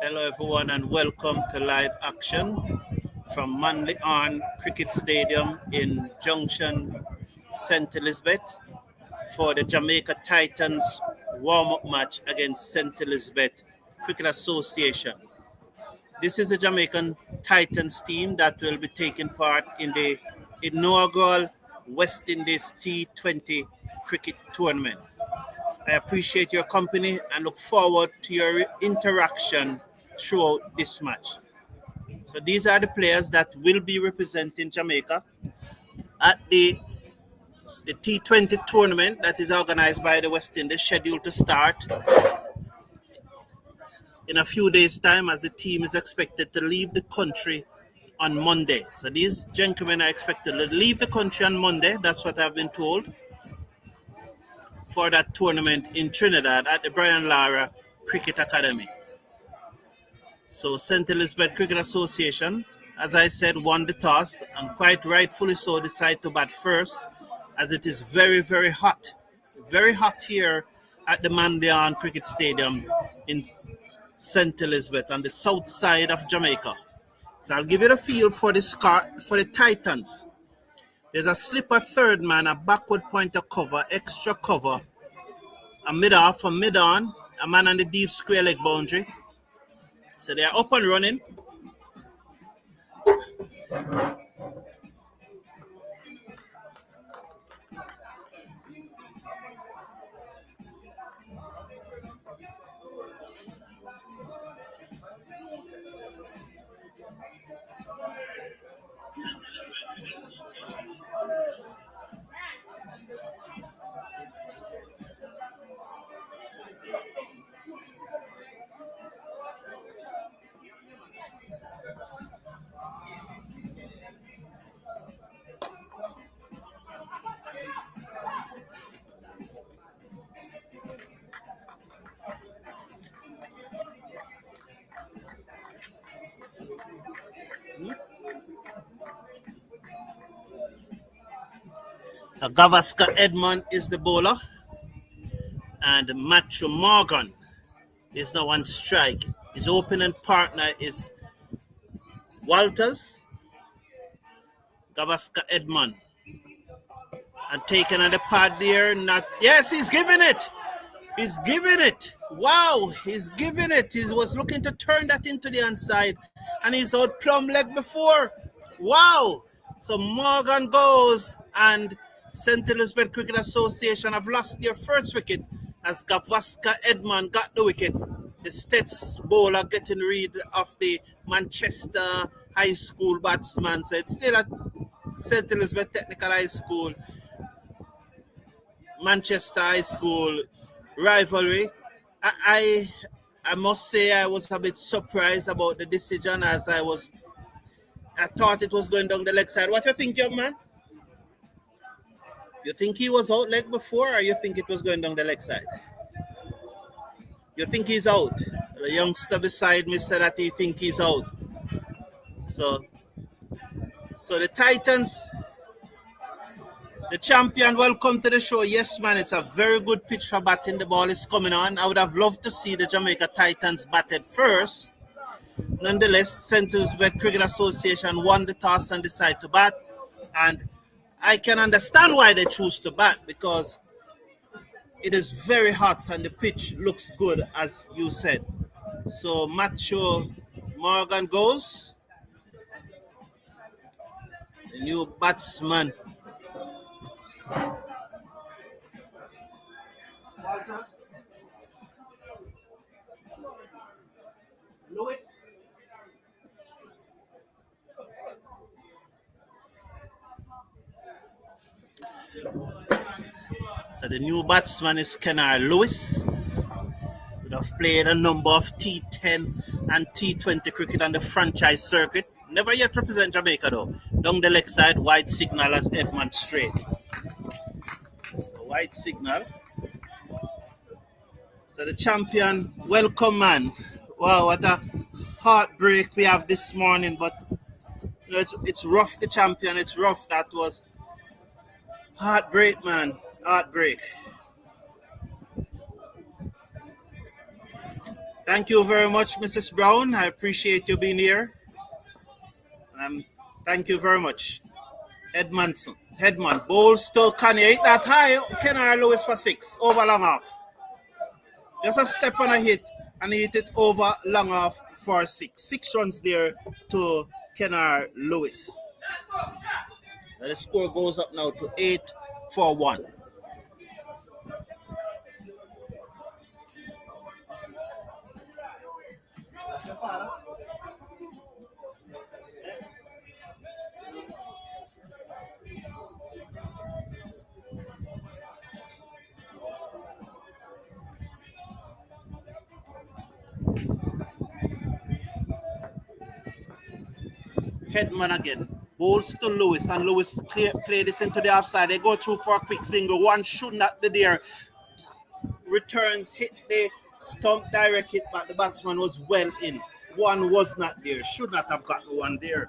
Hello everyone and welcome to live action from Manley Horne Cricket Stadium in Junction, St. Elizabeth for the Jamaica Titans warm-up match against St. Elizabeth Cricket Association. This is the Jamaican Titans team that will be taking part in the inaugural West Indies T20 cricket tournament. I appreciate your company and look forward to your interaction throughout this match. So these are the players that will be representing Jamaica at the T20 tournament that is organized by the West Indies, scheduled to start in a few days' time as the team is expected to leave the country on Monday. So these gentlemen are expected to leave the country on Monday. That's what I've been told, for that tournament in Trinidad at the Brian Lara Cricket Academy. So St. Elizabeth Cricket Association, as I said, won the toss and quite rightfully so decided to bat first, as it is very, very hot. Very hot here at the Manley Horne Cricket Stadium in St. Elizabeth on the south side of Jamaica. So I'll give you a feel for the Titans. There's a slipper third man, a backward pointer cover, extra cover, a mid-off, a mid-on, a man on the deep square leg boundary. So they are up and running. So Gavaskar Edmond is the bowler, and Matthew Morgan is now on strike. His opening partner is Walters, Gavaskar Edmond. And taken on the pad there, yes, he's giving it. He's giving it. Wow, he's giving it. He was looking to turn that into the inside, and he's out plumb leg before. Wow. So Morgan goes, and St. Elizabeth Cricket Association have lost their first wicket as Gavaskar Edmond got the wicket. The Stets bowler getting rid of the Manchester High School batsman. So it's still at St. Elizabeth Technical High School, Manchester High School rivalry. I must say I was a bit surprised about the decision, as I thought it was going down the leg side. What do you think, young man? You think he was out leg before, or you think it was going down the leg side? You think he's out? The youngster beside me said that he think he's out. So the Titans, the champion, welcome to the show. Yes, man, it's a very good pitch for batting. The ball is coming on. I would have loved to see the Jamaica Titans batted first. Nonetheless, St. Elizabeth Cricket Association won the toss and decided to bat. And I can understand why they choose to bat, because it is very hot and the pitch looks good, as you said. So Matthew Morgan goes. The new batsman. Lewis. So the new batsman is Kennard Lewis. Would have played a number of T10 and T20 cricket on the franchise circuit. Never yet represent Jamaica though. Down the leg side, white signal as Edmund straight. So white signal. So the champion, welcome, man. Wow, what a heartbreak we have this morning. But you know, it's rough, the champion. It's rough. That was heartbreak, man. Heartbreak. Thank you very much, Mrs. Brown. I appreciate you being here. Thank you very much. Edmondson. Headman. Bowls to Kanye. Hit that high. Kenner Lewis for 6. Over long off. Just a step on a hit. And he hit it over long off for 6. 6 runs there to Kenner Lewis. The score goes up now to 8-1. Headman again. Bowls to Lewis, and Lewis play this into the offside. They go through for a quick single. One should not be there. Returns hit the stump, direct hit, but the batsman was well in. One was not there. Should not have gotten one there.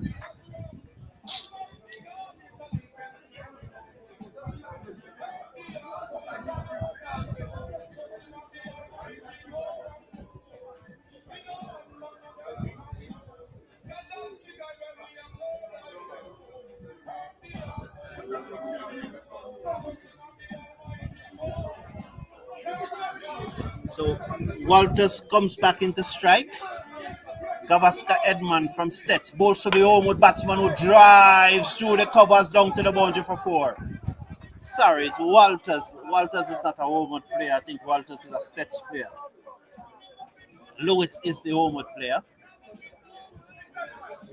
So Walters comes back into strike. Gavaskar Edman from Stets. Bowls to the homeward batsman who drives through the covers down to the boundary for 4. Sorry, it's Walters. Walters is not a homeward player. I think Walters is a Stets player. Lewis is the homeward player.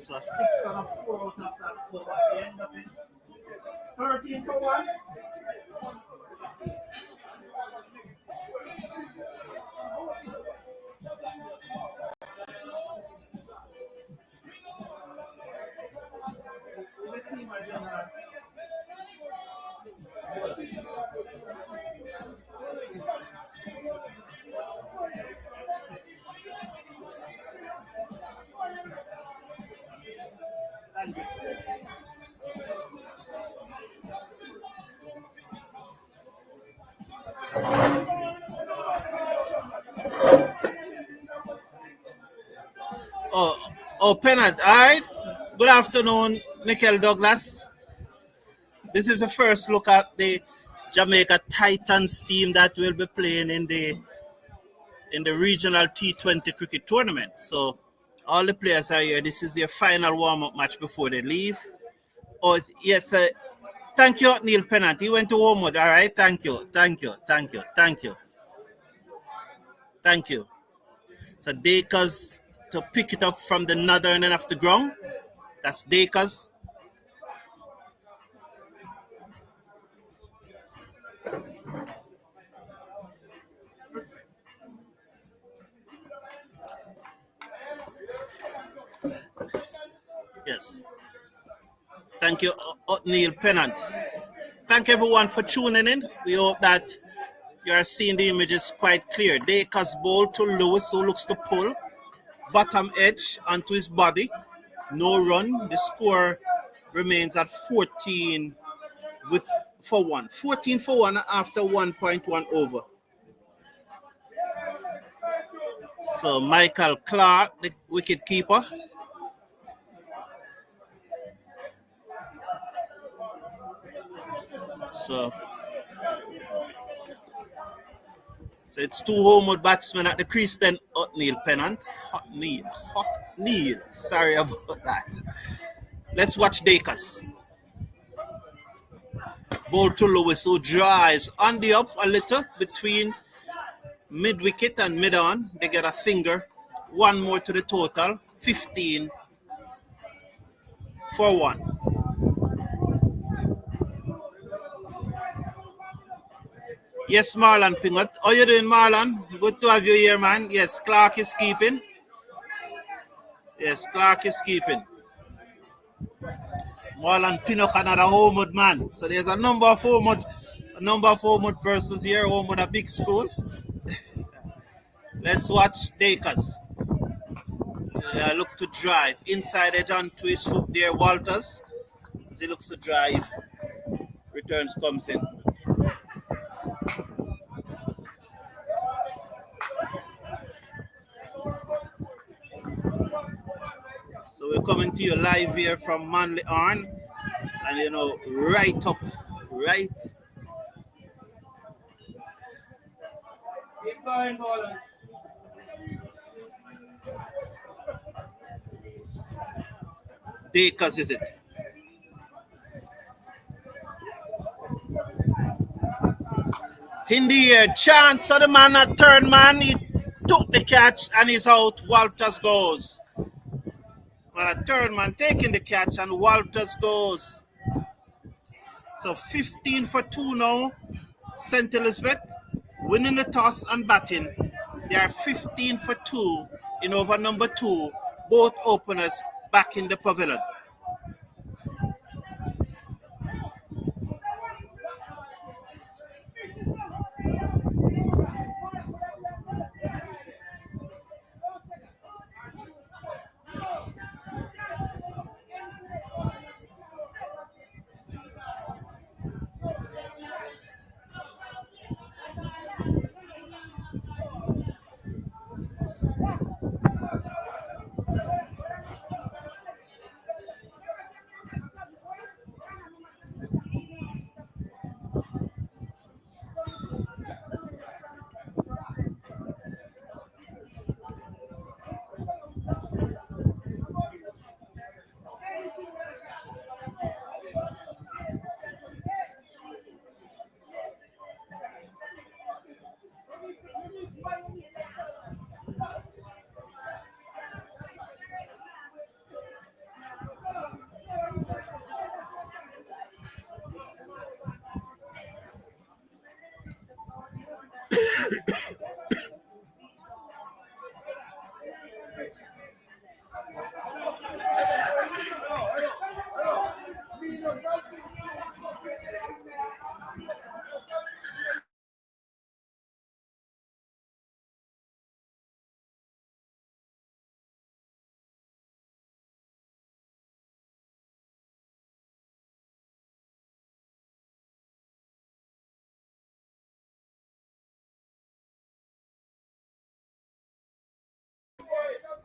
So a 6 and a 4 out of that over at the end of it. 13-1. Pennant. All right. Good afternoon, Michael Douglas. This is the first look at the Jamaica Titans team that will be playing in the regional T20 cricket tournament. So all the players are here. This is their final warm-up match before they leave. Oh, yes. Thank you, Neil Pennant. He went to Homewood. All right. Thank you. So Dakers to pick it up from the northern end of the ground. That's Dakers. Yes. Thank you, Neil Pennant. Thank everyone for tuning in. We hope that you are seeing the images quite clear. Dakers bowl to Lewis, who looks to pull. Bottom edge onto his body. No run. The score remains at 14 for 1. 14 for 1 after 1.1 over. So Michael Clark, the wicket keeper. So it's two homeward batsmen at the crease then. Neil Pennant. Hot Neil. Sorry about that. Let's watch Dakers. Ball to Lewis, who drives on the up a little between mid-wicket and mid-on. They get a singer. One more to the total. 15 for 1. Yes, Marlon Pingot. How you doing, Marlon? Good to have you here, man. Yes, Clark is keeping. Marlon Pinnock, another Homewood man. So there's a number of Homewood persons here. Homewood, a big school. Let's watch Dakers. Look to drive. Inside edge onto his foot there, Walters. As he looks to drive. Returns comes in. we're coming to you live here from Manley Horne, and right up, right. Keep going, ballers. Bakers, is it? In the air, chance for the man at third man. He took the catch and he's out. Walters goes. But a third man taking the catch and Walters goes. So 15 for 2 now. St. Elizabeth winning the toss and batting. They are 15 for 2 in over number 2. Both openers back in the pavilion.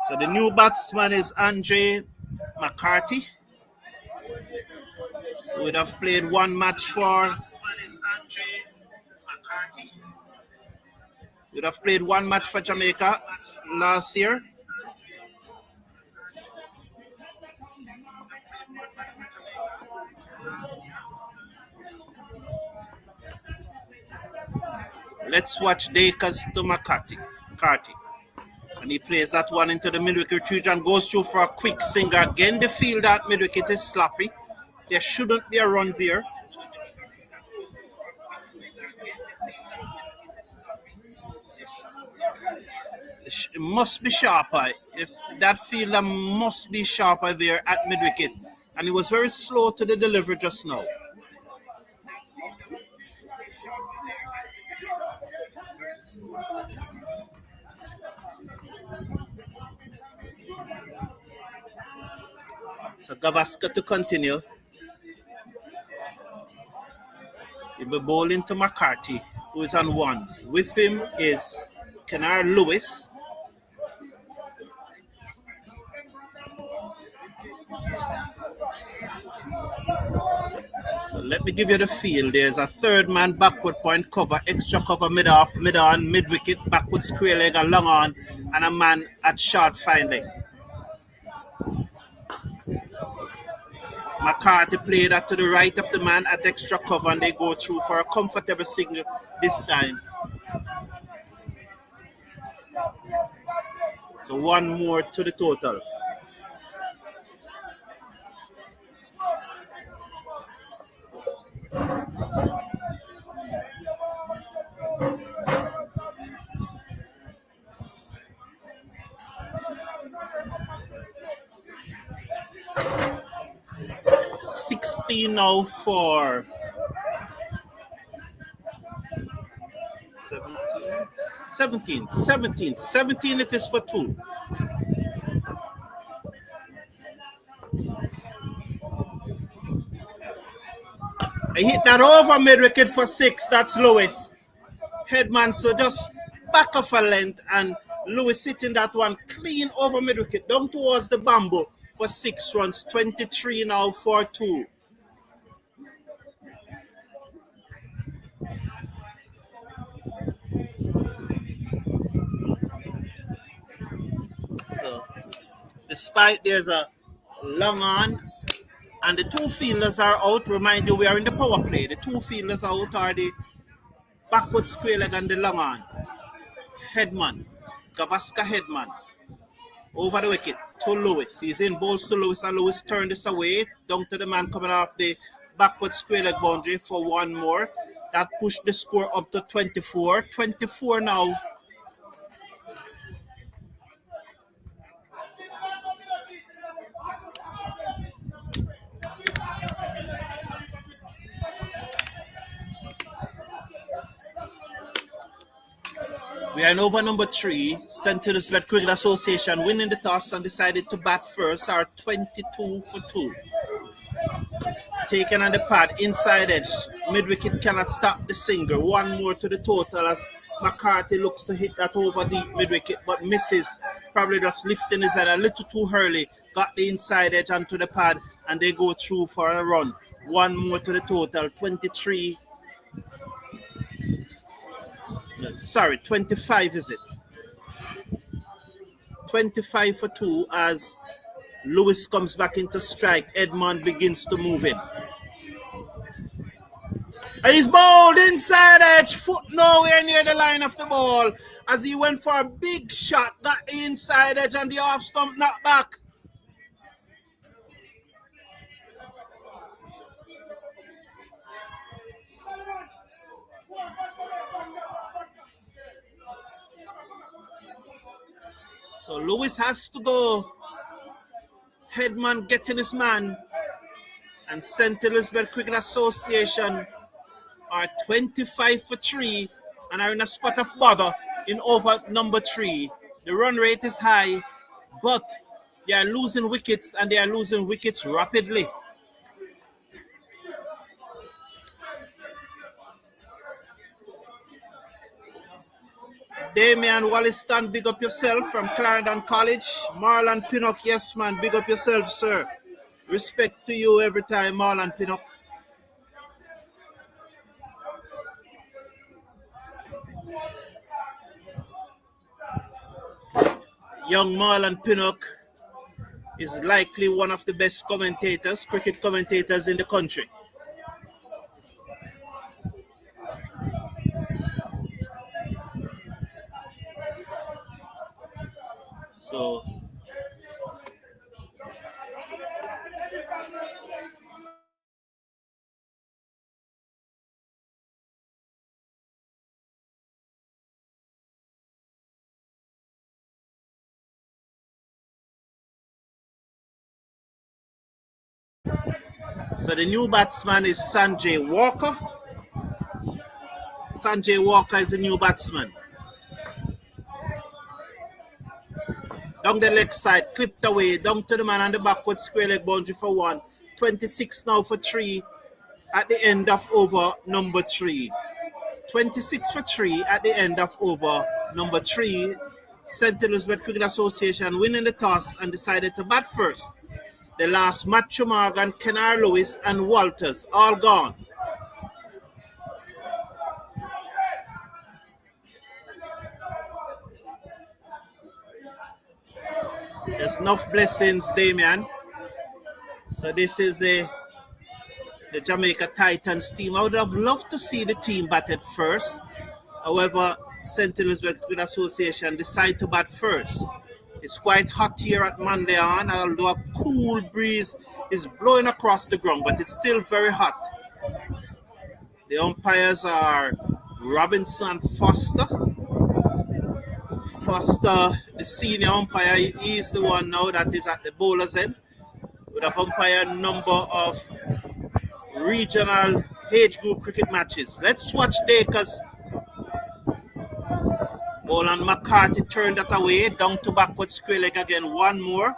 So the new batsman is Andre McCarthy. Who would have played one match for. Would have played one match for Jamaica last year. Let's watch Dakers to McCarthy. And he plays that one into the mid-wicket reach and goes through for a quick singer. Again, the field at mid-wicket is sloppy. There shouldn't be a run there. It must be sharper. If that fielder must be sharper there at mid-wicket. And he was very slow to the delivery just now. So Gavaskar to continue. He'll be bowling to McCarthy, who is on 1. With him is Kennard Lewis. So let me give you the field. There's a third man backward point cover, extra cover mid-off, mid-on, mid-wicket, backward square leg and long on, and a man at short fine leg. McCarthy played that to the right of the man at extra cover, and they go through for a comfortable signal this time. So one more to the total. Now for 17 it is for 2. I hit that over mid-wicket for 6. That's Lewis. Headman, so just back off a length, and Lewis hitting that one clean over mid-wicket down towards the bamboo. for 6 runs, 23 now for 2. So, despite there's a long on and the two fielders are out, remind you we are in the power play. The two fielders out are the backward square leg and the long on. Headman, Gavaskar Headman, over the wicket to Lewis. He's in balls to Lewis, and Lewis turned this away down to the man coming off the backward square leg boundary for one more. That pushed the score up to 24. 24 now. We are in over number 3. St. Elizabeth Cricket Association winning the toss and decided to bat first, are 22 for 2. Taken on the pad, inside edge. Mid-wicket cannot stop the single. One more to the total as McCarthy looks to hit that over deep mid-wicket but misses. Probably just lifting his head a little too early. Got the inside edge onto the pad and they go through for a run. One more to the total. 23. Sorry, 25 is it? 25 for 2 as Lewis comes back into strike. Edmond begins to move in. And he's bowled inside edge, foot nowhere near the line of the ball as he went for a big shot, got the inside edge and the off stump knocked back. So Lewis has to go. Headman getting his man. And St. Elizabeth Cricket Association are 25 for 3 and are in a spot of bother in over number 3. The run rate is high, but they are losing wickets and they are losing wickets rapidly. Damian Walliston, big up yourself from Clarendon College. Marlon Pinnock, yes man, big up yourself, sir. Respect to you every time, Marlon Pinnock. Young Marlon Pinnock is likely one of the best commentators, cricket commentators in the country. So the new batsman is Sanjay Walker. Sanjay Walker is the new batsman. Down the leg side, clipped away, down to the man on the backward square leg boundary for 1. 26 now for 3 at the end of over number 3. 26 for 3 at the end of over number 3. St. Elizabeth Cricket Association winning the toss and decided to bat first. The last Matthew Morgan, Kenar Lewis and Walters all gone. There's enough blessings, Damian. So this is the Jamaica Titans team. I would have loved to see the team batted first. However, St. Elizabeth Cricket Association decide to bat first. It's quite hot here at Manley Horne, although a cool breeze is blowing across the ground, but it's still very hot. The umpires are Robinson Foster. Foster, the senior umpire, he is the one now that is at the bowler's end. With a umpire number of regional age group cricket matches. Let's watch Dacres. Ball and McCarthy turned that away, down to backward square leg again. One more.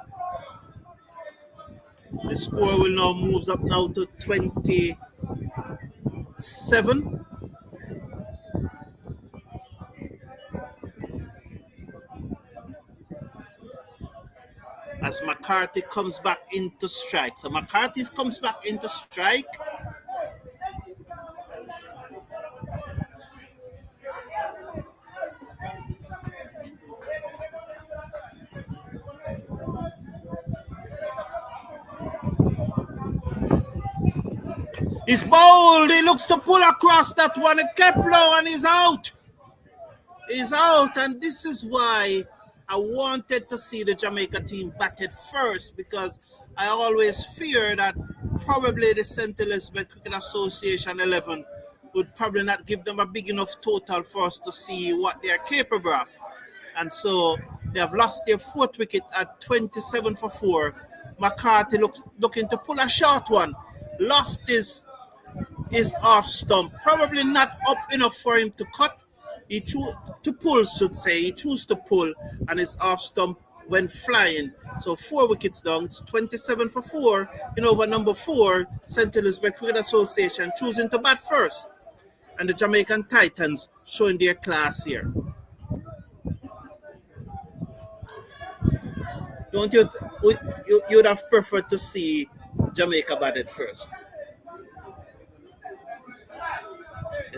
The score will now move up now to 27. as McCarthy comes back into strike. So McCarthy comes back into strike. He's bowled. He looks to pull across that one. It kept low and he's out. He's out. And this is why I wanted to see the Jamaica team batted first, because I always fear that probably the St. Elizabeth Cricket Association 11 would probably not give them a big enough total for us to see what they are capable of. And so they have lost their fourth wicket at 27 for 4. McCarthy looking to pull a short one. Lost his off stump. Probably not up enough for him to cut. He chose to pull, should say. He chose to pull, and his off stump went flying. So 4 wickets down. It's 27 for 4. In over number 4, St. Elizabeth Cricket Association choosing to bat first. And the Jamaican Titans showing their class here. Don't you? You'd have preferred to see Jamaica batted first.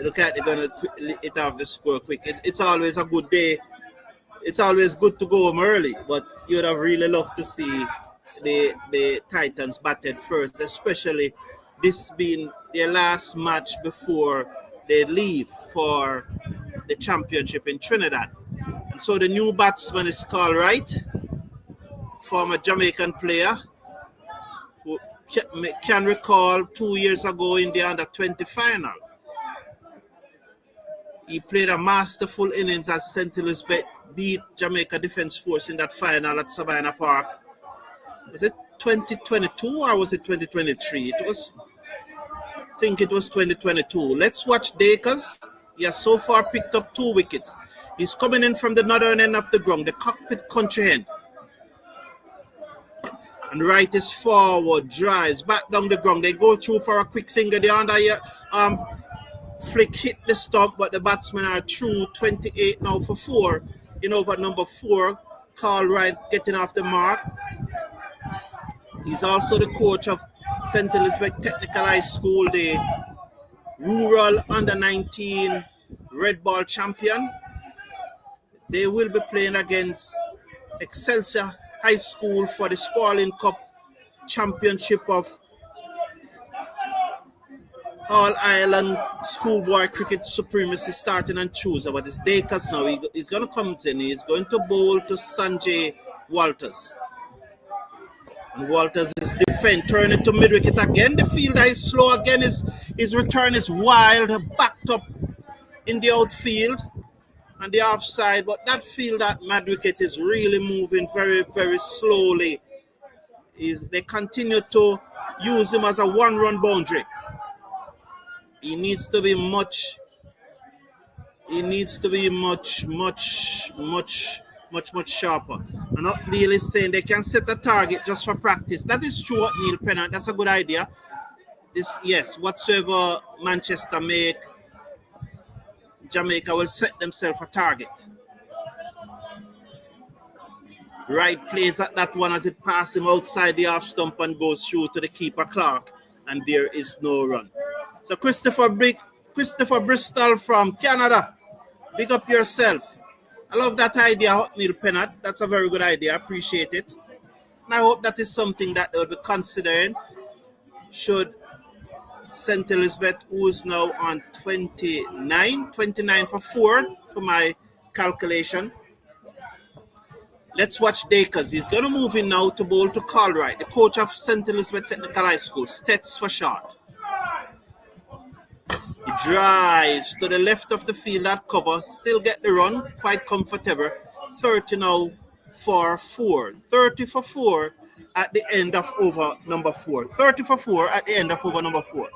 Look at they're gonna it off the score quick. It's always a good day. It's always good to go home early, but you'd have really loved to see the Titans batted first, especially this being their last match before they leave for the championship in Trinidad. And so the new batsman is Carl Wright, former Jamaican player who can recall 2 years ago in the under-20 final. He played a masterful innings as St. Elizabeth beat Jamaica Defence Force in that final at Savannah Park. Was it 2022 or was it 2023? I think it was 2022. Let's watch Dakers. He has so far picked up 2 wickets. He's coming in from the northern end of the ground, the cockpit country end. And Wright is forward, drives back down the ground. They go through for a quick single. The under flick hit the stump, but the batsmen are through. 28 now for 4. In over number 4, Carl Wright getting off the mark. He's also the coach of St. Elizabeth Technical High School, the rural under-19 red ball champion. They will be playing against Excelsior High School for the Spalding Cup Championship of All Ireland Schoolboy Cricket Supremacy starting on Tuesday. But it's Dakers now. He's going to come in. He's going to bowl to Sanjay Walters. And Walters is defend, turn it to mid-wicket again. The fielder is slow again. His return is wild, backed up in the outfield and the offside. But that field at mid-wicket is really moving very, very slowly. They continue to use him as a one-run boundary. He needs to be much sharper. I'm not really saying they can set a target just for practice. That is true what Neil Pennant. That's a good idea. Whatsoever Manchester make, Jamaica will set themselves a target. Wright plays at that one as it passes him outside the off stump and goes through to the keeper Clark, and there is no run. So Christopher Bristol from Canada, big up yourself. I love that idea, Neil Pennant. That's a very good idea. I appreciate it. And I hope that is something that they would be considering should St. Elizabeth, who is now on 29 for 4 to my calculation. Let's watch Dakers. He's going to move in now to bowl to Carl Wright, the coach of St. Elizabeth Technical High School, Stets for short. He drives to the left of the field at cover, still get the run, quite comfortable. 30 now for 4. 30 for 4 at the end of over number 4. 30 for 4 at the end of over number 4.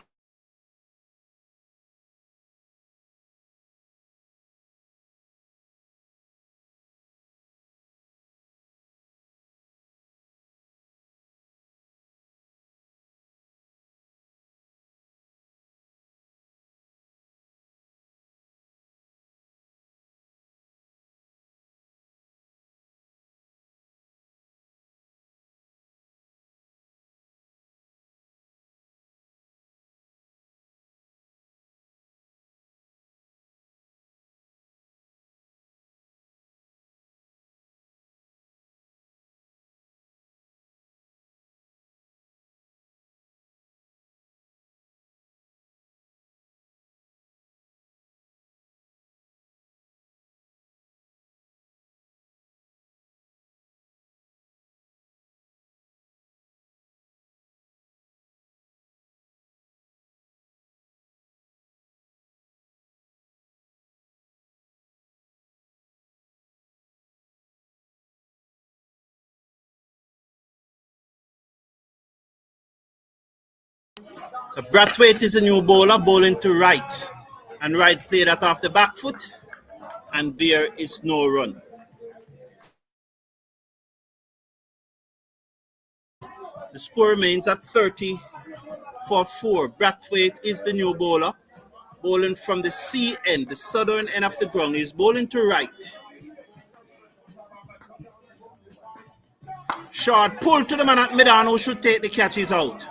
So Brathwaite is a new bowler, bowling to right. And Wright played that off the back foot, and there is no run. The score remains at 30 for 4. Brathwaite is the new bowler, bowling from the C end, the southern end of the ground. He's bowling to right. Short pull to the man at mid-on who should take the catch. He's out.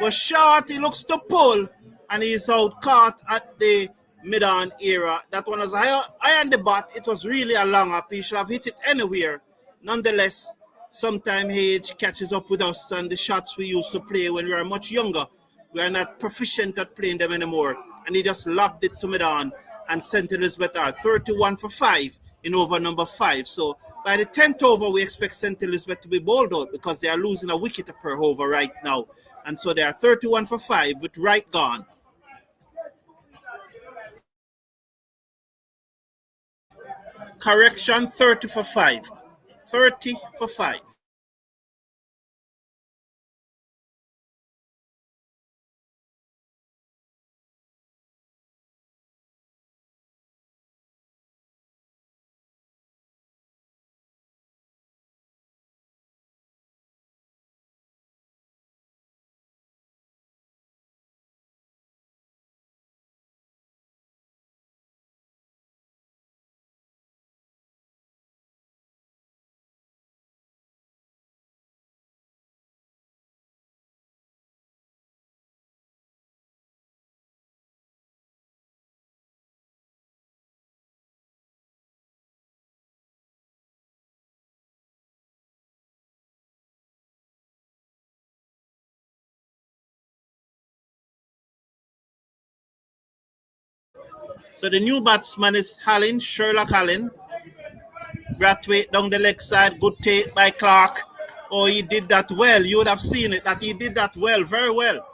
Was short, he looks to pull, and he's out caught at the mid-on area. That one was high on the bat. It was really a long up. He should have hit it anywhere. Nonetheless, sometime age catches up with us, and the shots we used to play when we were much younger, we are not proficient at playing them anymore. And he just lobbed it to mid-on, and St. Elizabeth are 31 for 5 in over number 5. So by the 10th over, we expect St. Elizabeth to be bowled out because they are losing a wicket per over right now. And so they are 31 for 5 with Wright gone. Correction, 30 for 5. 30 for 5. So the new batsman is Sherlock Allen. Brathwaite down the leg side. Good take by Clark. Oh, he did that well. You would have seen it, that he did that well, very well.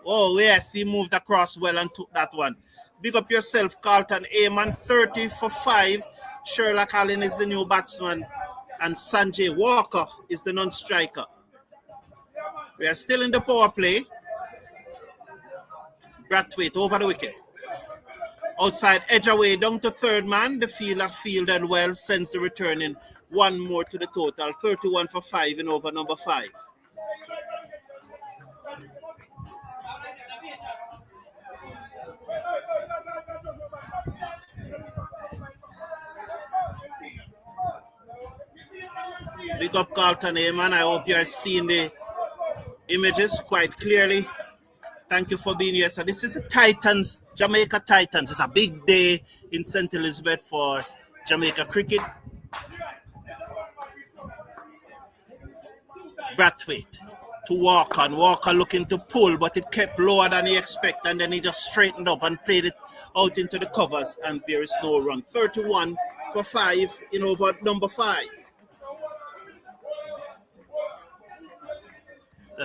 Oh, yes, he moved across well and took that one. Big up yourself, Carlton Ayman, 30 for 5. Sherlock Allen is the new batsman, and Sanjay Walker is the non-striker. We are still in the power play. Brathwaite over the wicket. Outside, edge away, down to third man. The fielder fielded well, sends the return in. One more to the total, 31 for 5 in over number 5. Big up Carlton Ayman. I hope you are seeing the images quite clearly. Thank you for being here. So this is the Titans, Jamaica Titans. It's a big day in St. Elizabeth for Jamaica cricket. Brathwaite to Walker looking to pull, but it kept lower than he expected, and then he just straightened up and played it out into the covers, and there is no run. 31 for 5 in over number 5.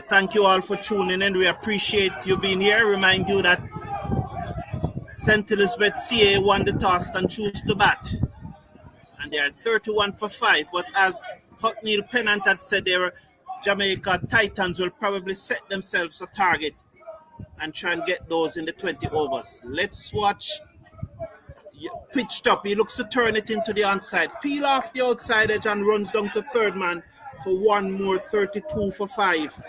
Thank you all for tuning in. We appreciate you being here. Remind you that St. Elizabeth CA won the toss and choose to bat. And they are 31 for 5. But as Hucknall Pennant had said, their Jamaica Titans will probably set themselves a target and try and get those in the 20 overs. Let's watch. Pitched up. He looks to turn it into the onside. Peel off the outside edge and runs down to third man for one more, 32 for 5.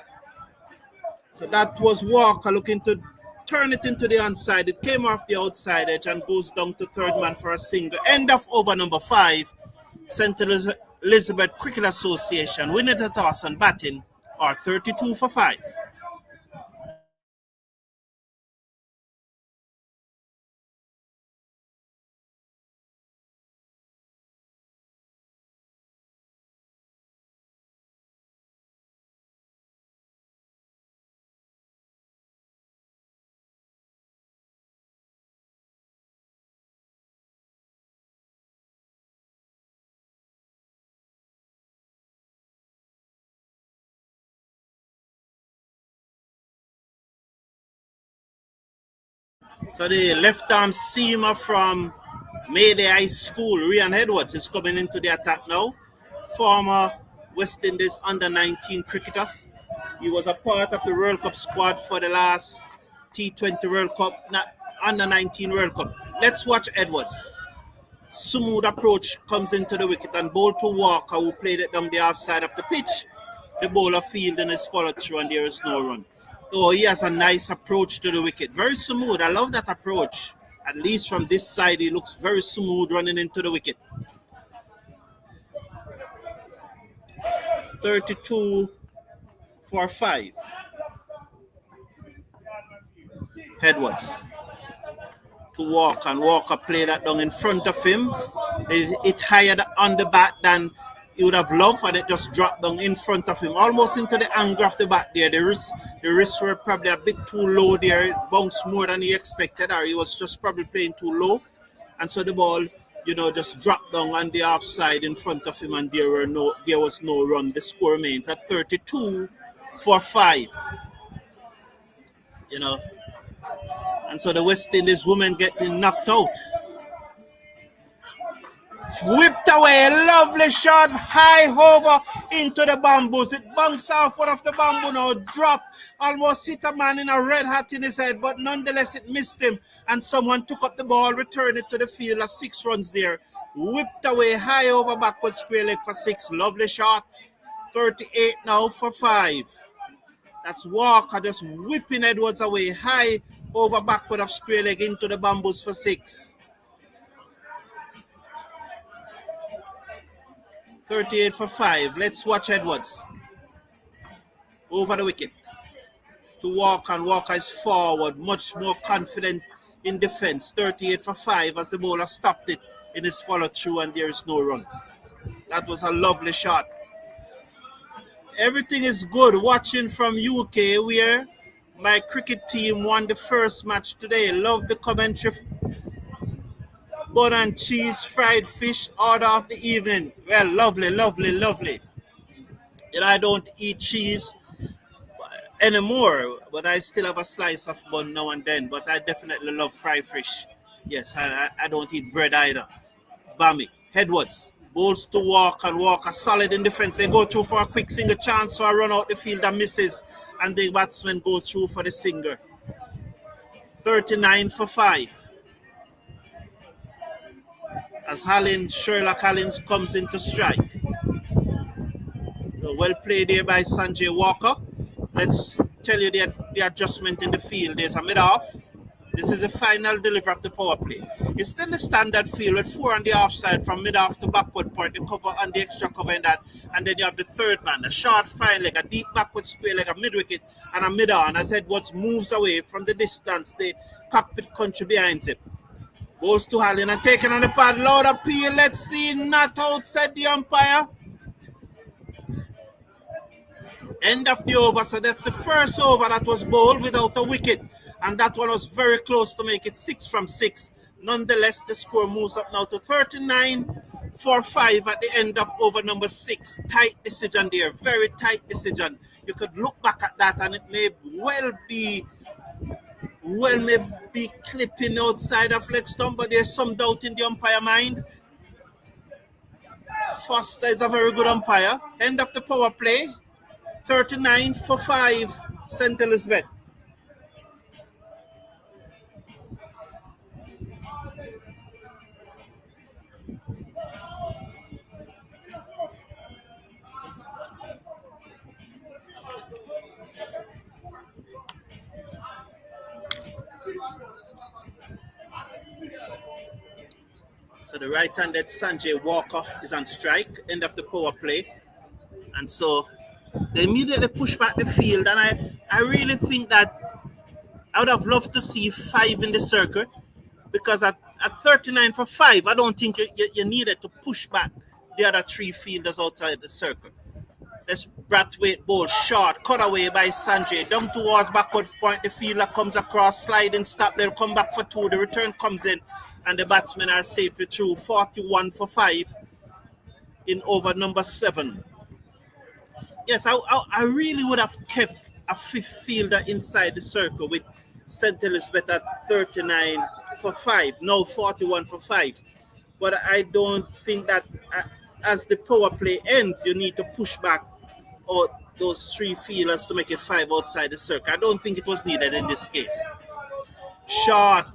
So that was Walker looking to turn it into the onside. It came off the outside edge and goes down to third man for a single. End of over number 5. St. Elizabeth Cricket Association winning the toss and batting are 32 for 5. So the left-arm seamer from Mayday High School, Rian Edwards, is coming into the attack now. Former West Indies under-19 cricketer. He was a part of the World Cup squad for the last T20 World Cup, not under 19 World Cup. Let's watch Edwards. Smooth approach comes into the wicket and ball to Walker, who played it down the half side of the pitch. The bowler fielding is followed through and there is no run. Oh, he has a nice approach to the wicket. Very smooth. I love that approach. At least from this side, he looks very smooth running into the wicket. 32 for 5. Edwards to Walker, and Walker played that down in front of him. It higher on the bat than he would have loved, and it just dropped down in front of him, almost into the angle of the bat there. The wrists were probably a bit too low there. It bounced more than he expected, or he was just probably playing too low. And so the ball, just dropped down on the offside in front of him, and there was no run. The score remains at 32 for 5. And so the West Indies women getting knocked out. Whipped away, lovely shot, high over into the bamboos. It bounced off one of the bamboo now, dropped, almost hit a man in a red hat in his head, but nonetheless it missed him. And someone took up the ball, returned it to the field, 6 runs there. Whipped away, high over backward square leg for 6. Lovely shot. 38 now for 5. That's Walker just whipping Edwards away, high over backward of square leg into the bamboos for 6. 38 for 5. Let's watch Edwards. Over the wicket to Walker, and Walker is forward, much more confident in defense. 38 for 5 as the bowler stopped it in his follow through, and there is no run. That was a lovely shot. Everything is good. Watching from UK, where my cricket team won the first match today. Love the commentary. Bun and cheese, fried fish, order of the evening. Well, lovely, lovely, lovely. I don't eat cheese anymore, but I still have a slice of bun now and then. But I definitely love fried fish. Yes, I don't eat bread either. Bammy, Edwards, bowls to Walker, and Walker solid in defense. They go through for a quick single chance, so I run out the field and misses, and the batsman goes through for the single. 39 for 5. As Sherlock Hallins comes into strike. So well played there by Sanjay Walker. Let's tell you the adjustment in the field. There's a mid-off. This is the final delivery of the power play. It's still the standard field with 4 on the offside from mid-off to backward point, the cover and the extra cover in that. And then you have the third man, a short fine leg, a deep backward square leg, a mid-wicket, and a mid-on. As Edwards moves away from the distance, the cockpit country behind him. Goes to Hallin and taken on the pad. Loud appeal. Let's see. Not outside the umpire. End of the over. So that's the first over that was bowled without a wicket. And that one was very close to make it 6 from 6. Nonetheless, the score moves up now to 39 for 5 at the end of over number 6. Tight decision there. Very tight decision. You could look back at that and it may well be clipping outside of leg stump, but there's some doubt in the umpire mind. Foster is a very good umpire. End of the power play. 39 for 5, St. Elizabeth. So the right-handed Sanjay Walker is on strike, end of the power play. And so they immediately push back the field. And I really think that I would have loved to see 5 in the circle, because at 39 for 5, I don't think you needed to push back the other 3 fielders outside the circle. This Brathwaite ball short, cut away by Sanjay, down towards backward point. The fielder comes across, sliding stop. They'll come back for 2. The return comes in, and the batsmen are safely through. 41 for 5 in over number 7. Yes, I really would have kept a 5th fielder inside the circle with St. Elizabeth at 39 for 5. No, 41 for 5. But I don't think that as the power play ends, you need to push back or those 3 fielders to make it 5 outside the circle. I don't think it was needed in this case. Short.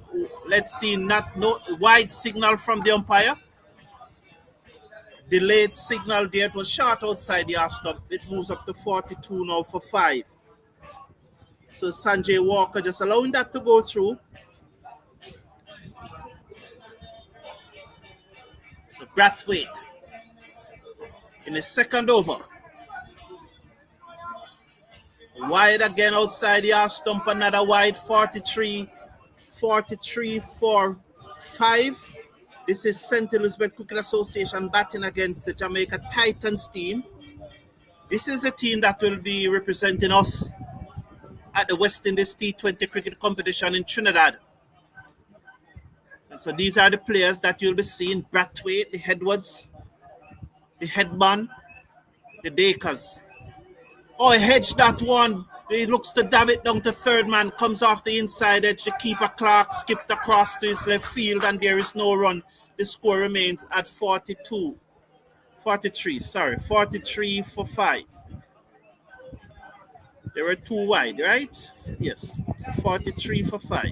Let's see. No wide signal from the umpire. Delayed signal there. It was short outside the half stump. It moves up to 42 now for 5. So Sanjay Walker just allowing that to go through. So Brathwaite in the second over. Wide again outside the half stump. Another wide. 43 for 5. This is St. Elizabeth Cricket Association batting against the Jamaica Titans team. This is a team that will be representing us at the West Indies T20 cricket competition in Trinidad. And so these are the players that you'll be seeing. Brathwaite, the Edwards, the Headman, the Dakers. Oh, he hedged that one. He looks to dab it down to third man. Comes off the inside edge. The keeper Clark skipped across to his left field and there is no run. The score remains at 43 for 5. There were 2 wide, right? Yes, 43 for 5.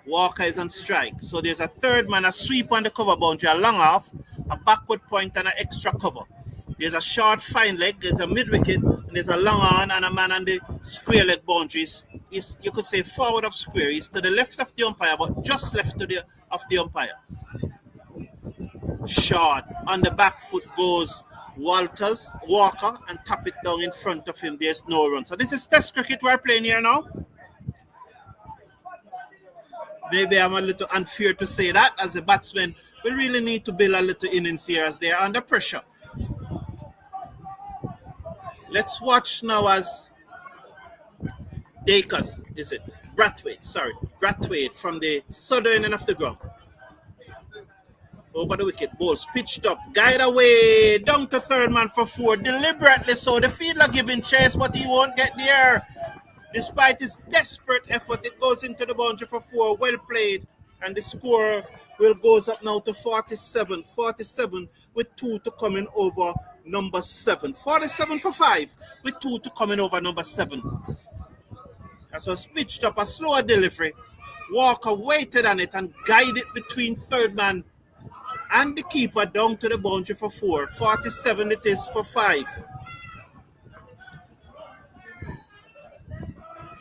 Walker is on strike. So there's a third man, a sweep on the cover boundary, a long off, a backward point, and an extra cover. There's a short fine leg, there's a mid wicket, and there's a long on and a man on the square leg boundaries. You could say forward of square. He's to the left of the umpire, but just left of the umpire. Short on the back foot goes Walker, and tap it down in front of him. There's no run. So this is Test cricket we're playing here now. Maybe I'm a little unfair to say that. As a batsman, we really need to build a little innings here as they are under pressure. Let's watch now as Dakers, is it? Brathwaite from the southern end of the ground. Over the wicket, balls pitched up, guide away, down to third man for 4, deliberately so. The fielder giving chase, but he won't get there. Despite his desperate effort, it goes into the boundary for 4. Well played, and the score goes up now to 47 with 2 to come in over number 7. 47 for 5 with 2 to come in over number 7. That was pitched up, a slower delivery. Walker waited on it and guided between third man and the keeper down to the boundary for 4. 47 it is for 5.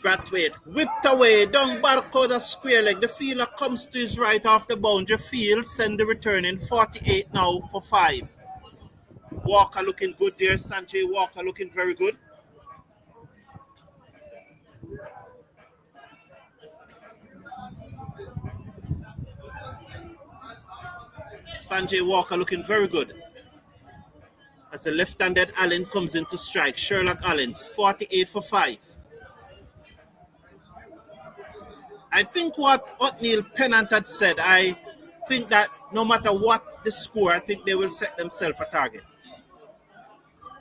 Brathwaite whipped away down Barcoda square leg. The fielder comes to his right off the boundary. Field send the return in. 48 now for 5. Walker looking good there. Sanjay Walker looking very good. Sanjay Walker looking very good. As the left-handed Allen comes in to strike. Sherlock Allens, 48 for 5. I think what Othniel Pennant had said, I think that no matter what the score, I think they will set themselves a target.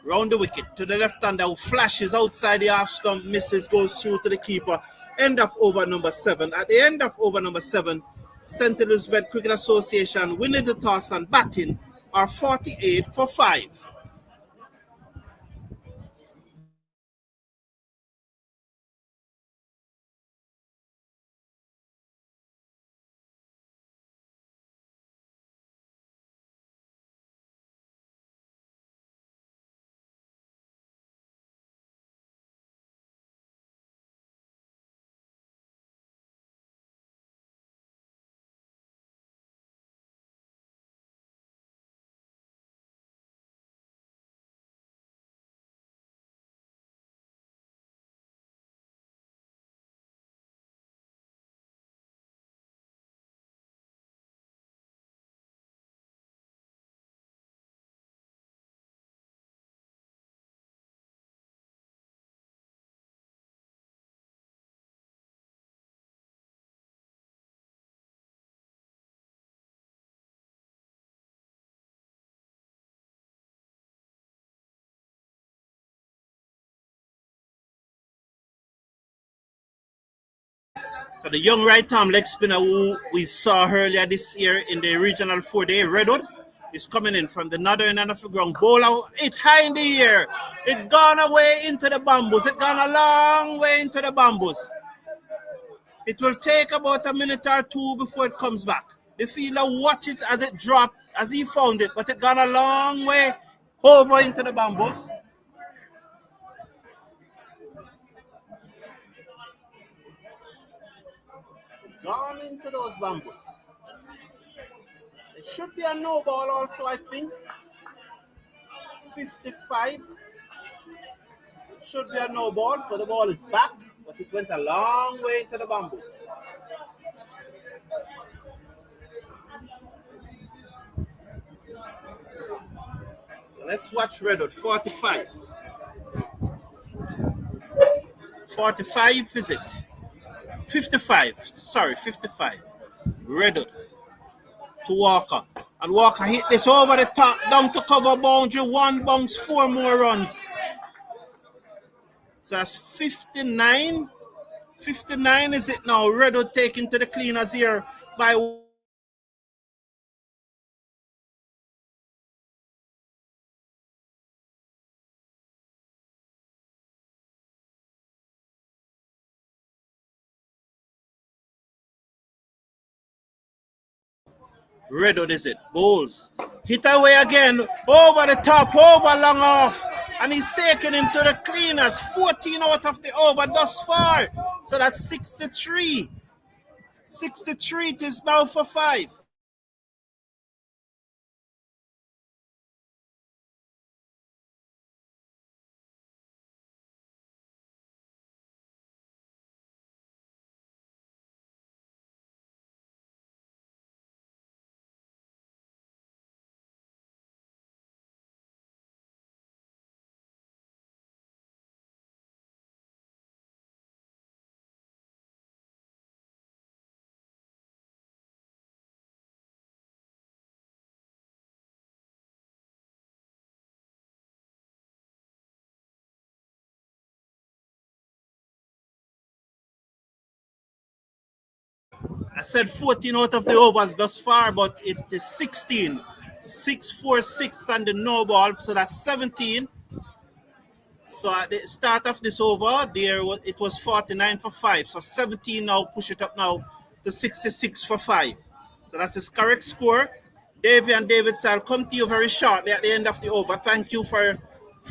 Round the wicket to the left-hander who flashes outside the half stump, misses, goes through to the keeper. End of over number 7. At the end of over number 7, St. Elizabeth Cricket Association winning the toss and batting are 48 for 5. So the young right arm leg spinner who we saw earlier this year in the regional 4-day Redwood is coming in from the northern end of the ground. Bowler, it high in the air. It gone away into the bamboos. It gone a long way into the bamboos. It will take about a minute or two before it comes back. The fielder watch it as it dropped, as he found it, but it gone a long way over into the bamboos. Gone into those bamboos. It should be a no ball also, I think. 55 should be a no ball, so the ball is back, but it went a long way into the bamboos. So let's watch Redwood. 45. 45 is it? 55. Sorry, 55. Redwood to Walker. And Walker hit this over the top, down to cover boundary. One bounce, 4 more runs. So that's 59. 59 is it now? Redwood taken to the cleaners here by Redwood is it? Bowls. Hit away again. Over the top, over long off. And he's taking him to the cleaners. 14 out of the over thus far. So that's 63. 63 it is now for 5. I said 14 out of the overs thus far, but it is 16. 6, 4, 6 and the no ball, so that's 17. So at the start of this over, it was 49 for 5. So 17 now, push it up now to 66 for 5. So that's his correct score. Davey and David, so I'll come to you very shortly at the end of the over. Thank you for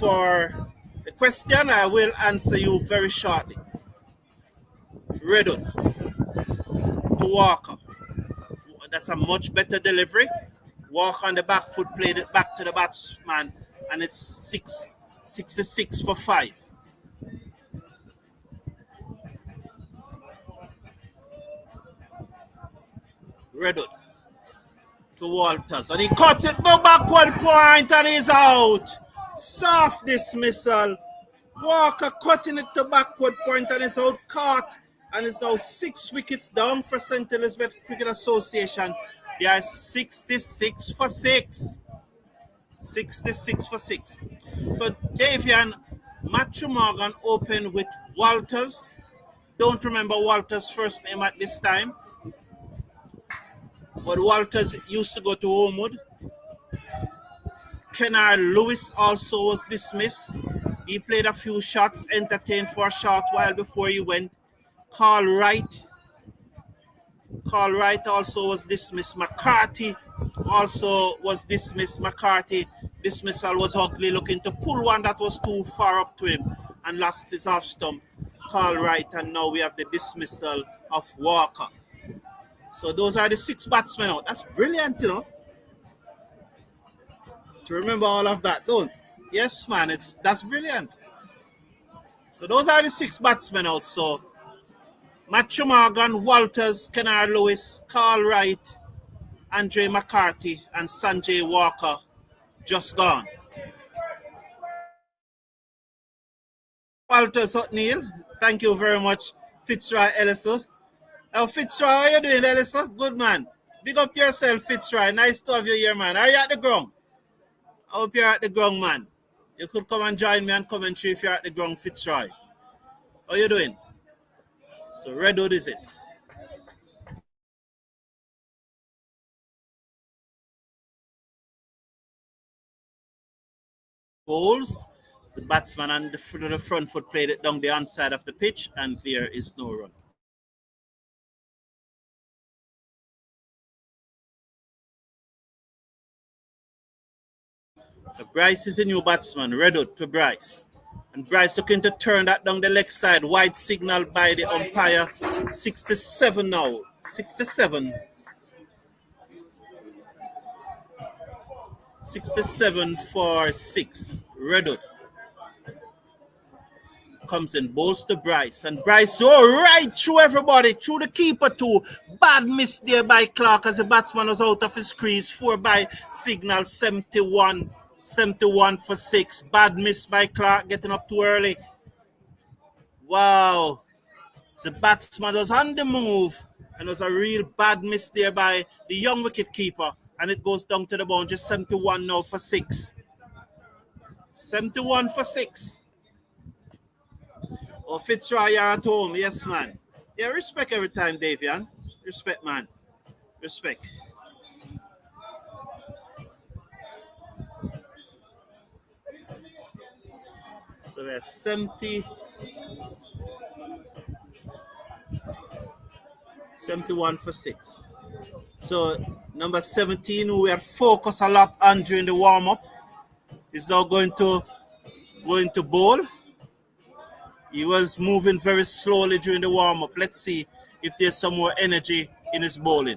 the question. I will answer you very shortly. Redwood to Walker. That's a much better delivery. Walker on the back foot, played it back to the batsman, and it's 66 for 5. Redwood to Walters, and he caught it, no backward point, and he's out. Soft dismissal. Walker cutting it to backward point, and it's out, caught, and it's now 6 wickets down for St. Elizabeth Cricket Association. They are 66 for 6. 66 for 6. So Davian, Matthew Morgan opened with Walters. Don't remember Walters' first name at this time, but Walters used to go to Homewood. Kennard Lewis also was dismissed. He played a few shots, entertained for a short while before he went. Carl Wright also was dismissed. McCarthy also was dismissed. McCarthy dismissal was ugly, looking to pull one that was too far up to him and lost his off stump. Carl Wright, and now we have the dismissal of Walker. So those are the 6 batsmen out. That's brilliant, you know, to remember all of that, don't? Yes, man, that's brilliant. So those are the 6 batsmen out. So Matthew Morgan, Walters, Kennard Lewis, Carl Wright, Andre McCarthy, and Sanjay Walker just gone. Walters Neil, thank you very much, Fitzroy Ellison. Fitzroy, how you doing, Ellison? Good, man. Big up yourself, Fitzroy. Nice to have you here, man. Are you at the ground? I hope you're at the ground, man. You could come and join me on commentary if you're at the ground, Fitzroy. How you doing? So Redwood is it? bowls. The batsman and the front foot played it down the onside of the pitch, and there is no run. So Bryce is a new batsman, Redwood to Bryce. And Bryce looking to turn that down the leg side. Wide signal by the umpire. 67 now. 67. 67 for 6. Redwood comes in, bowls to Bryce. And Bryce, right through everybody, through the keeper too. Bad miss there by Clark as the batsman was out of his crease. 4 by signal, 71. 71 for 6. Bad miss by Clark, getting up too early. Wow. The batsman was on the move, and it was a real bad miss there by the young wicket keeper. And it goes down to the boundary. 71 now for 6. 71 for 6. Oh, Fitzroy, you're at home. Yes, man. Yeah, respect every time, Davian. Respect, man. Respect. So we're 70, 71 for 6. So number 17, who we are focused a lot on during the warm-up, is now going to bowl. He was moving very slowly during the warm-up. Let's see if there's some more energy in his bowling.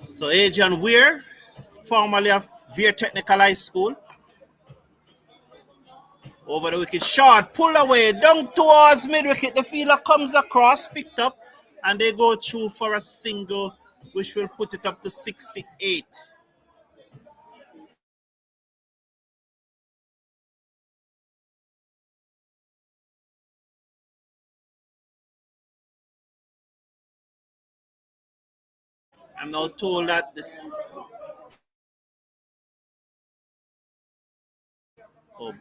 So Adrian Weir, formerly of Veer Technical High School, over the wicket, short, pull away, down towards mid-wicket. The fielder comes across, picked up, and they go through for a single, which will put it up to 68. I'm now told that this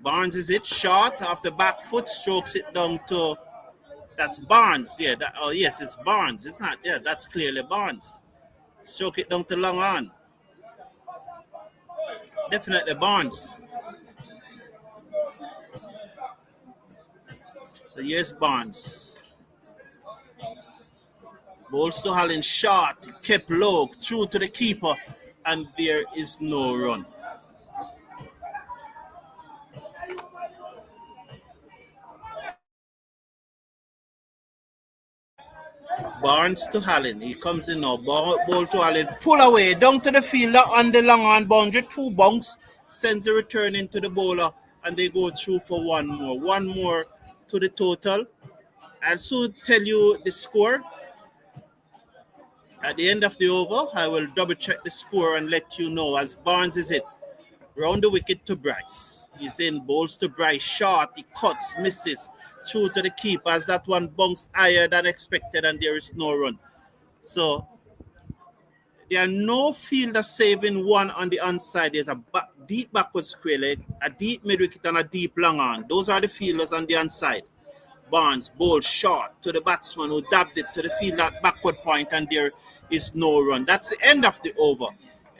Barnes is it short off the back foot, strokes it down to that's Barnes. Yeah, yes, it's Barnes. It's not, yeah, that's clearly Barnes. Stroke it down to long on. Definitely Barnes. So here's Barnes. Bowls to Hallin short, kept low, through to the keeper, and there is no run. Barnes to Hallin. He comes in now. Ball to Hallin. Pull away. Down to the fielder on the long on boundary. 2 bunks. Sends the return into the bowler. And they go through for one more. One more to the total. I'll soon tell you the score. At the end of the over, I will double check the score and let you know as Barnes is it. Round the wicket to Bryce. He's in, bowls to Bryce. Short. He cuts, misses. Through to the keeper as that one bunks higher than expected and there is no run. So there are no fielders saving one on the onside. There's a deep backward square leg, a deep mid wicket, and a deep long on. Those are the fielders on the onside. Barnes bowled short to the batsman who dabbed it to the field at backward point, and there is no run. That's the end of the over.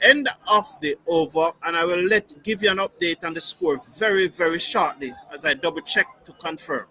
End of the over, and I will give you an update on the score very, very shortly as I double check to confirm.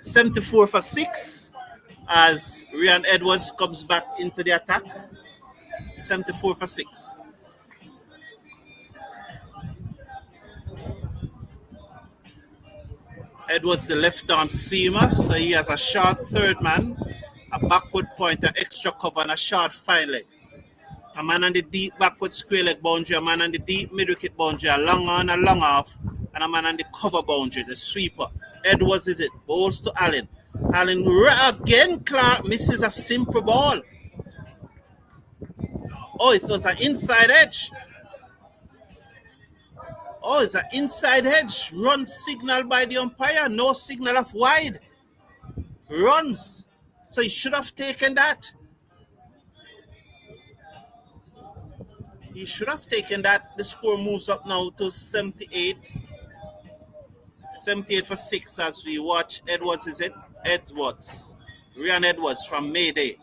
74 for 6 as Ryan Edwards comes back into the attack. 74 for 6. Edwards the left arm seamer, so he has a short third man, a backward pointer, extra cover, and a short fine leg. A man on the deep backward square leg boundary, a man on the deep mid wicket boundary, a long on, a long off, and a man on the cover boundary, the sweeper. Edwards is it, bowls to Allen. Allen again, Clark misses a simple ball. Oh, it was an inside edge. Oh, it's an inside edge. Run signal by the umpire. No signal of wide. Runs. So he should have taken that. He should have taken that. The score moves up now to 78. 78 for 6 as we watch. Edwards, is it? Edwards. Ryan Edwards from Mayday.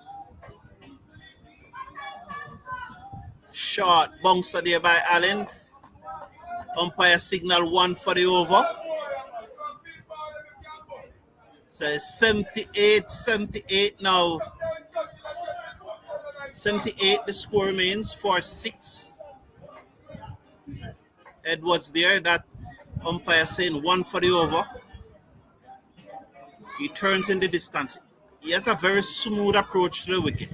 Short bouncer there by Allen. Umpire signal 1 for the over. So it's 78 now. 78 the score remains for 6. Edwards there, that umpire saying 1 for the over. He turns in the distance. He has a very smooth approach to the wicket.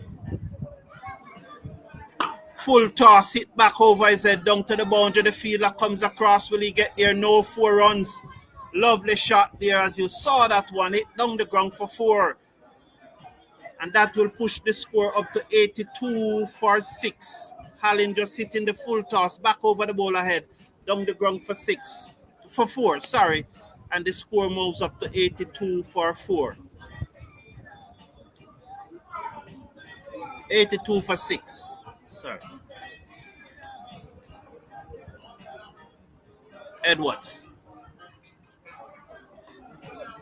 Full toss, hit back over his head down to the boundary. The fielder comes across. Will he get there? No, 4 runs. Lovely shot there as you saw that one. Hit down the ground for 4. And that will push the score up to 82 for 6. Hallin just hitting the full toss back over the bowler head. Down the ground for 6. For 4, sorry. And the score moves up to 82 for 4. 82 for 6. Sorry. Edwards.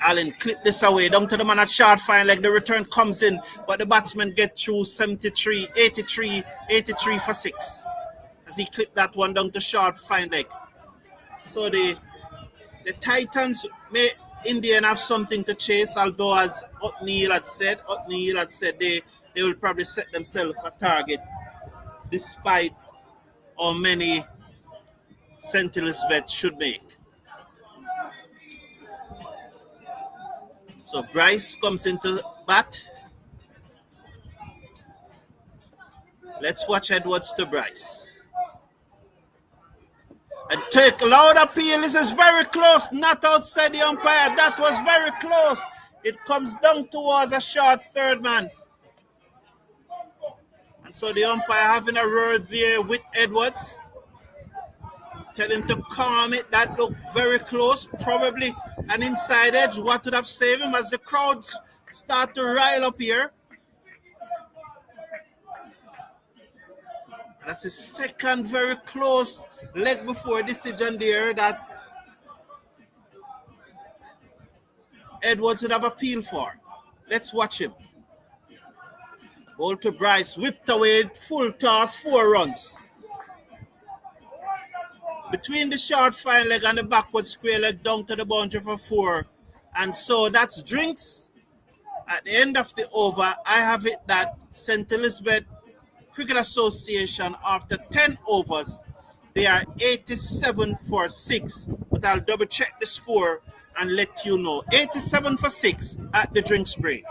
Allen clip this away down to the man at short fine leg. The return comes in, but the batsman gets through 83 for 6. As he clipped that one down to short fine leg. So the Titans may in the end have something to chase, although as O'Neill had said they will probably set themselves a target despite how many St. Elizabeth should make. So Bryce comes into bat. Let's watch Edwards to Bryce. And take loud appeal. This is very close. Not outside the umpire. That was very close. It comes down towards a short third man. And so the umpire having a word there with Edwards. Tell him to calm it. That looked very close. Probably an inside edge. What would have saved him as the crowds start to rile up here. That's his second very close leg before decision there that Edwards would have appealed for. Let's watch him. Ball to Bryce. Whipped away. Full toss. 4 runs. Between the short fine leg and the backward square leg down to the boundary for 4. And so that's drinks. At the end of the over, I have it that St. Elizabeth Cricket Association, after 10 overs, they are 87 for 6. But I'll double check the score and let you know. 87 for 6 at the drinks break.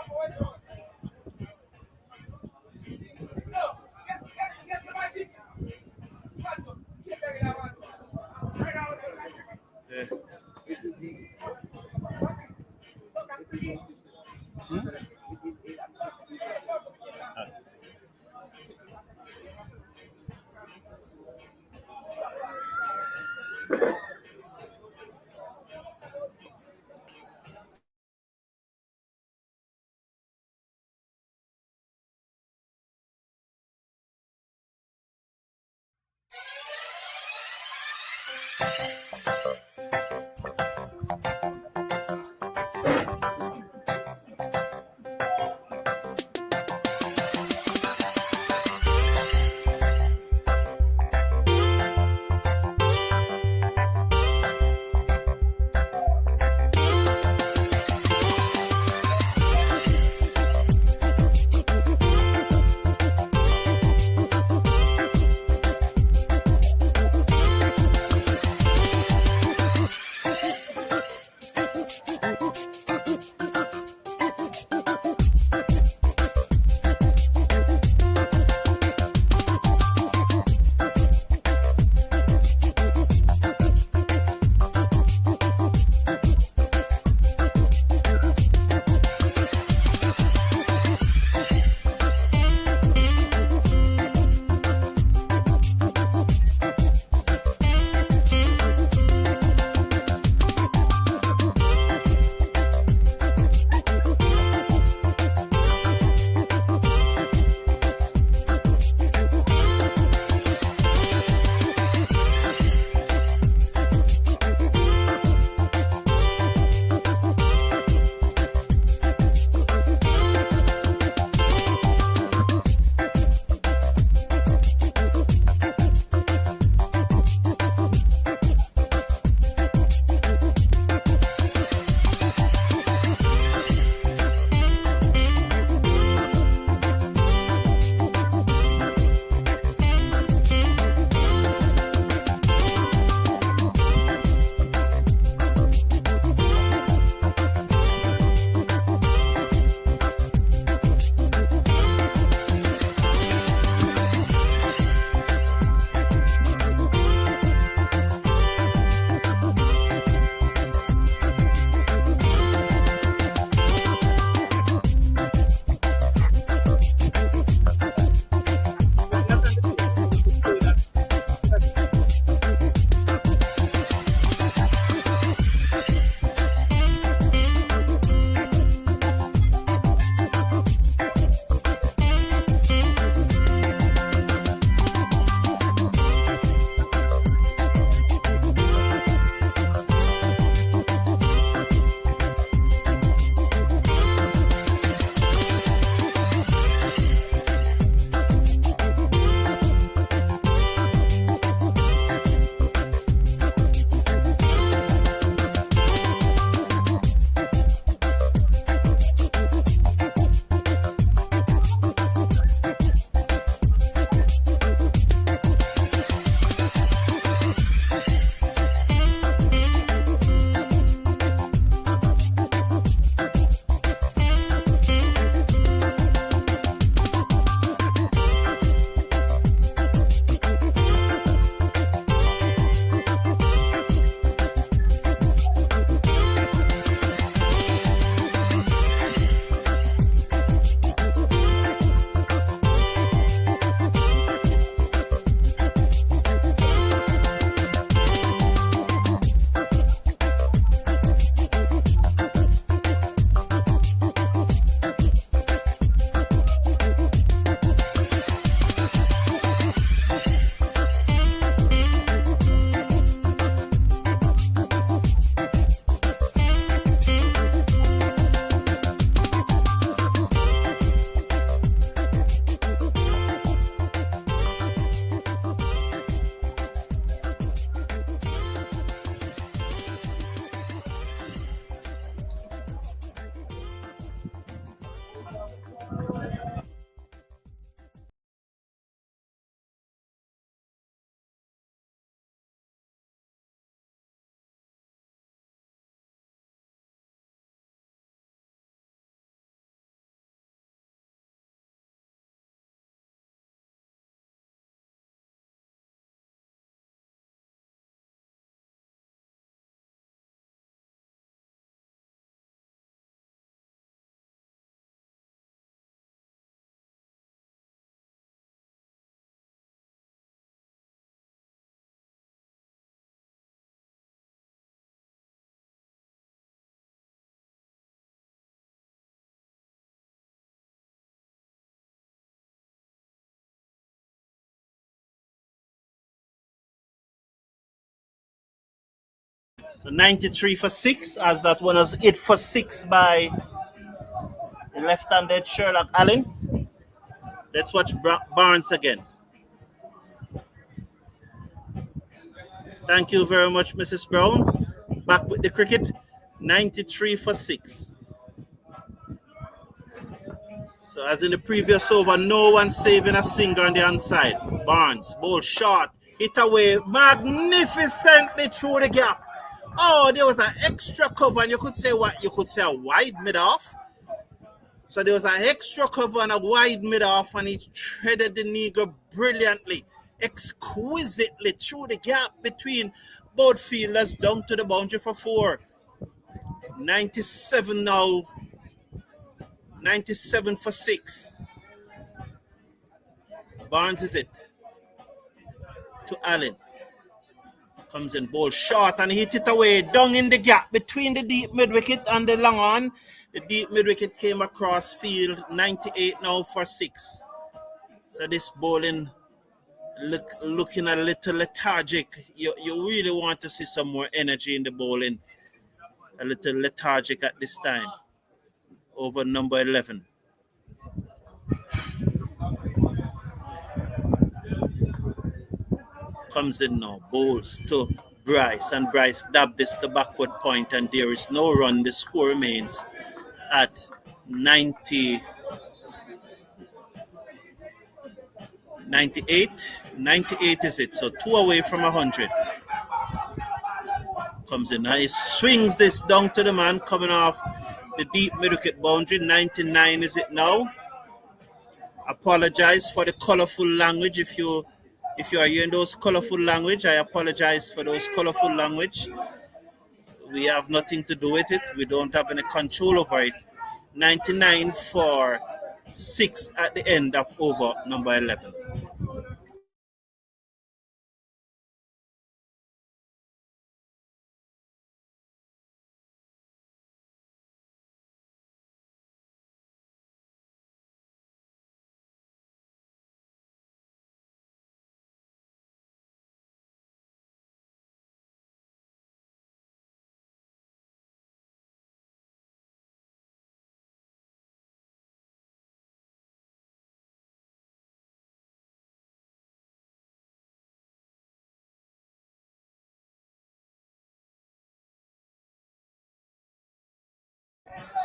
So 93 for 6, as that one was 8 for 6 by the left-handed Sherlock Allen. Let's watch Barnes again. Thank you very much, Mrs. Brown. Back with the cricket. 93 for 6. So as in the previous over, no one saving a single on the onside. Barnes, ball short, hit away magnificently through the gap. Oh, there was an extra cover, and you could say what? You could say a wide mid-off. So there was an extra cover and a wide mid-off, and he threaded the Negro brilliantly, exquisitely through the gap between both fielders down to the boundary for 4. 97 now. 97 for 6. Barnes is it. To Allen. Comes in, ball short, and hit it away down in the gap between the deep mid-wicket and the long on. The deep mid-wicket came across field. 98 now for 6. So this bowling looking a little lethargic. You really want to see some more energy in the bowling. A little lethargic at this time. Over number 11. Comes in now, bowls to Bryce, and Bryce dabbed this to backward point, and there is no run. The score remains at 98. 98 is it, so 2 away from 100. Comes in now, he swings this down to the man coming off the deep mid-wicket boundary. 99 is it now. Apologize for the colorful language. If you are hearing those colorful language, I apologize for those colorful language. We have nothing to do with it. We don't have any control over it. 99 for 6 at the end of over number 11.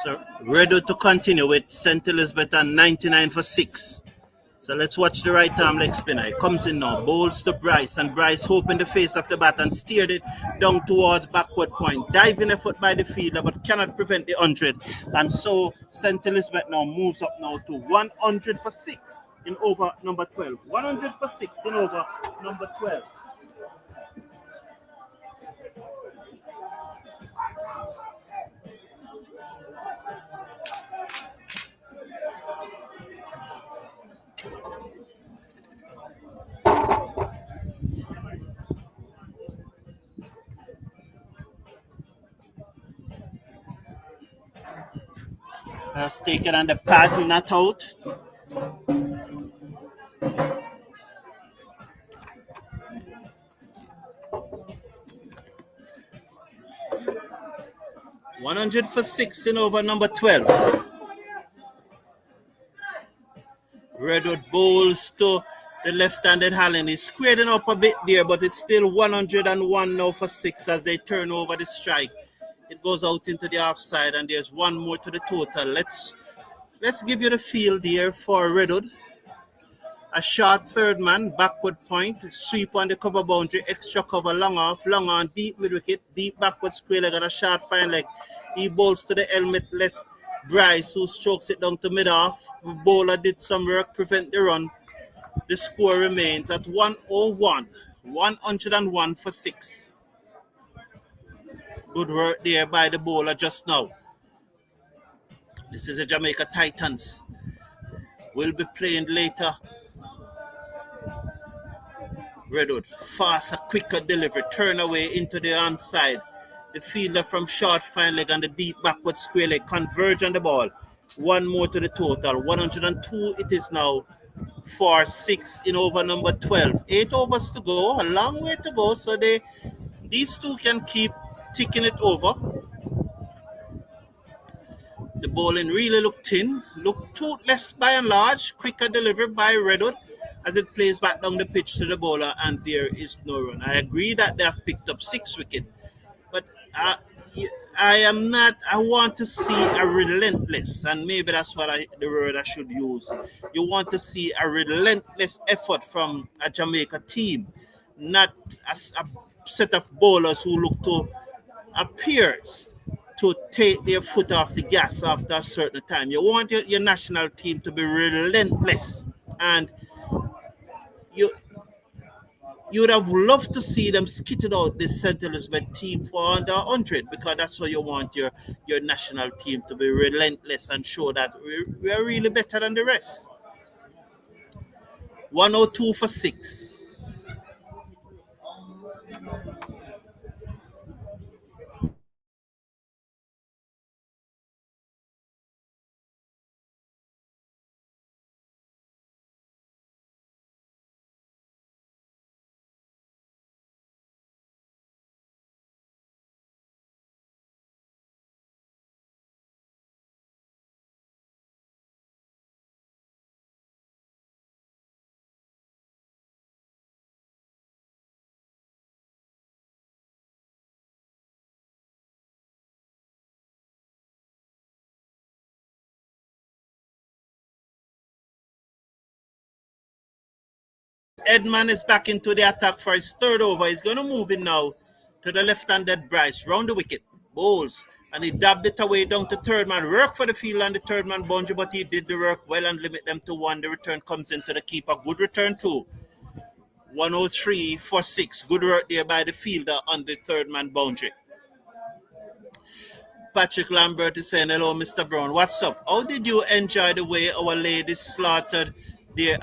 So ready to continue with St. Elizabeth and 99 for 6. So let's watch the right arm leg spinner. He comes in now, bowls to Bryce, and Bryce hoping the face of the bat and steered it down towards backward point. Diving effort by the fielder, but cannot prevent the 100. And so St. Elizabeth now moves up now to 100 for 6 in over number 12. 100 for 6 in over number 12. Has taken on the pad, not out. $100 for 6 in over number 12. Redwood bowls to the left-handed Hallen. He's squared it up a bit there, but it's still 101 now for 6 as they turn over the strike. It goes out into the offside, and there's one more to the total. Let's give you the field here for Redwood. A short third man, backward point, sweep on the cover boundary, extra cover, long off, long on, deep mid-wicket, deep backward square leg, and a short fine leg. He bowls to the helmetless Bryce, who strokes it down to mid-off. The bowler did some work, prevent the run. The score remains at 101. 101 for 6. Good work there by the bowler just now. This is the Jamaica Titans. Will be playing later. Redwood, faster, quicker delivery, turn away into the onside. The fielder from short fine leg and the deep backward square leg converge on the ball. One more to the total. 102 it is now for 6 in over number 12. 8 overs to go, a long way to go. So these two can keep ticking it over. The bowling really looked thin, looked toothless by and large, quicker delivery by Redwood as it plays back down the pitch to the bowler, and there is no run. I agree that they have picked up 6 wickets, but uh, I am not. I want to see a relentless, and maybe that's what the word I should use. You want to see a relentless effort from a Jamaica team, not as a set of bowlers who look to appears to take their foot off the gas after a certain time. You want your national team to be relentless, and you you would have loved to see them skitted out this St. Elizabeth team for under 100, because that's how you want your national team to be relentless and show that we are really better than the rest. 102 for 6. Edman is back into the attack for his third over. He's going to move in now to the left-handed Bryce, round the wicket, bowls, and he dabbed it away down to third man. Work for the field and the third man boundary, but he did the work well and limit them to 1. The return comes into the keeper. Good return too. 103 for 6. Good work there by the fielder on the third man boundary. Patrick Lambert is saying, hello, Mr. Brown. What's up? How did you enjoy the way our ladies slaughtered their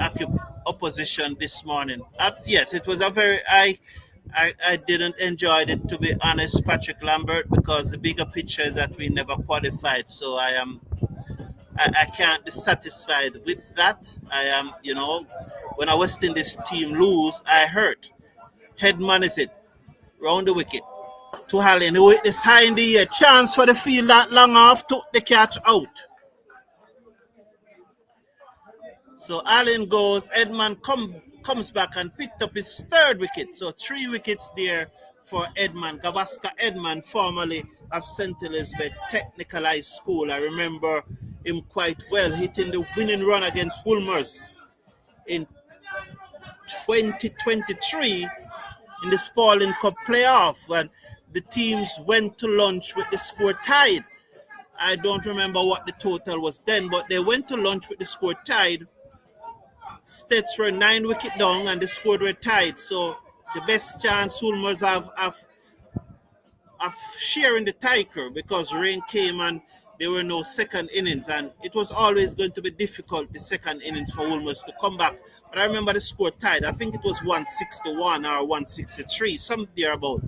opposition this morning? Yes, it was a very... I didn't enjoy it, to be honest, Patrick Lambert, because the bigger picture is that we never qualified. So I can't be satisfied with that. I am, when a West Indies team lose, I hurt. Headman is it. Round the wicket. To Hallin, who is high in the air. Chance for the field that long off, took the catch out. So Allen goes, Edman comes back and picked up his third wicket. So 3 wickets there for Edman. Gavaskar Edman, formerly of St. Elizabeth Technical High School. I remember him quite well, hitting the winning run against Wolmer's in 2023 in the Spalding Cup playoff, when the teams went to lunch with the score tied. I don't remember what the total was then, but they went to lunch with the score tied. States were 9 wicket down and the score were tied. So the best chance Wolmer's have sharing the tiger, because rain came and there were no second innings, and it was always going to be difficult, the second innings, for Wolmer's to come back. But I remember the score tied. I think it was 161 or 163, something thereabout.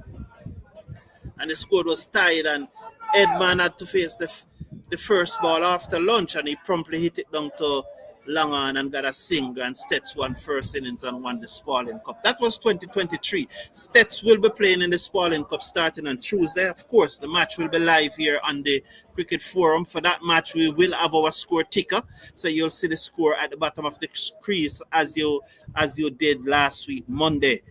And the score was tied, and Edman had to face the first ball after lunch, and he promptly hit it down to long on and got a single, and Stets won first innings and won the Spalding Cup. That was 2023. Stets will be playing in the Spalding Cup starting on Tuesday. Of course, the match will be live here on the Cricket Forum. For that match, we will have our score ticker, so you'll see the score at the bottom of the crease as you did last week, Monday.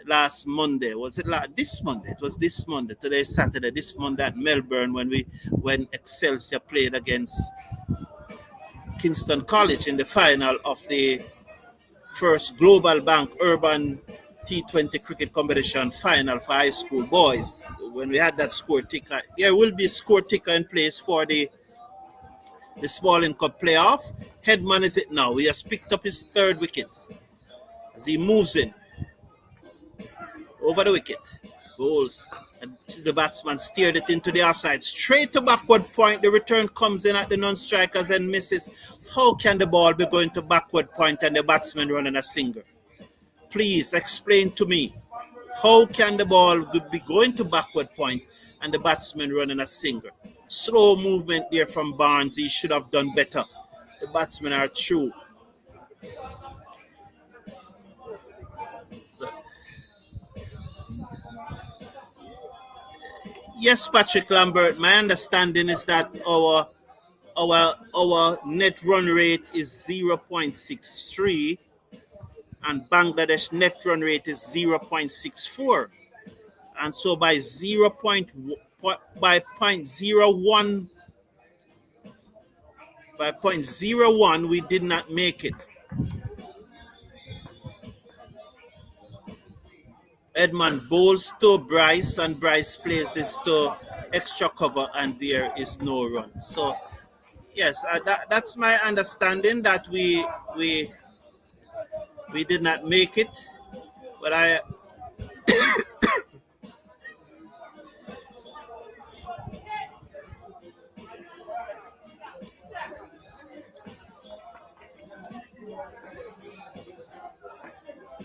Last Monday, was it this Monday? It was this Monday. Today is Saturday. This Monday at Melbourne, when Excelsior played against Kingston College in the final of the first Global Bank Urban T20 cricket competition final for high school boys. When we had that score ticker, there will be a score ticker in place for the Spalding Cup playoff. Headman is it now. He has picked up his third wicket as he moves in over the wicket. Bowls. And the batsman steered it into the offside. Straight to backward point. The return comes in at the non-strikers and misses. How can the ball be going to backward point and the batsman running a single? Please explain to me. How can the ball be going to backward point and the batsman running a single? Slow movement there from Barnes. He should have done better. The batsmen are through. Yes, Patrick Lambert. My understanding is that our net run rate is 0.63 and Bangladesh net run rate is 0.64. And so by 0.01 by 0.01 we did not make it. Edmund bowls to Bryce and Bryce plays this to extra cover and there is no run. So yes, that's my understanding that we did not make it. But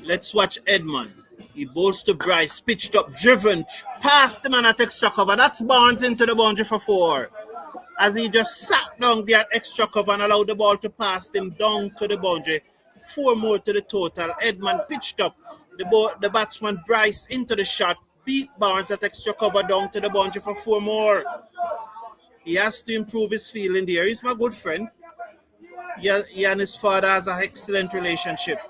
let's watch Edmund. He bowls to Bryce, pitched up, driven, past the man at extra cover. That's Barnes into the boundary for 4. As he just sat down there at extra cover and allowed the ball to pass him down to the boundary. 4 more to the total. Edmund pitched up. The batsman Bryce into the shot, beat Barnes at extra cover down to the boundary for 4 more. He has to improve his fielding there. He's my good friend. He and his father has an excellent relationship.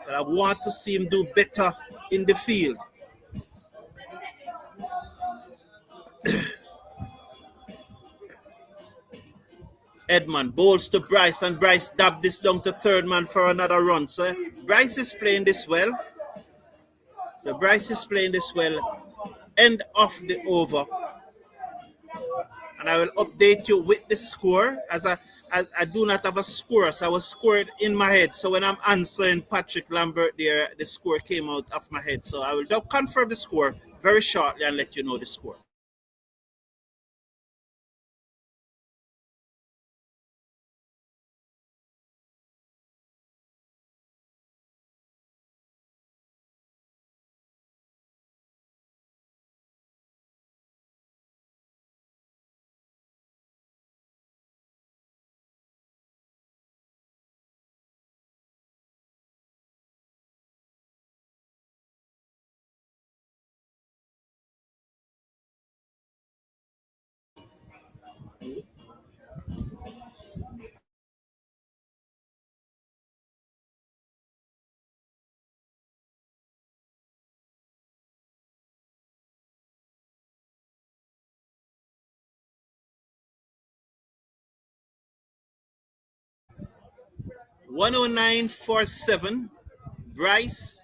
But I want to see him do better in the field. Edmund bowls to Bryce and Bryce dabbed this down to third man for another run. So Bryce is playing this well. End of the over. And I will update you with the score as I do not have a score, so I was scored in my head. So when I'm answering Patrick Lambert there, the score came out of my head. So I will confirm the score very shortly and let you know the score. (109.47). Bryce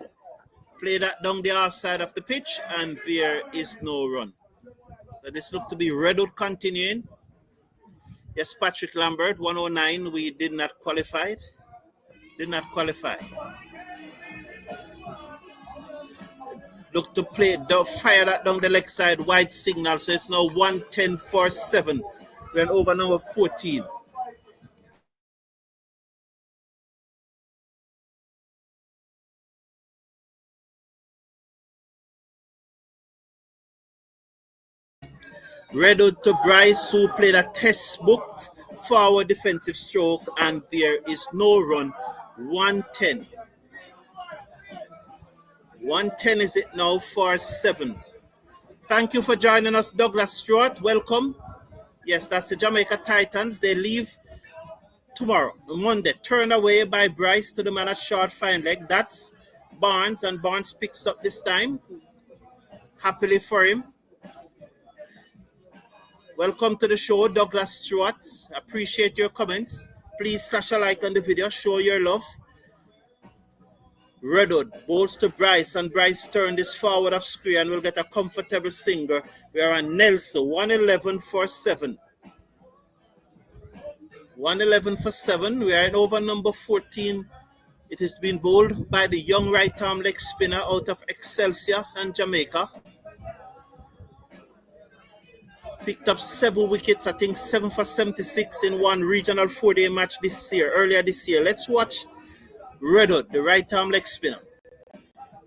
played that down the outside of the pitch and there is no run. So this looked to be Redwood continuing. Yes, Patrick Lambert, 109. We did not qualify. Look to play, fire that down the leg side, wide signal. So it's now 110.47. We're on over number 14. Redwood to Bryce, who played a textbook forward defensive stroke, and there is no run. 110. 110 is it now for 7. Thank you for joining us, Douglas Stewart. Welcome. Yes, that's the Jamaica Titans. They leave tomorrow, Monday. Turned away by Bryce to the man at short fine leg. That's Barnes, and Barnes picks up this time. Happily for him. Welcome to the show, Douglas Stewart. Appreciate your comments. Please slash a like on the video. Show your love. Redwood bowls to Bryce, and Bryce turned this forward of screen and will get a comfortable single. We are on Nelson, 111 for 7. 111 for 7. We are in over number 14. It has been bowled by the young right arm leg spinner out of Excelsior and Jamaica. Picked up 7 wickets, I think 7 for 76 in one regional 4-day match earlier this year. Let's watch Redwood, the right arm leg spinner.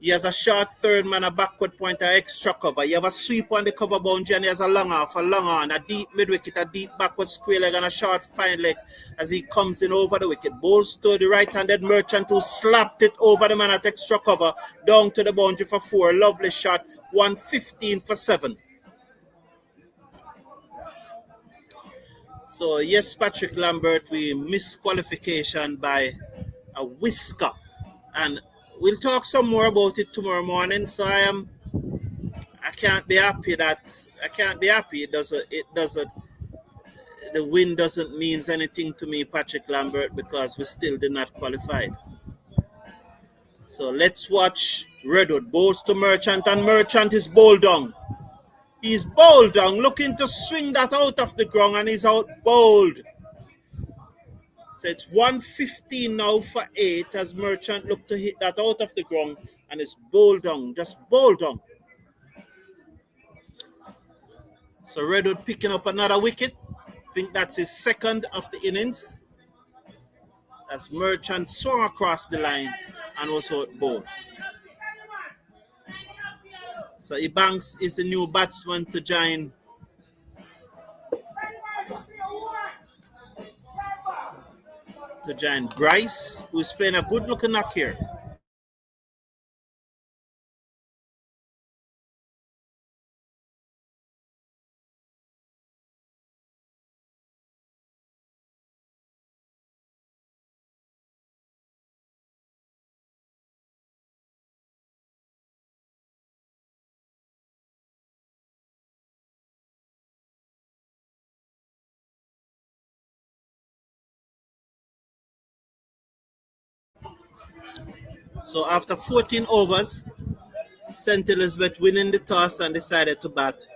He has a short third man, a backward pointer, extra cover. You have a sweep on the cover boundary, and he has a long off, a long on, a deep mid wicket, a deep backward square leg, and a short fine leg as he comes in over the wicket. Bowls to the right-handed Merchant, who slapped it over the man at extra cover, down to the boundary for 4. Lovely shot. 115 for 7. So yes, Patrick Lambert, we missed qualification by a whisker, and we'll talk some more about it tomorrow morning. So I can't be happy that I can't be happy. It doesn't the win doesn't mean anything to me, Patrick Lambert, because we still did not qualify. So let's watch Redwood bowls to Merchant, and Merchant is bowled down. He's bowled down, looking to swing that out of the ground, and he's out bowled. So it's 115 now for 8 as Merchant look to hit that out of the ground, and it's bowled down, just bowled down. So Redwood picking up another wicket. I think that's his second of the innings, as Merchant swung across the line and was out bowled. So Ebanks is the new batsman to join Bryce, who's playing a good looking knock here. So after 14 overs, St. Elizabeth winning the toss and decided to bat.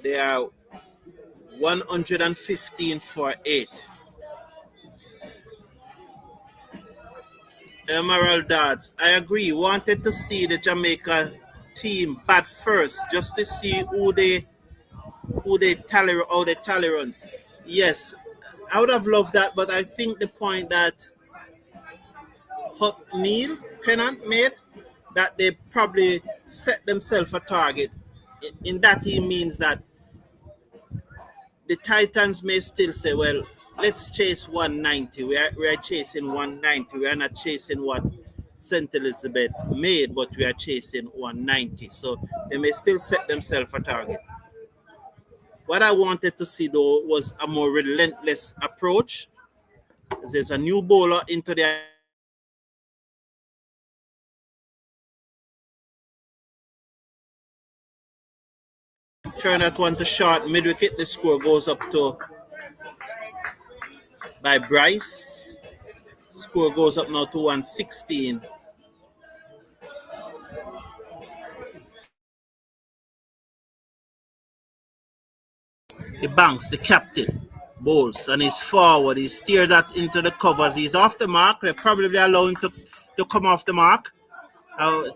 They are 115 for 8. Emerald Darts, I agree. Wanted to see the Jamaica team bat first, just to see how they tally runs. Yes, I would have loved that, but I think the point that Neil Pennant made, that they probably set themselves a target. In that he means that the Titans may still say, well, let's chase 190. We are chasing 190. We are not chasing what St. Elizabeth made, but we are chasing 190. So they may still set themselves a target. What I wanted to see, though, was a more relentless approach. There's a new bowler into the turn that one to short mid-wicket. The score goes up to by Bryce. Score goes up now to 116. The Banks, the captain, bowls and he's forward. He steered that into the covers. He's off the mark. They probably allow him to come off the mark.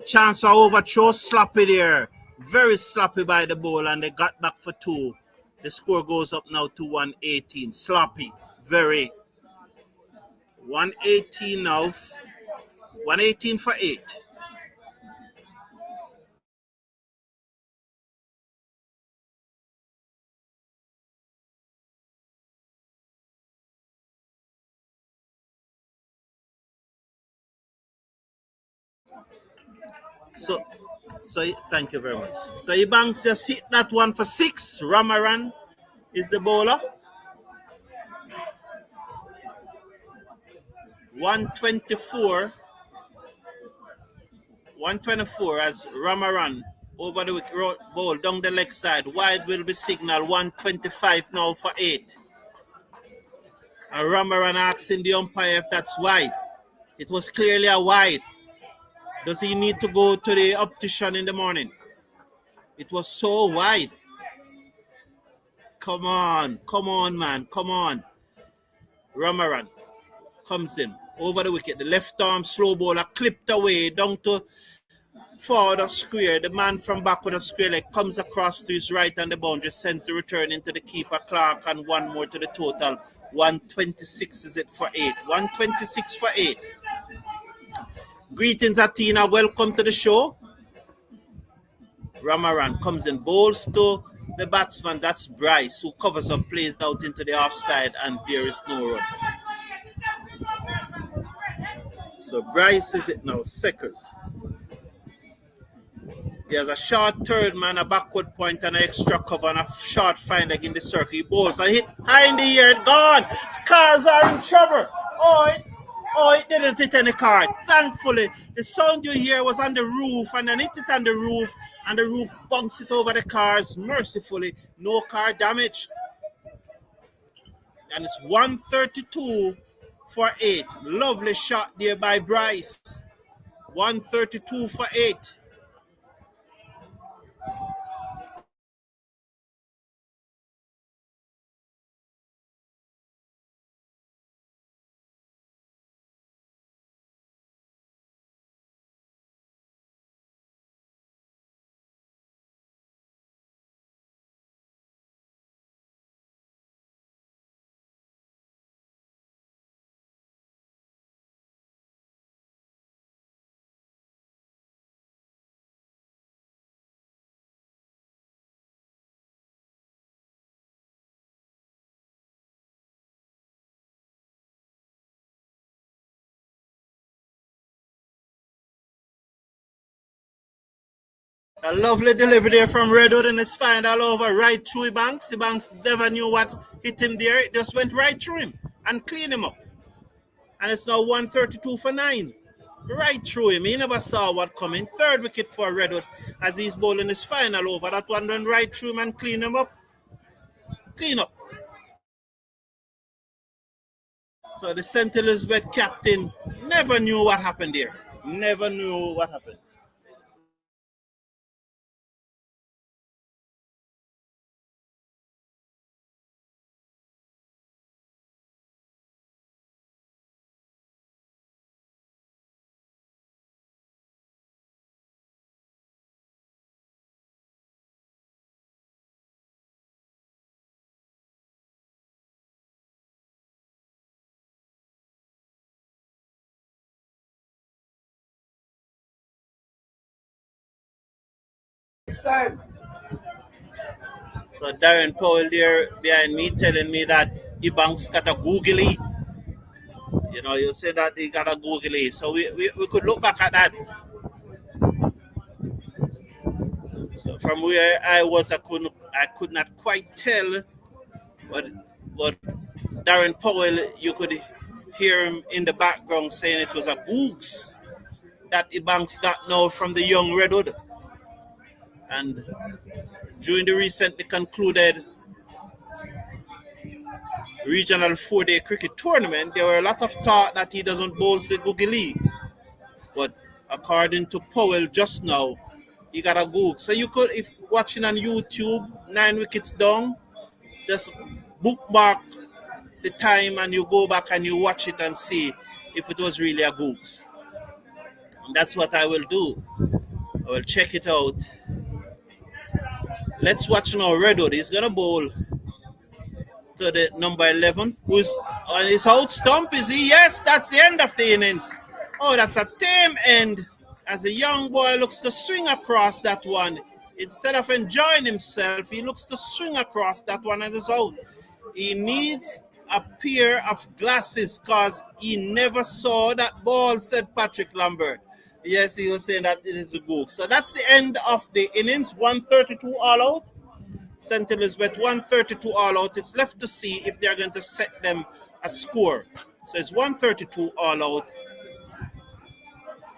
Chance of overthrow, sloppy there. Very sloppy by the bowler, and they got back for 2. The score goes up now to 118. Sloppy, very. 118 now. 118 for 8. So thank you very much. So Ebanks just hit that one for 6. Ramaran is the bowler. 124 as Ramaran over the wicket ball down the leg side. Wide will be signal. 125 now for 8. And Ramaran asking the umpire if that's wide. It was clearly a wide. Does he need to go to the optician in the morning? It was so wide. Come on, man, come on. Ramaran comes in over the wicket. The left arm slow bowler clipped away down to forward of square. The man from back with a square leg comes across to his right and the boundary, sends the return into the keeper Clark, and one more to the total. 126 is it for 8. 126 for 8. Greetings, Atina. Welcome to the show. Ramaran comes in, bowls to the batsman. That's Bryce, who covers up, plays out into the offside, and there is no run. So Bryce is it now, Seckers. He has a short third man, a backward point, and an extra cover, and a short fine leg in the circle. He bowls and hit high in the air. Gone. Cars are in trouble. It didn't hit any car. Thankfully, the sound you hear was on the roof, and then it hit on the roof, and the roof bunks it over the cars. Mercifully, no car damage. And it's 132 for 8. Lovely shot there by Bryce. 132 for 8. A lovely delivery there from Redwood, and it's fine all over right through Banks. The Banks never knew what hit him there. It just went right through him and cleaned him up. And it's now 132 for 9. Right through him. He never saw what coming. Third wicket for Redwood as he's bowling his final over. That one went right through him and clean him up. Clean up. So the St. Elizabeth captain never knew what happened there. Never knew what happened. So Darren Powell there behind me telling me that Ebanks got a googly. You know, you say that he got a googly. So we could look back at that. So from where I was, I could not quite tell, but Darren Powell, you could hear him in the background saying it was a googs that Ebanks got now from the young Redwood. And during the recently concluded regional 4-day cricket tournament, there were a lot of talk that he doesn't bowl the googly. But according to Powell just now, he got a goog. So you could, if watching on YouTube, 9 wickets down, just bookmark the time and you go back and you watch it and see if it was really a googs. And that's what I will do. I will check it out. Let's watch now Redwood. He's going to bowl to the number 11, who's on his out stump, is he? Yes, that's the end of the innings. Oh, that's a tame end as a young boy looks to swing across that one. Instead of enjoying himself, he looks to swing across that one as it's out. He needs a pair of glasses because he never saw that ball, said Patrick Lambert. Yes, he was saying that it is a goal. So that's the end of the innings, 132 all out. St. Elizabeth 132 all out. It's left to see if they're going to set them a score. So it's 132 all out.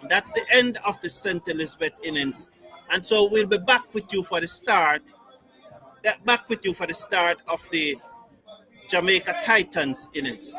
That's the end of the St. Elizabeth innings. And so we'll be back with you for the start. Back with you for the start of the Jamaica Titans innings.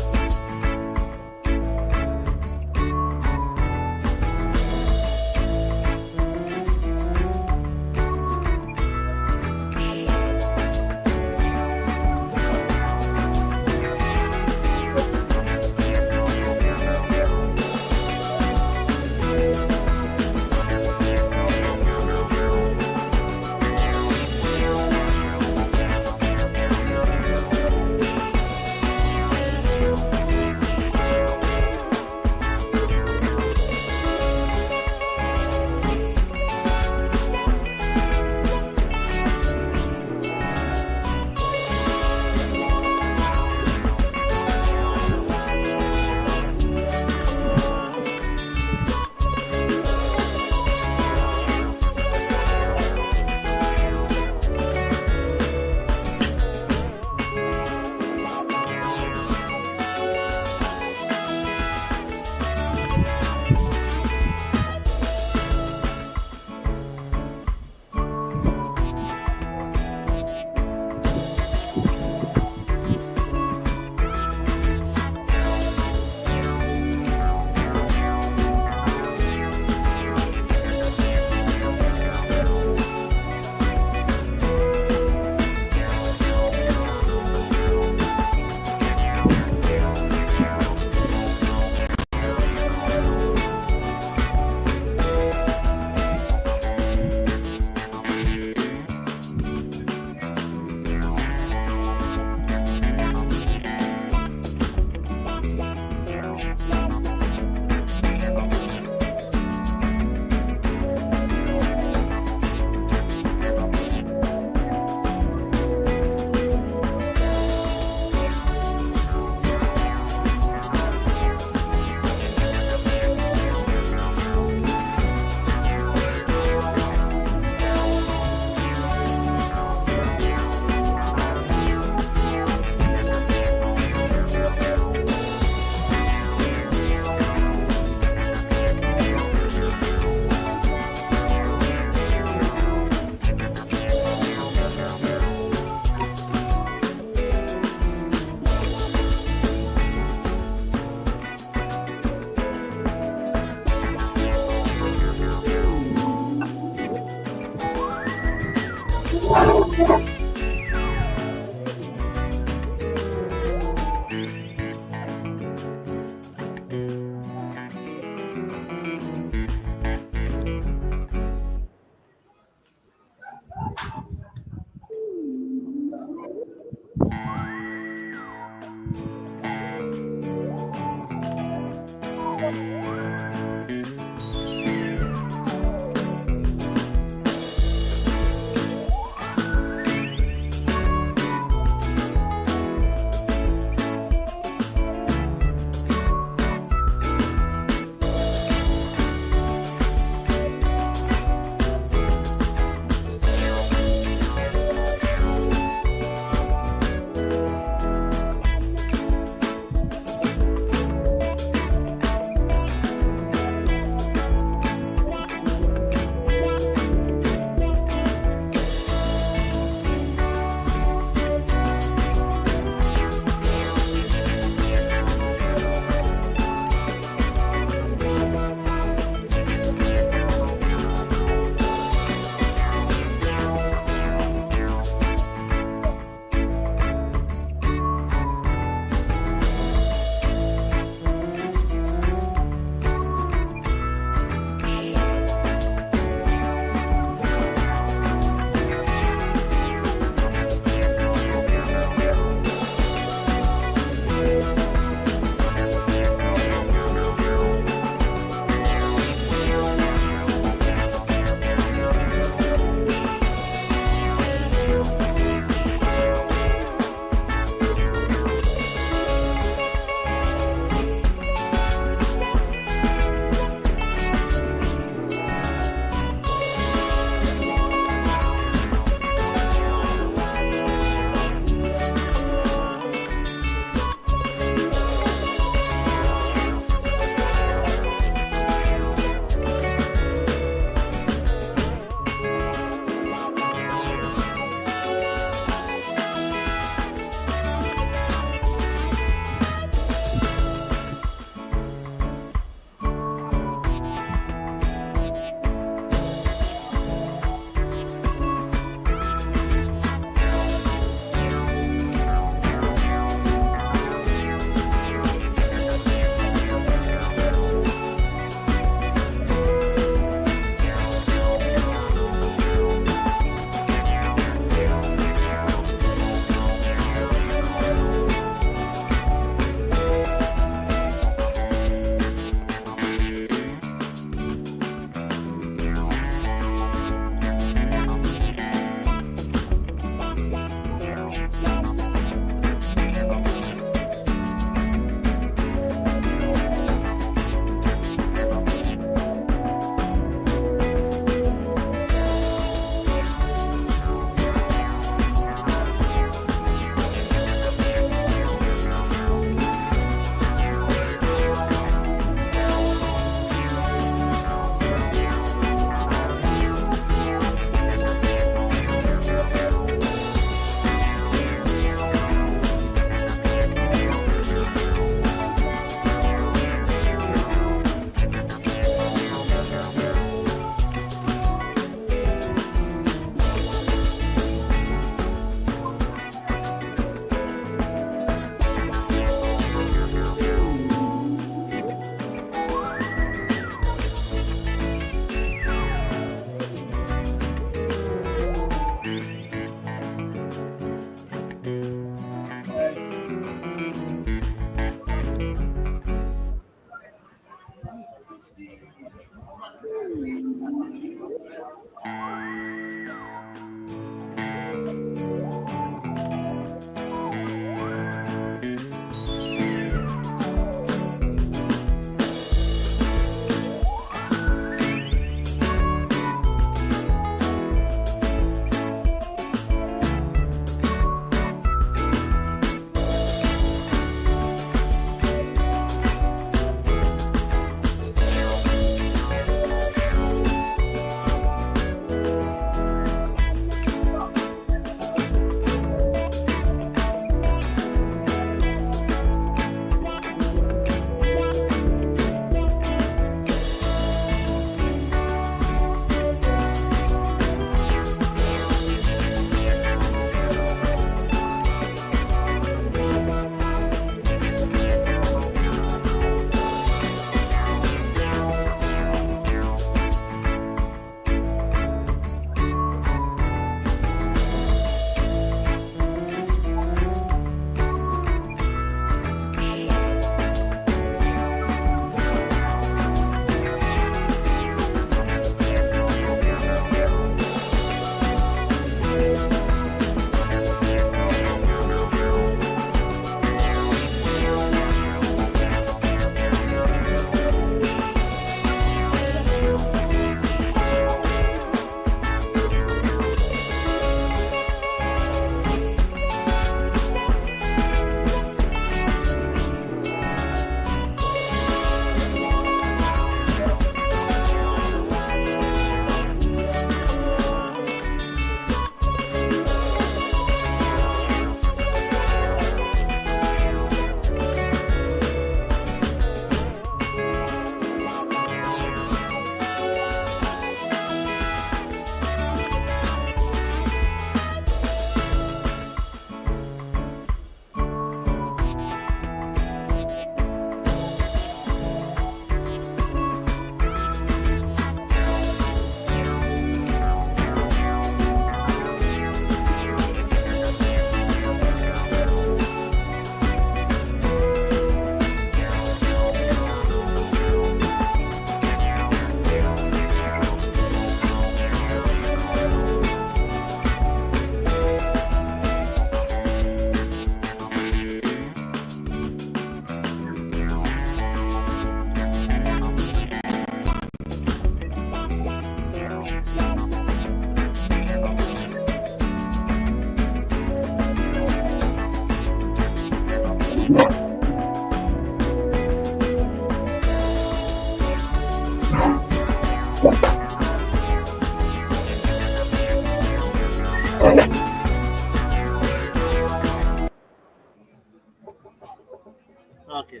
Okay.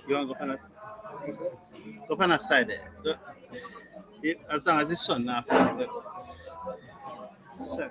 You want to go on a side there? As long as the sun now. Sir.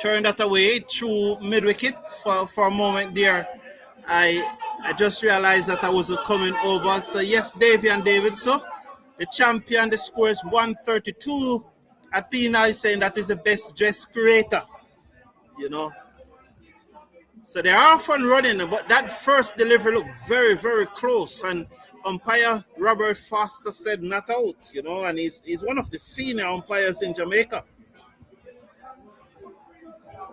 turned that away through mid wicket for a moment there. I just realized that I wasn't coming over. So yes, Davy and David. So the champion, the score is 132. Athena is saying that is the best dress creator. You know. So they are off and running, but that first delivery looked very, very close. And umpire Robert Foster said not out, and he's one of the senior umpires in Jamaica.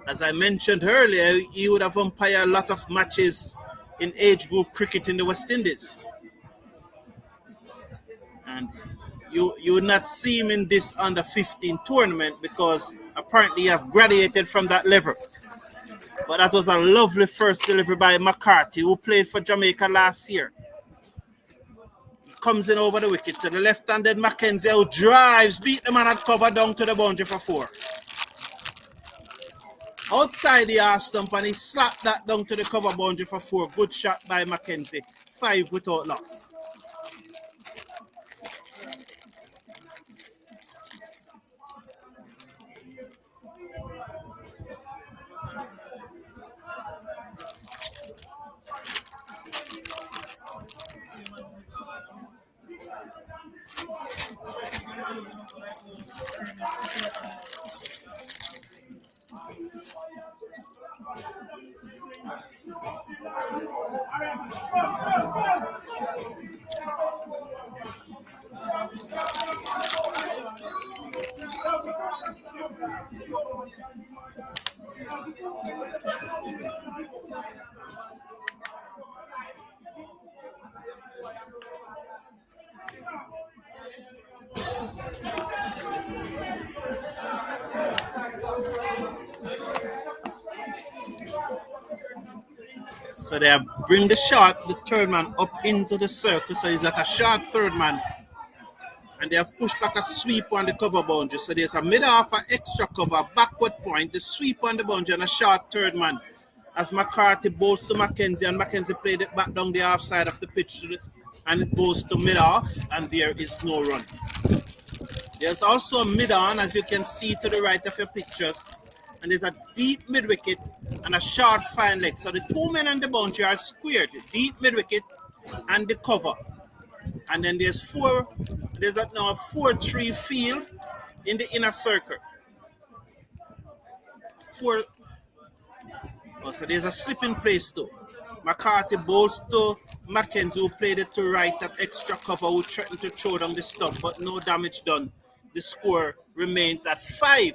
As I mentioned earlier, he would have umpired a lot of matches in age group cricket in the West Indies. And you would not see him in this under 15 tournament because apparently he have graduated from that level. But that was a lovely first delivery by McCarthy, who played for Jamaica last year. Comes in over the wicket to the left-handed Mackenzie, who drives, beat the man at cover down to the boundary for 4. Outside the arse stump, and he slapped that down to the cover boundary for 4. Good shot by Mackenzie. 5 without loss. So they bring the shot, the third man, up into the circle. So he's at a short third man. And they have pushed back a sweep on the cover boundary. So there's a mid-off, an extra cover, backward point, the sweep on the boundary, and a short third man. As McCarthy bowls to Mackenzie, and Mackenzie played it back down the half side of the pitch, and it goes to mid-off, and there is no run. There's also a mid-on, as you can see to the right of your pictures. And there's a deep mid-wicket and a short fine leg. So the 2 men on the boundary are squared, deep mid-wicket and the cover. And then there's now a 4-3 field in the inner circle. So there's a slip in place too. McCarthy bowls to Mackenzie, who played it to right at extra cover, who threatened to throw down the stump, but no damage done. The score remains at 5.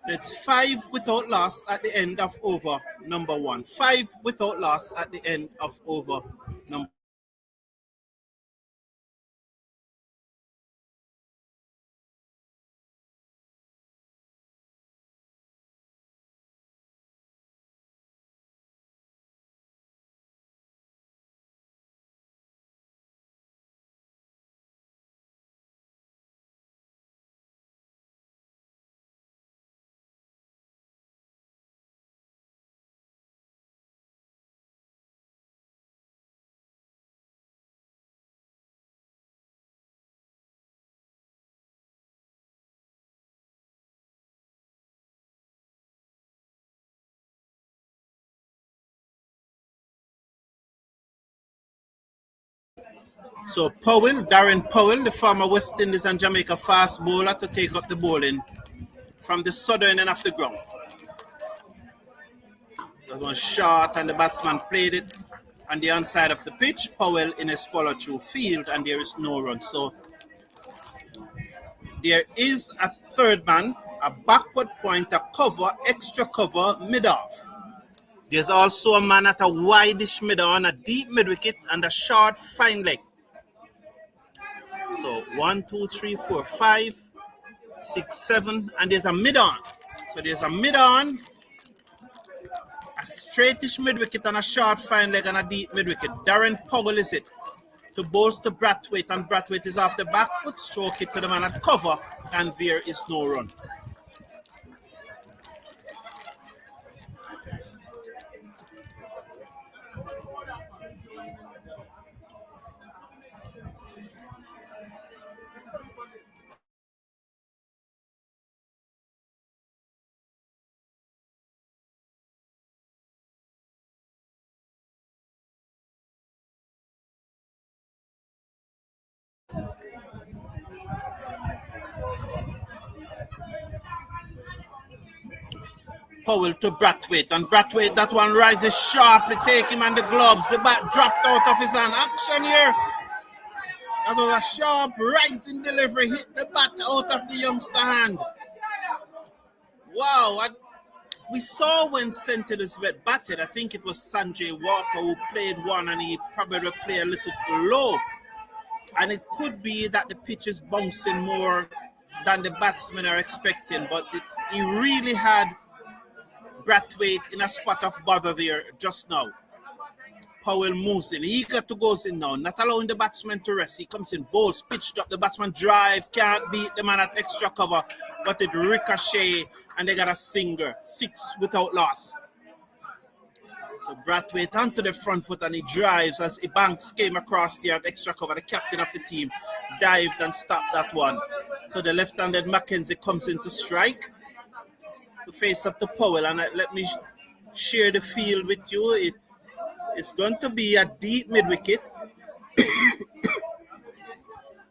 So it's 5 without loss at the end of over number 1. 5 without loss at the end of over number 1. So Darren Powell, the former West Indies and Jamaica fast bowler, to take up the bowling from the southern end of the ground. That was short, and the batsman played it on the inside of the pitch. Powell in a follow-through field, and there is no run. So there is a third man, a backward point, a cover, extra cover, mid-off. There's also a man at a wideish mid-on, a deep mid-wicket, and a short fine leg. So 1, 2, 3, 4, 5, 6, 7, and there's a mid-on. So there's a mid-on, a straightish mid-wicket, and a short fine leg, and a deep mid-wicket. Darren Powell is it to bowl to Brathwaite, and Brathwaite is off the back foot, stroke it to the man at cover, and there is no run. Powell to Brathwaite, and Brathwaite, that one rises sharply, take him and the gloves. The bat dropped out of his hand. Action here. That was a sharp rising delivery, hit the bat out of the youngster hand. Wow, we saw when St. Elizabeth batted, I think it was Sanjay Walker who played one, and he probably played a little low. And it could be that the pitch is bouncing more than the batsmen are expecting, but he really had Brathwaite in a spot of bother there just now. Powell moves in. He got to go in now, not allowing the batsman to rest. He comes in, balls pitched up. The batsman drive, can't beat the man at extra cover, but it ricochet, and they got a singer, 6 without loss. So Brathwaite onto the front foot, and he drives as Banks came across there at extra cover. The captain of the team dived and stopped that one. So the left-handed Mackenzie comes in to strike to face up to Powell, and let me share the field with you. It's going to be a deep mid-wicket.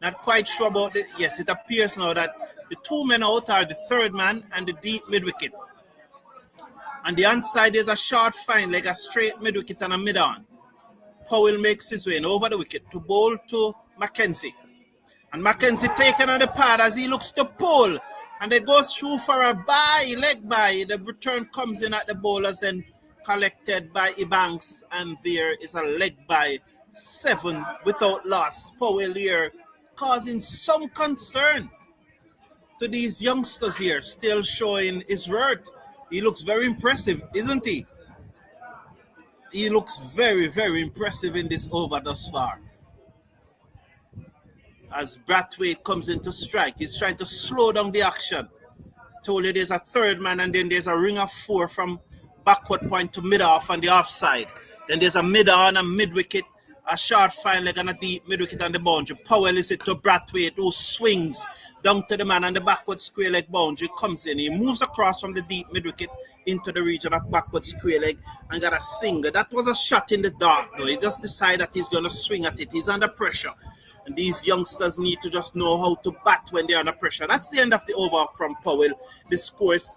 Not quite sure about it. Yes, it appears now that the 2 men out are the third man and the deep mid-wicket. And the onside is a short fine leg, a straight mid-wicket and a mid-on. Powell makes his way in over the wicket to bowl to Mackenzie. And Mackenzie taken on the pad as he looks to pull. And they go through for a leg by. The return comes in at the bowlers and collected by Ebanks. And there is a leg by, 7 without loss. Powell here causing some concern to these youngsters here, still showing his worth. He looks very impressive, isn't he? He looks very, very impressive in this over thus far. As Brathwaite comes in to strike, he's trying to slow down the action. Told you there's a third man, and then there's a ring of 4 from backward point to mid-off on the offside. Then there's a mid-on, a mid-wicket, a short fine leg and a deep mid-wicket on the boundary. Powell is it to Brathwaite, who swings down to the man on the backward square leg boundary. Comes in, he moves across from the deep mid-wicket into the region of backward square leg and got a single. That was a shot in the dark though. He just decided that he's going to swing at it. He's under pressure. And these youngsters need to just know how to bat when they're under pressure. That's the end of the over from Powell. The score is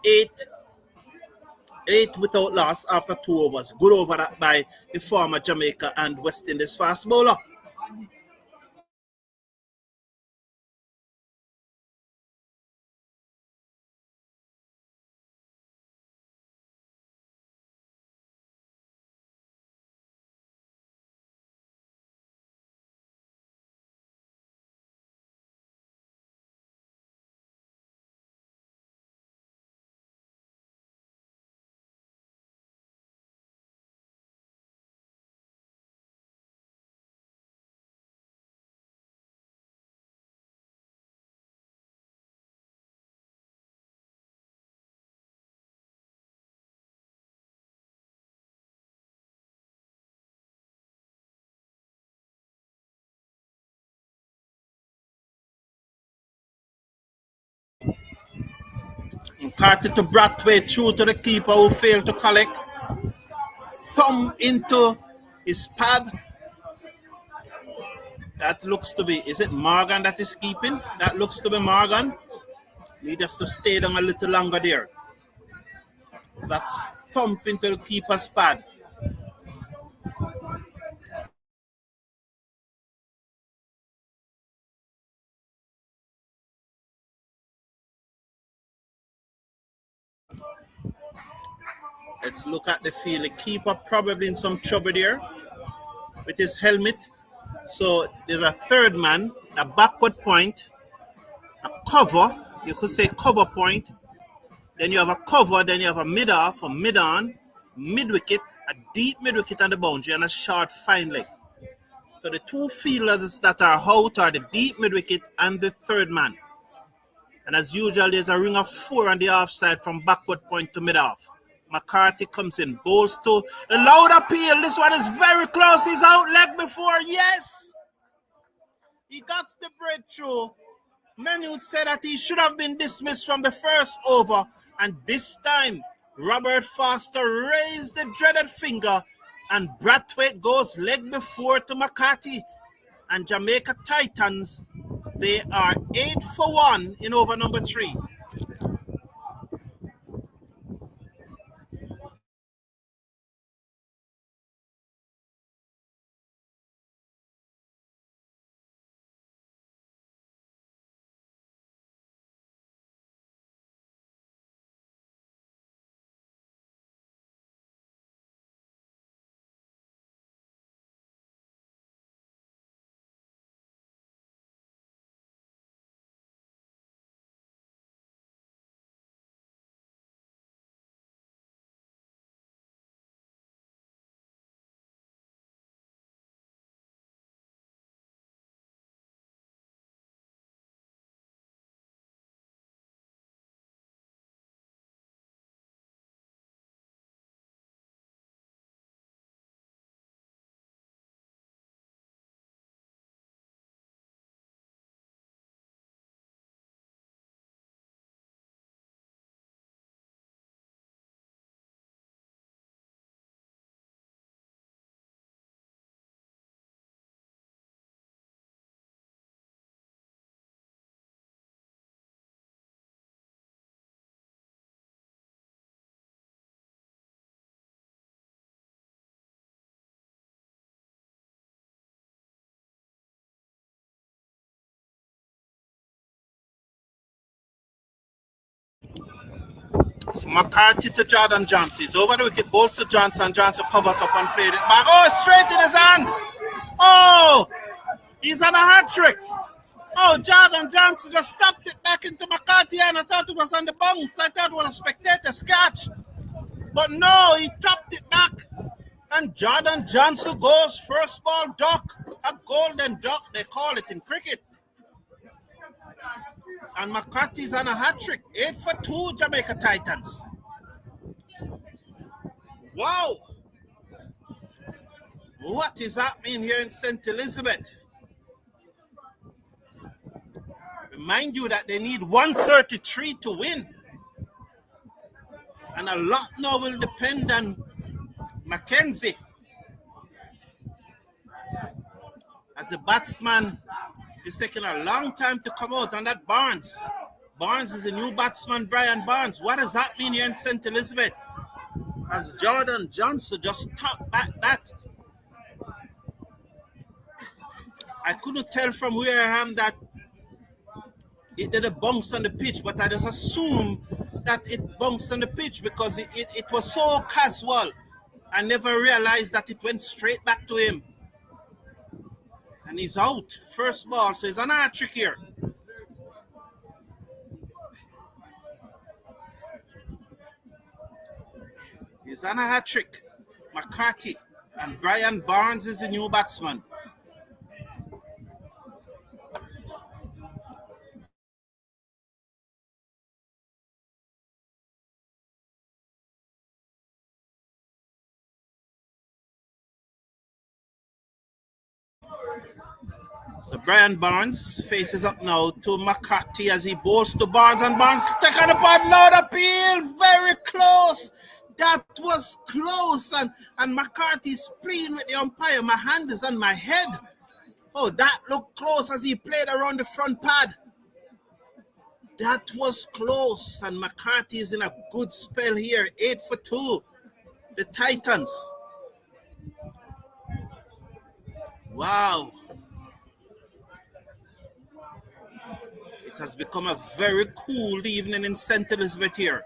8 without loss after 2 overs. Good over that by the former Jamaica and West Indies fast bowler. Carter to Brathwaite, through to the keeper who failed to collect. Thumb into his pad. That looks to be, is it Morgan that is keeping? That looks to be Morgan. Need us to stay down a little longer there. That's thump into the keeper's pad. Let's look at the field. The keeper probably in some trouble there with his helmet. So there's a third man, a backward point, a cover. You could say cover point. Then you have a cover. Then you have a mid-off, a mid-on, mid-wicket, a deep mid-wicket on the boundary, and a short fine leg. So the 2 fielders that are out are the deep mid-wicket and the third man. And as usual, there's a ring of 4 on the offside from backward point to mid-off. McCarthy comes in, bowls to a loud appeal. This one is very close. He's out leg before. Yes! He got the breakthrough. Many would say that he should have been dismissed from the first over. And this time, Robert Foster raised the dreaded finger, and Brathwaite goes leg before to McCarthy. And Jamaica Titans, they are 8 for 1 in over number 3. It's McCarthy to Jordan Johnson. He's over the wicket, balls to Johnson. Johnson covers up and played it back. Oh, straight in his hand. Oh, he's on a hat trick. Oh, Jordan Johnson just stopped it back into McCarthy, and I thought it was on the bounce. I thought it was a spectator's catch. But no, he topped it back. And Jordan Johnson goes first ball duck. A golden duck, they call it in cricket. And McCarthy's on a hat trick. 8 for 2, Jamaica Titans. Wow. What is happening here in St. Elizabeth? Remind you that they need 133 to win. And a lot now will depend on Mackenzie. As a batsman, it's taking a long time to come out, and that Barnes. Barnes is a new batsman, Brian Barnes. What is happening here in St. Elizabeth? As Jordan Johnson just topped back that. I couldn't tell from where I am that it did a bounce on the pitch, but I just assume that it bounced on the pitch because it was so casual. I never realized that it went straight back to him. And he's out. First ball, so he's on a hat trick here. He's on a hat trick. McCarthy. And Brian Barnes is the new batsman. So Brian Barnes faces up now to McCarthy as he bowls to Barnes, and Barnes take on the pad, loud appeal, very close. That was close, and McCarthy's playing with the umpire. My hand is on my head. Oh, that looked close as he played around the front pad. That was close, and McCarthy is in a good spell here. 8 for 2, the Titans. Wow. It has become a very cool evening in St. Elizabeth here.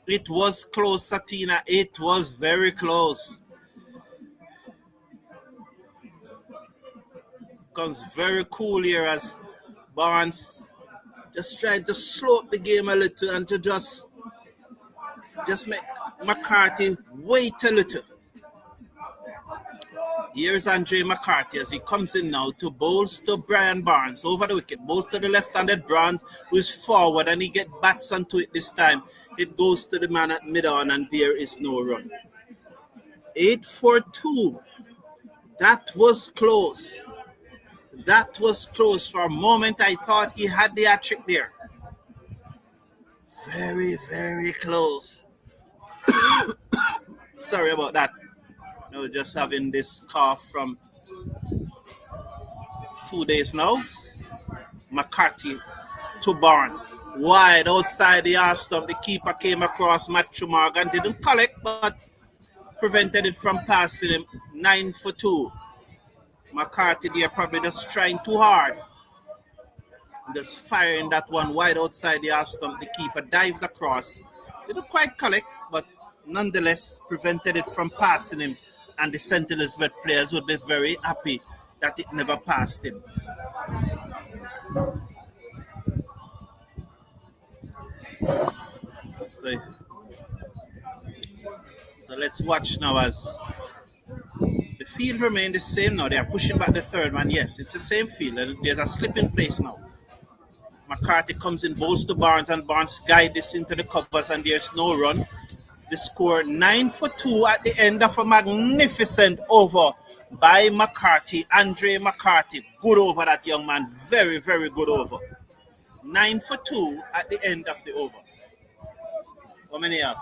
It was close, Satina. It was very close. Becomes very cool here as Barnes just trying to slow up the game a little and to just make McCarthy wait a little. Here's Andre McCarthy as he comes in now to bowls to Brian Barnes over the wicket. Bowls to the left-handed Barnes who is forward, and he gets bats onto it this time. It goes to the man at mid-on, and there is no run. 8 for 2. That was close. That was close. For a moment, I thought he had the hat trick there. Very, very close. Sorry about that. No, just having this cough from 2 days now. McCarthy to Barnes. Wide outside the half stump. The keeper came across. Matthew Morgan didn't collect, but prevented it from passing him. 9 for 2. McCarthy there probably just trying too hard. Just firing that one wide outside the half stump. The keeper dived across. Didn't quite collect, but nonetheless prevented it from passing him. And the St. Elizabeth players would be very happy that it never passed him. So let's watch now as the field remains the same now. They are pushing back the third man. Yes, it's the same field. There's a slip in place now. McCarthy comes in, bowls to Barnes, and Barnes guides this into the covers, and there's no run. The score 9 for 2 at the end of a magnificent over by McCarthy, Andre McCarthy. Good over that young man. Very, very good over. 9 for 2 at the end of the over. How many have?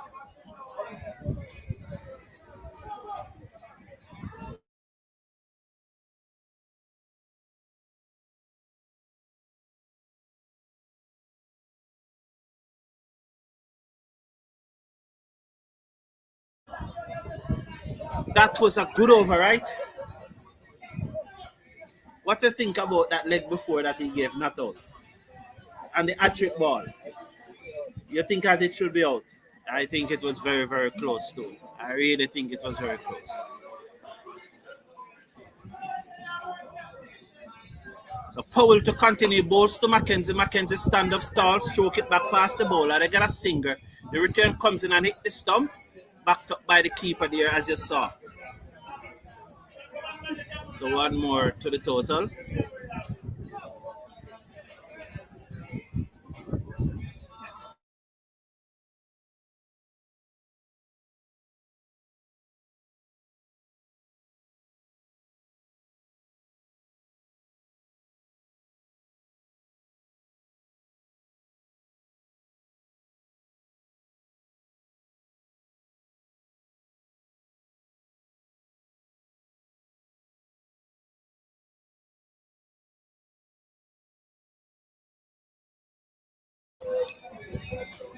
That was a good over, right? What do you think about that leg before that he gave not out? And the hat-trick ball. You think that it should be out? I think it was very, very close too. I really think it was very close. So Powell to continue, balls to Mackenzie. Mackenzie stand up, stall, stroke it back past the bowler. They get a singer. The return comes in and hit the stump. Backed up by the keeper there, as you saw. So one more to the total.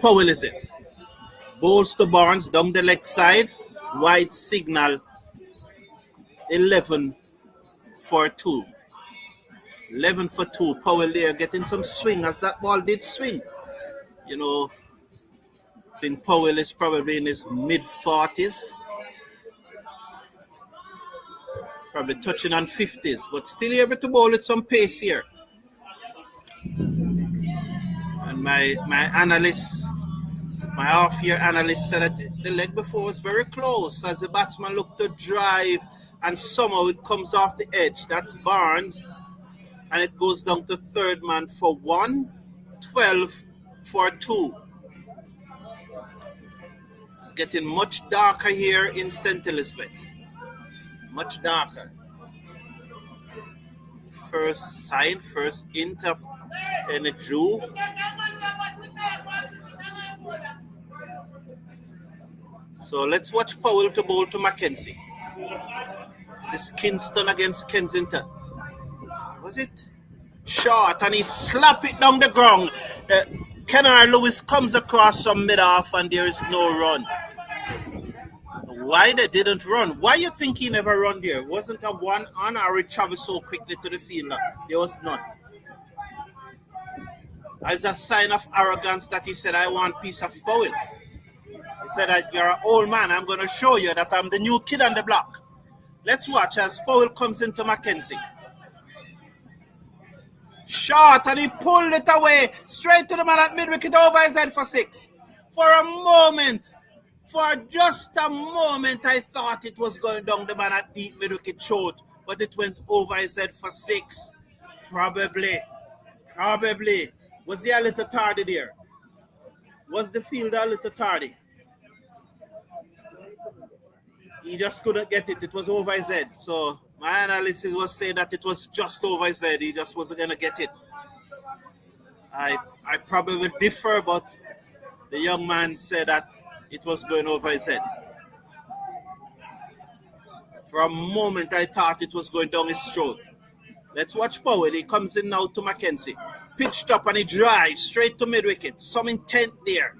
Powell is it. Balls to Barnes down the leg side. Wide signal 11 for 2. 11 for 2. Powell there getting some swing as that ball did swing. You know, I think Powell is probably in his mid 40s, probably touching on 50s, but still able to bowl with some pace here. And my analyst, my off-year analyst said that the leg before was very close as the batsman looked to drive and somehow it comes off the edge. That's Barnes. And it goes down to third man for 1, 12 for 2. It's getting much darker here in St. Elizabeth. Much darker. First sign, first hint of any Jew. So let's watch Powell to bowl to Mackenzie. This is Kingston against Kensington. Was it? Short, and he slap it down the ground. Kenner Lewis comes across from mid-off and there is no run. Why they didn't run? Why you think he never run there? Wasn't a one on or it traveled so quickly to the fielder? There was none. As a sign of arrogance that he said, I want piece of Powell. He said that you're an old man. I'm going to show you that I'm the new kid on the block. Let's watch as Powell comes into Mackenzie. Short, and he pulled it away straight to the man at mid-wicket over his head for 6. For a moment, for just a moment, I thought it was going down the man at deep mid-wicket short, but it went over his head for 6. Probably. Was he a little tardy there? Was the fielder a little tardy? He just couldn't get it. It was over his head. So my analysis was saying that it was just over his head. He just wasn't going to get it. I probably differ, but the young man said that it was going over his head. For a moment, I thought it was going down his throat. Let's watch Powell. He comes in now to Mackenzie. Pitched up and he drives straight to mid-wicket. Some intent there.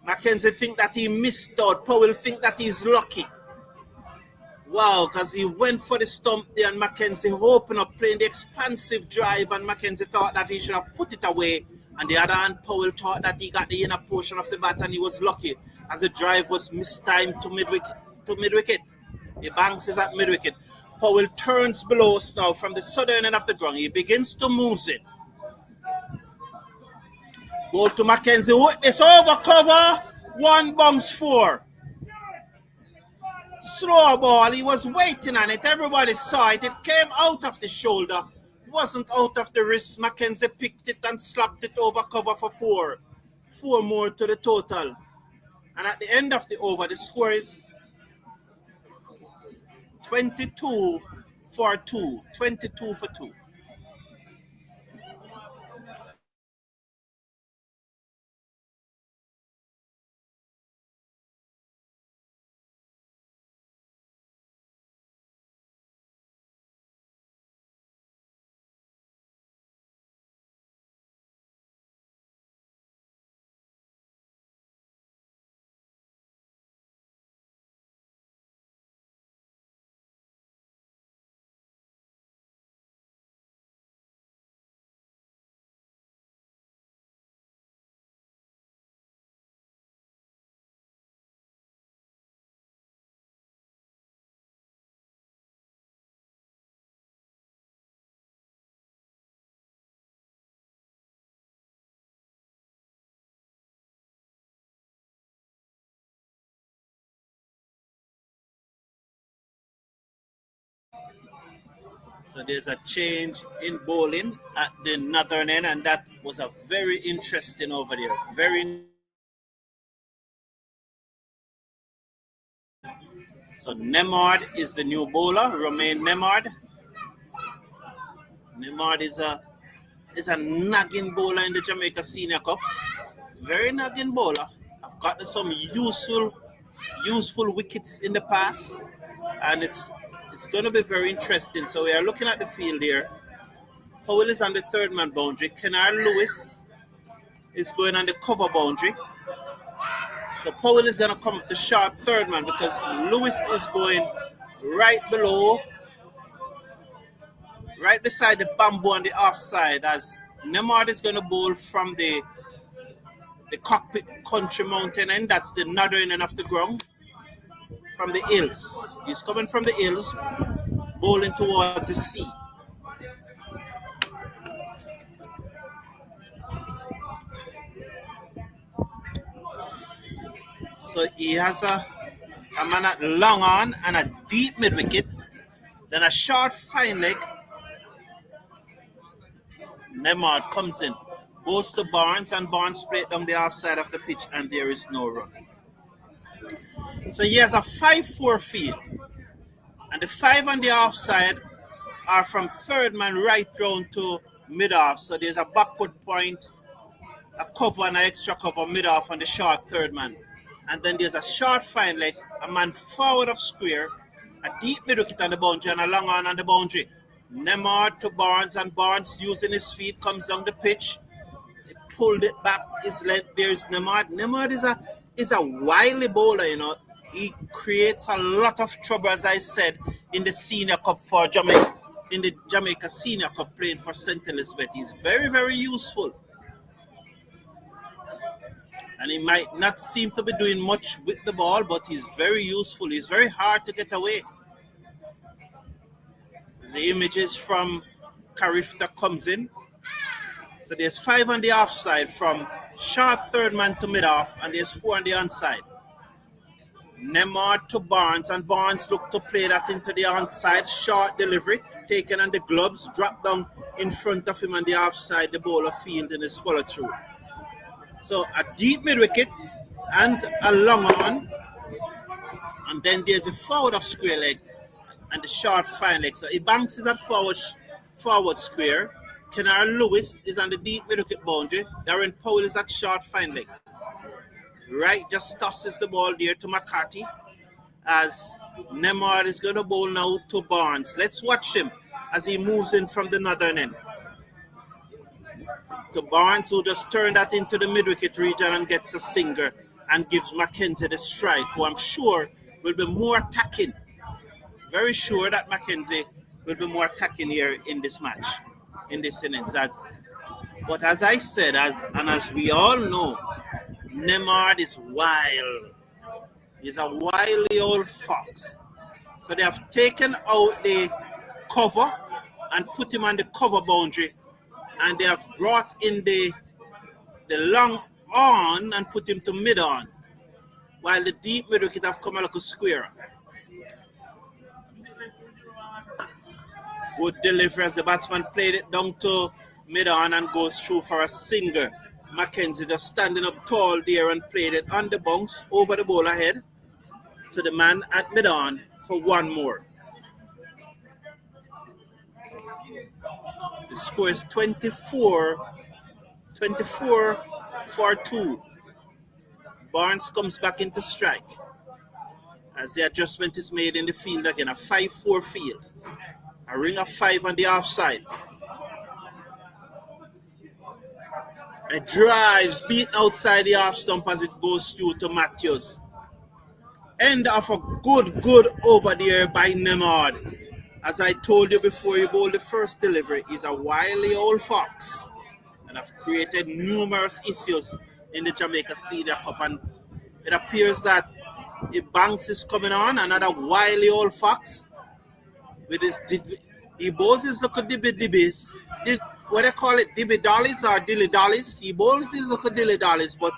Mackenzie think that he missed out. Powell think that he's lucky. Wow, because he went for the stump there and Mackenzie opened up playing the expansive drive and Mackenzie thought that he should have put it away. And the other hand, Powell thought that he got the inner portion of the bat and he was lucky as the drive was mistimed to mid-wicket. He banks is at mid-wicket. Powell turns below us now from the southern end of the ground. He begins to move it. Go to Mackenzie with this over cover. 1 bounce 4. Slow ball. He was waiting on it. Everybody saw it. It came out of the shoulder. Wasn't out of the wrist. Mackenzie picked it and slapped it over cover for 4. 4 more to the total. And at the end of the over, the score is 22 for 2. 22 for 2. So there's a change in bowling at the northern end, and that was a very interesting over there. So Nemard is the new bowler, Romain Nemard. Nemard is a nagging bowler in the Jamaica Senior Cup. Very nagging bowler. I've gotten some useful wickets in the past, and it's going to be very interesting. So we are looking at the field here. Powell is on the third man boundary. Kennard Lewis is going on the cover boundary. So Powell is going to come up the sharp third man because Lewis is going right beside the bamboo on the offside, as Nemard is going to bowl from the cockpit country mountain end. That's the northern end of the ground, from the hills. He's coming from the hills, bowling towards the sea. So he has a man at long on and a deep mid wicket, then a short fine leg. Nemard comes in, goes to Barnes, and Barnes played down the offside of the pitch, and there is no run. So he has a 5-4 field, and the 5 on the offside are from third man right round to mid off. So there's a backward point, a cover and an extra cover mid off on the short third man. And then there's a short fine leg, a man forward of square, a deep mid wicket on the boundary, and a long on the boundary. Nemard to Barnes, and Barnes using his feet comes down the pitch. He pulled it back, his leg. There's Nemard. Nemard is a wily bowler, you know. He creates a lot of trouble, as I said, in the Senior Cup for Jamaica, in the Jamaica Senior Cup, playing for St. Elizabeth. He's very, very useful. And he might not seem to be doing much with the ball, but he's very useful. He's very hard to get away. The images from Carifta comes in. So there's 5 on the offside from short third man to mid-off, and there's 4 on the onside. Nemard to Barnes, and Barnes looked to play that into the onside. Short delivery, taken on the gloves, dropped down in front of him on the offside. The bowler fielding his follow-through. So a deep mid-wicket and a long on. And then there's a forward of square leg and the short fine leg. So Banks is at forward square. Kennard Lewis is on the deep mid-wicket boundary. Darren Powell is at short fine leg. Right just tosses the ball there to McCarthy, as Nemard is going to bowl now to Barnes. Let's watch him as he moves in from the northern end. To Barnes, who just turned that into the mid-wicket region and gets a singer and gives Mackenzie the strike, who I'm sure will be more attacking. Very sure that Mackenzie will be more attacking here in this match, in this innings. But as I said, as we all know, Nemard is wild. He's a wily old fox. So they have taken out the cover and put him on the cover boundary, and they have brought in the long on and put him to mid on, while the deep mid wicket have come a little square. Good delivery as the batsman played it down to mid on and goes through for a single. Mackenzie just standing up tall there and played it on the bounce over the bowler head to the man at mid on for one more. The score is 24 for 2. Barnes comes back into strike as the adjustment is made in the field again. A 5-4 field. A ring of 5 on the offside. It drives, beat outside the off stump as it goes through to Matthews. End of a good over there by Nemard. As I told you before, you bowl the first delivery. He's a wily old fox and have created numerous issues in the Jamaica Senior Cup. And it appears that if Banks is coming on, another wily old fox with his he bowls his little dibbies. What they call it, dibby dollies or dilly dollies. He bowls these little dilly dollies, but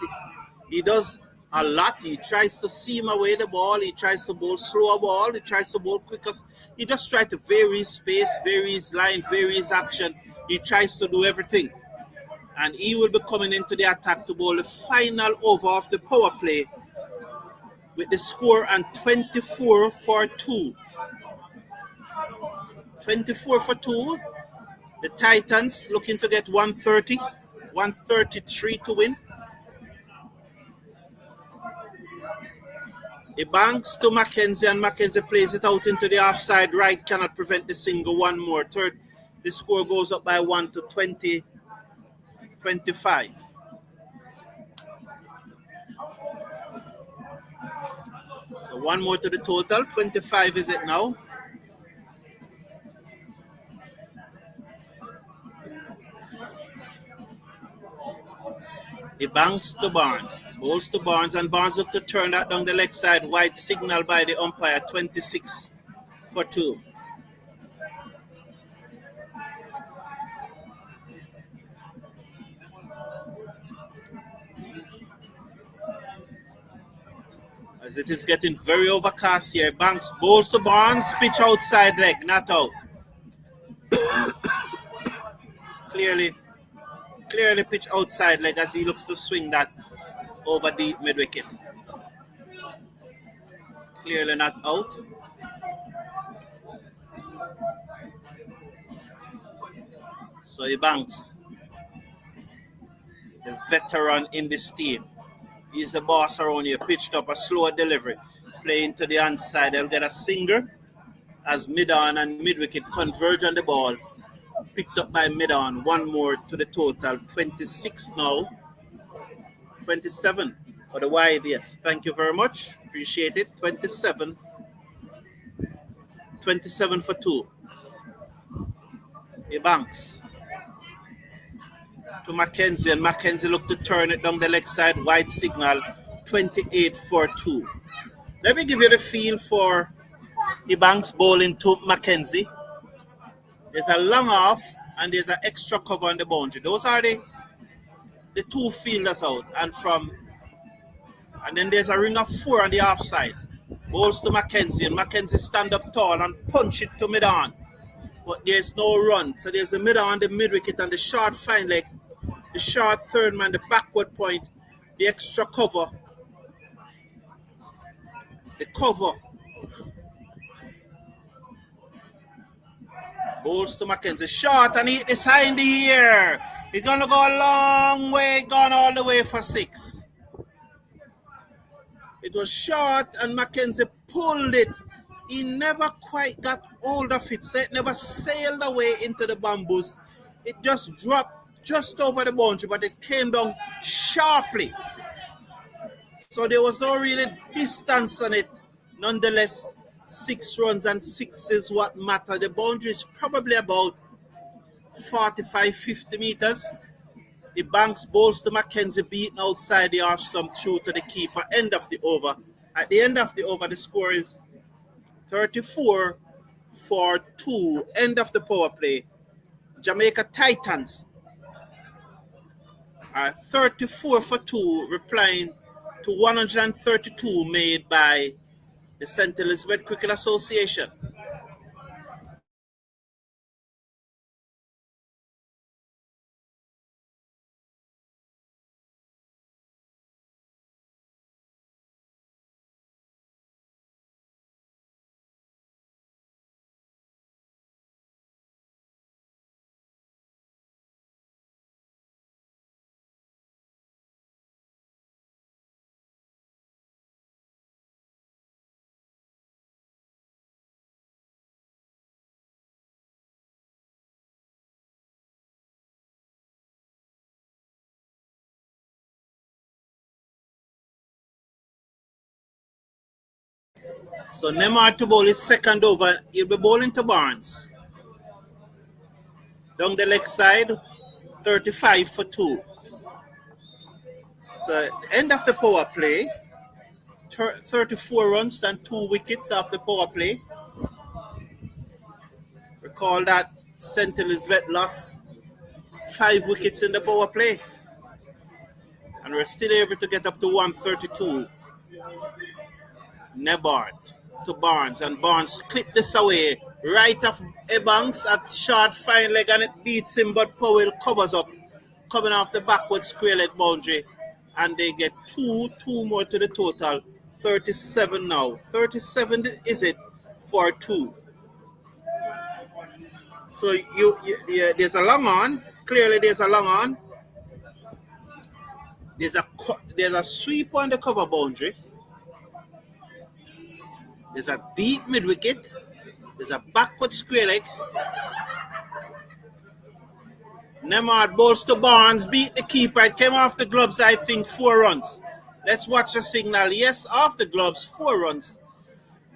he does a lot. He tries to seam away the ball. He tries to bowl slower ball. He tries to bowl quicker. He just tries to vary his space, vary his line, vary his action. He tries to do everything. And he will be coming into the attack to bowl the final over of the power play with the score and 24 for 2. 24 for 2. The Titans looking to get 130, 133 to win. It banks to Mackenzie, and Mackenzie plays it out into the offside right, cannot prevent the single. One more. Third, the score goes up by 1 to 20, 25. So one more to the total. 25 is it now? He banks to Barnes, bowls to Barnes, and Barnes look to turn that down the leg side. Wide signal by the umpire, 26 for 2. As it is getting very overcast here, Banks bowls to Barnes, pitch outside leg, not out. Clearly pitch outside leg as he looks to swing that over the mid wicket. Clearly not out. So he banks. The veteran in this team. He's the boss around here. Pitched up a slower delivery. Playing to the onside. They'll get a single as mid-on and mid-wicket converge on the ball. Picked up by mid-on. One more to the total. 26 now. 27 for the wide. Yes. Thank you very much. Appreciate it. 27. 27 for 2. He banks to Mackenzie, and Mackenzie looked to turn it down the leg side. Wide signal. 28 for 2. Let me give you the feel for the Banks bowling to Mackenzie. There's a long off and there's an extra cover on the boundary. Those are the two fielders out. And then there's a ring of 4 on the offside. Bowls to Mackenzie, and Mackenzie stand up tall and punch it to mid-on. But there's no run. So there's the mid-on, the mid-wicket, and the short fine leg, the short third man, the backward point, the extra cover. The cover. Bowls to Mackenzie. Short, and he hit this high in the air. He's going to go a long way, gone all the way for 6. It was short, and Mackenzie pulled it. He never quite got hold of it, so it never sailed away into the bamboos. It just dropped just over the boundary, but it came down sharply. So there was no really distance on it. Nonetheless, 6 runs, and 6 is what matters. The boundary is probably about 45, 50 meters. The Banks bowls to Mackenzie, beaten outside the off stump through to the keeper. End of the over. At the end of the over, the score is 34 for 2. End of the power play. Jamaica Titans are 34 for 2, replying to 132 made by the St. Elizabeth Cricket Association. So Neymar to bowl his second over. He'll be bowling to Barnes. Down the leg side, 35 for 2. So end of the power play, 34 runs and 2 wickets off the power play. Recall that St. Elizabeth lost 5 wickets in the power play. And And we're still able to get up to 132. Nebard to Barnes, and Barnes clipped this away right off Ebanks at short fine leg, and it beats him, but Powell covers up, coming off the backward square leg boundary, and they get two more to the total. 37 now. 37 is it for 2. So there's a long on. Clearly there's a long on. There's a sweep on the cover boundary. There's a deep mid wicket. There's a backward square leg. Nemard bowls to Barnes, beat the keeper. It came off the gloves, I think, 4 runs. Let's watch the signal. Yes, off the gloves, 4 runs.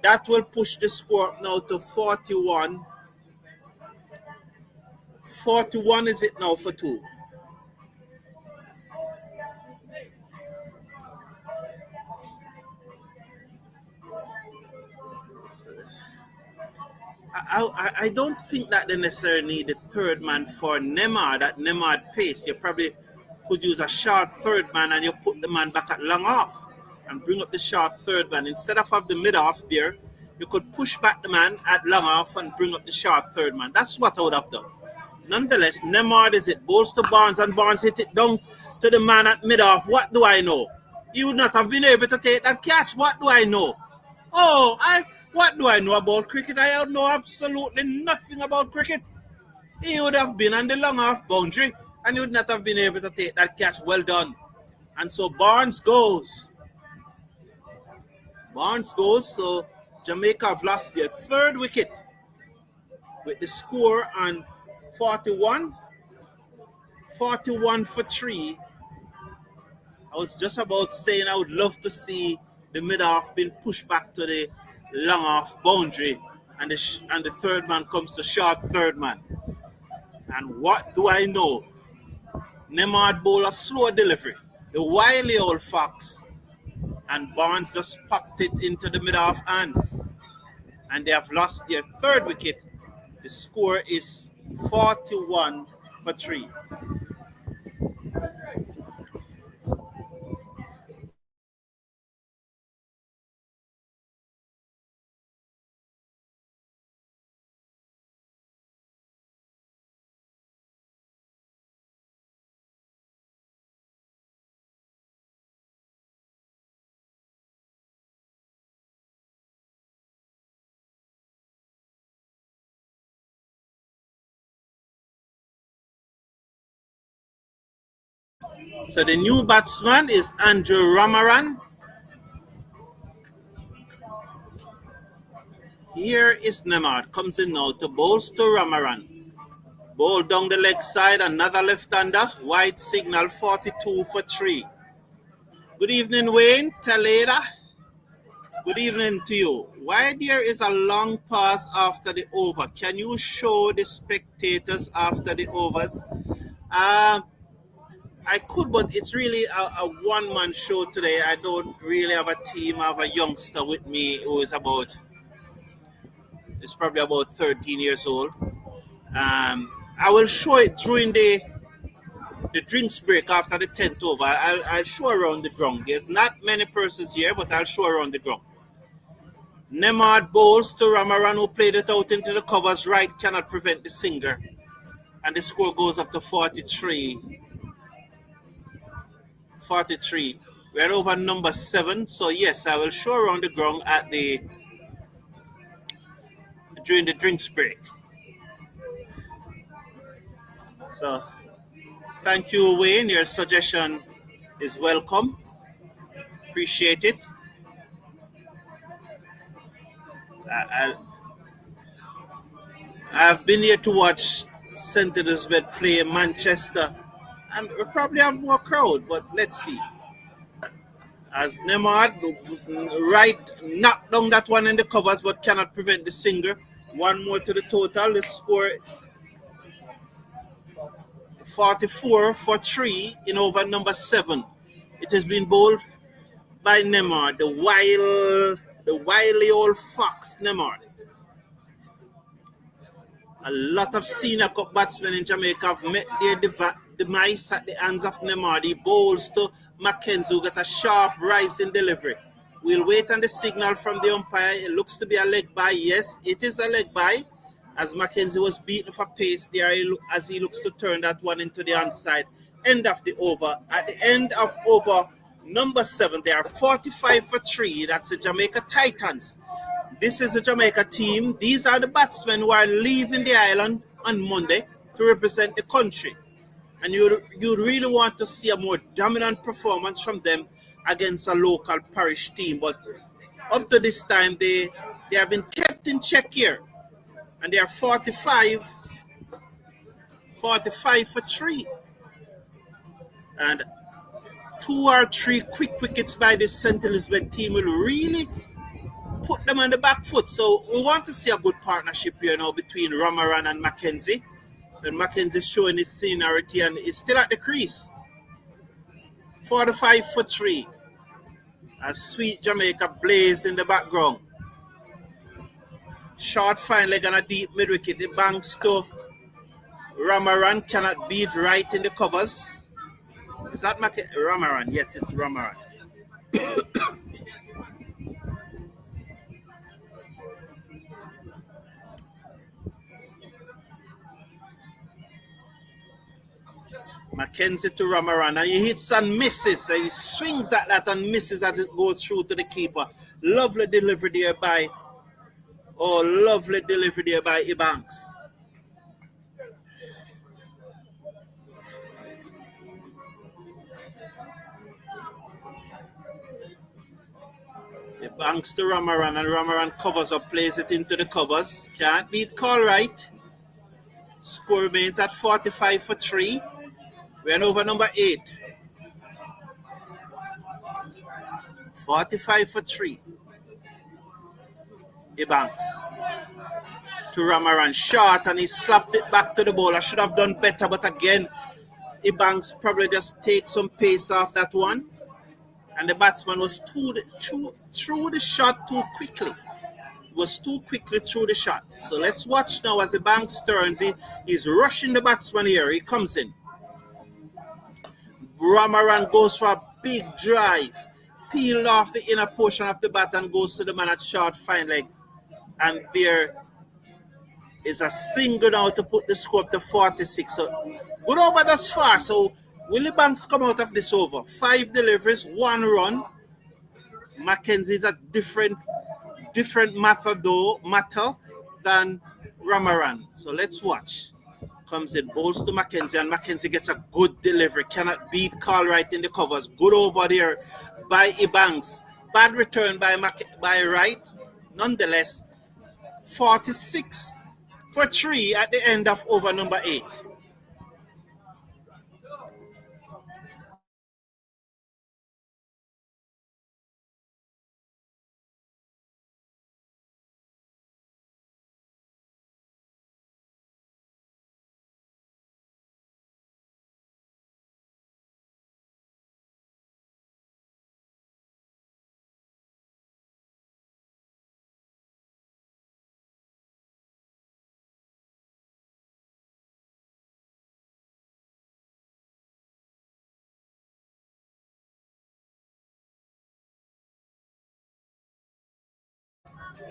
That will push the score up now to 41. 41 is it now for 2? I don't think that they necessarily need the third man for Nemard at Nemard pace. You probably could use a short third man and you put the man back at long off and bring up the short third man. Instead of have the mid off there, you could push back the man at long off and bring up the short third man. That's what I would have done. Nonetheless, Nemard is it. Bowls to Barnes, and Barnes hit it down to the man at mid off. What do I know? He would not have been able to take that catch. What do I know? What do I know about cricket? I know absolutely nothing about cricket. He would have been on the long off boundary and he would not have been able to take that catch. Well done. And so Barnes goes. So Jamaica have lost their 3rd wicket with the score on 41 for 3. I was just about saying I would love to see the mid-off being pushed back to the long-off boundary, and the third man comes to short third man. And what do I know? Nemard bowl a slow delivery, the wily old fox, and Barnes just popped it into the mid-off hand. And they have lost their 3rd wicket. The score is 41 for 3. So the new batsman is Andrew Ramaran. Here is Nemard, comes in now to bowls to Ramaran. Bowl down the leg side, another left-hander, wide signal, 42 for 3. Good evening, Wayne Taleda. Good evening to you. Why there is a long pause after the over? Can you show the spectators after the overs? I could, but it's really a one-man show today. I don't really have a team. I have a youngster with me who is probably about 13 years old. I will show it during the drinks break after the 10th over. I'll show around the ground. There's not many persons here, but I'll show around the ground. Nemard bowls to Ramaran, who played it out into the covers right, cannot prevent the singer. And the score goes up to 43. 43. We're over number 7. So yes, I will show around the ground during the drinks break. So thank you, Wayne. Your suggestion is welcome. Appreciate it. I've been here to watch St. Elizabeth play Manchester, and we probably have more crowd, but let's see. As Nemard right knocked down that one in the covers, but cannot prevent the singer. One more to the total. The score 44 for 3 in over number 7. It has been bowled by Nemard, the wily old fox Nemard. A lot of senior cup batsmen in Jamaica have met their demise at the hands of Nemard. He bowls to Mackenzie who got a sharp rising delivery. We'll wait on the signal from the umpire. It looks to be a leg by. Yes, it is a leg by. As Mackenzie was beaten for pace there as he looks to turn that one into the onside. End of the over. At the end of over number 7, they are 45 for 3. That's the Jamaica Titans. This is the Jamaica team. These are the batsmen who are leaving the island on Monday to represent the country. And you really want to see a more dominant performance from them against a local parish team. But up to this time, they have been kept in check here. And they are 45 for 3. And 2 or 3 quick wickets by this St. Elizabeth team will really put them on the back foot. So we want to see a good partnership here now between Ramaran and Mackenzie. And Mackenzie is showing his seniority and is still at the crease. 45 for 3. A sweet Jamaica blaze in the background. Short fine leg and a deep mid wicket. The banks to Ramaran cannot beat right in the covers. Is that Ramaran? Yes, it's Ramaran. Mackenzie to Ramaran, and he hits and misses. And he swings at that and misses as it goes through to the keeper. Lovely delivery there by Ebanks. Ebanks to Ramaran, and Ramaran covers up, plays it into the covers. Can't beat call right. Score remains at 45 for 3. We're on over number 8. 45 for 3. Ebanks to Ramaran, short, and he slapped it back to the bowler. Should have done better, but again, Ebanks probably just take some pace off that one. And the batsman was through the shot too quickly. Was too quickly through the shot. So let's watch now as Ebanks turns. He's rushing the batsman here. He comes in. Ramaran goes for a big drive. Peeled off the inner portion of the bat and goes to the man at short fine leg. And there is a single now to put the score up to 46. So good over thus far. So will Banks come out of this over? 5 deliveries, 1 run. Mackenzie is a different matter than Ramaran. So let's watch. Comes in, bowls to Mackenzie, and Mackenzie gets a good delivery. Cannot beat call right in the covers. Good over there by Ebanks. Bad return by Wright. Nonetheless, 46 for 3 at the end of over number 8.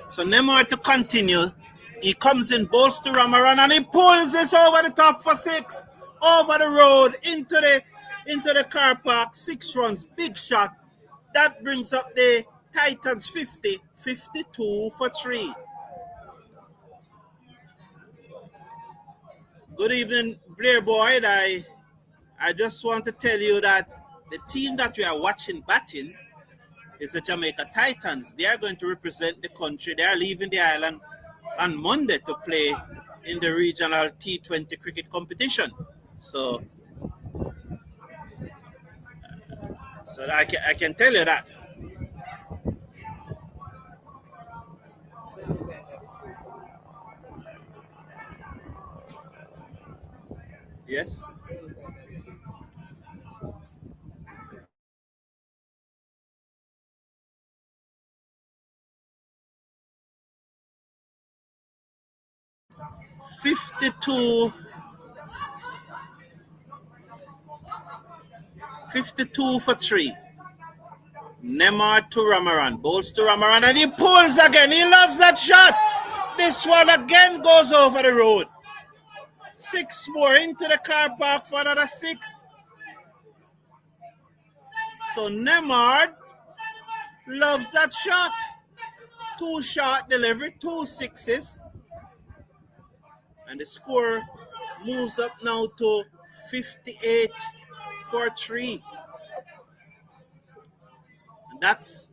So Nemar to continue. He comes in, bowls to Ramaran, and he pulls this over the top for 6. Over the road, into the car park. 6 runs, big shot. That brings up the Titans 50, 52 for 3. Good evening, Blair Boyd. I just want to tell you that the team that we are watching batting is the Jamaica Titans. They are going to represent the country. They are leaving the island on Monday to play in the regional T20 cricket competition. So I can tell you that. Yes. 52 for 3. Neymar to Ramaran. Bowls to Ramaran and he pulls again. He loves that shot. This one again goes over the road. 6 more into the car park for another 6. So Neymar loves that shot. 2 shot delivery, 2 sixes. And the score moves up now to 58 for 3. And that's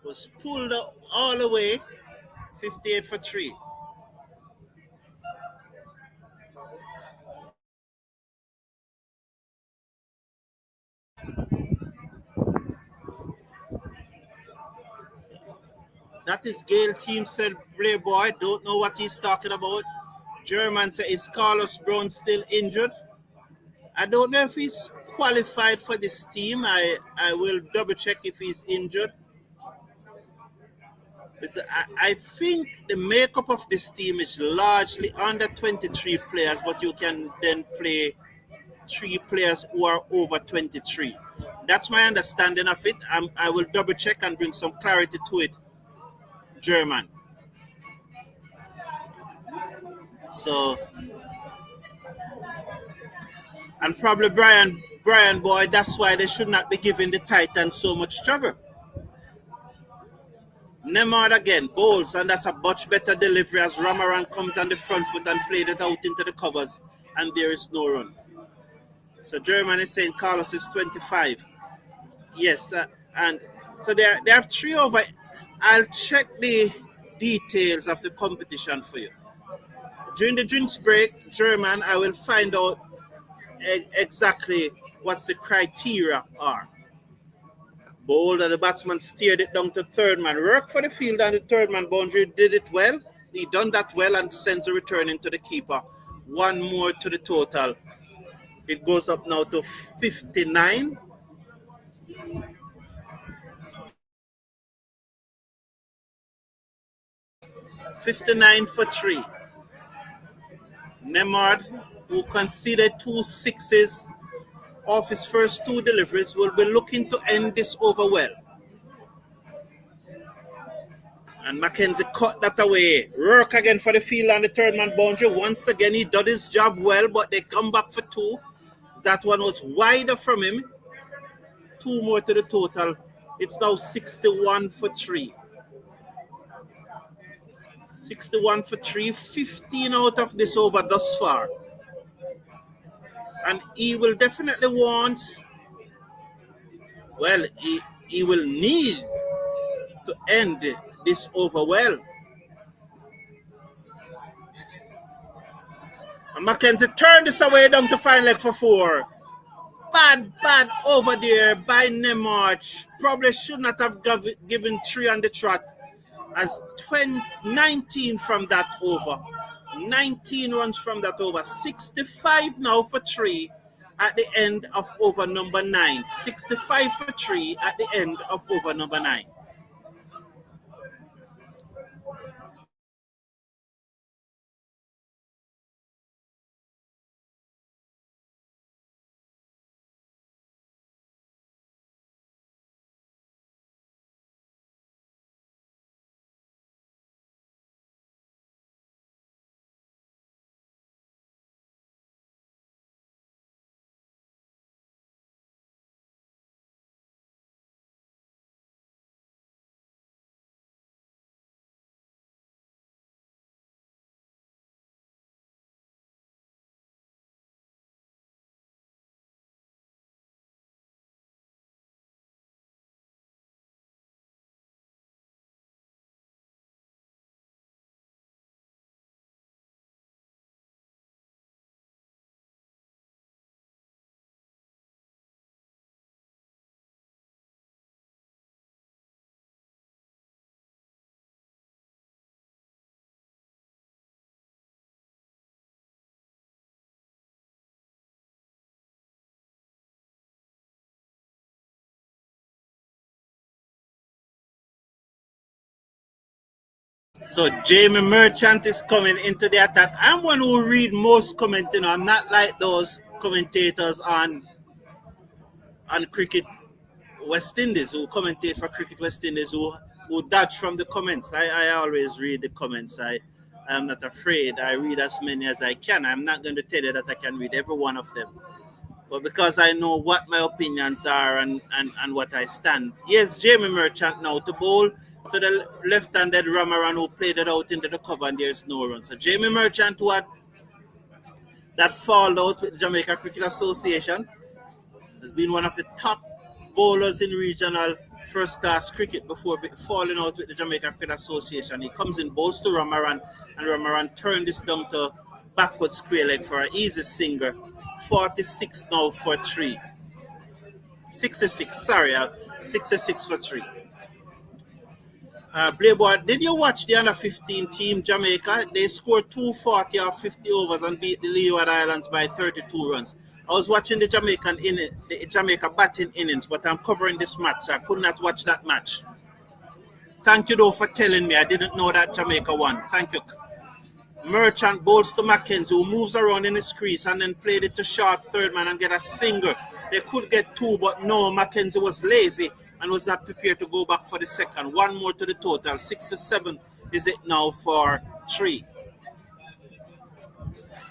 was pulled all the way, 58 for 3. That is Gale team said, Playboy. Don't know what he's talking about. German said, is Carlos Brown still injured? I don't know if he's qualified for this team. I will double check if he's injured. I think the makeup of this team is largely under 23 players, but you can then play 3 players who are over 23. That's my understanding of it. I will double check and bring some clarity to it. German. So, and probably Brian Boy, that's why they should not be giving the Titans so much trouble. Neymar again, bowls, and that's a much better delivery as Ramaran comes on the front foot and played it out into the covers, and there is no run. So German is saying Carlos is 25. Yes, and so they have 3 over. I'll check the details of the competition for you. During the drinks break, German, I will find out exactly what the criteria are. Bowled and the batsman steered it down to third man. Work for the field and the third man boundary, did it well. He done that well and sends a return into the keeper. 1 more to the total. It goes up now to 59. $59 for 3. Neymar, who conceded 2 sixes off his first 2 deliveries, will be looking to end this over well. And Mackenzie cut that away. Work again for the field and the third man boundary. Once again, he did his job well, but they come back for 2. That one was wider from him. 2 more to the total. It's now 61 for 3. 61 for 3. 15 out of this over thus far. And he will definitely want, well, he will need to end this over well. And Mackenzie turned this away down to fine leg for 4. Bad over there by Neymar. Probably should not have given 3 on the trot. As 19 from that over. 19 runs from that over. 65 now for 3 at the end of over number 9. 65 for 3 at the end of over number 9. So Jamie Merchant is coming into the attack. I'm one who read most commenting. I'm not like those commentators on on Cricket West Indies, who commentate for Cricket West Indies, who dodge from the comments. I always read the comments. I am not afraid. I read as many as I can. I'm not going to tell you that I can read every one of them. But because I know what my opinions are and what I stand. Yes, Jamie Merchant now to bowl to the left-handed Ramaran who played it out into the cover and there's no run. So Jamie Merchant who had that fall out with Jamaica Cricket Association has been one of the top bowlers in regional first class cricket before falling out with the Jamaica Cricket Association. He comes in, bowls to Ramaran, and Ramaran turned this down to backward square leg for an easy singer. 46 now for three. 66, sorry, 66 for three. Playboy, did you watch the under 15 team Jamaica? They scored 240 or 50 overs and beat the Leeward Islands by 32 runs. I was watching the Jamaica batting innings, but I'm covering this match, so I could not watch that match. Thank you though for telling me. I didn't know that Jamaica won. Thank you. Merchant bowls to Mackenzie, who moves around in his crease and then played it to short third man and get a single. They could get two, but no, Mackenzie was lazy and was not prepared to go back for the second. One more to the total. 67 is it now for three.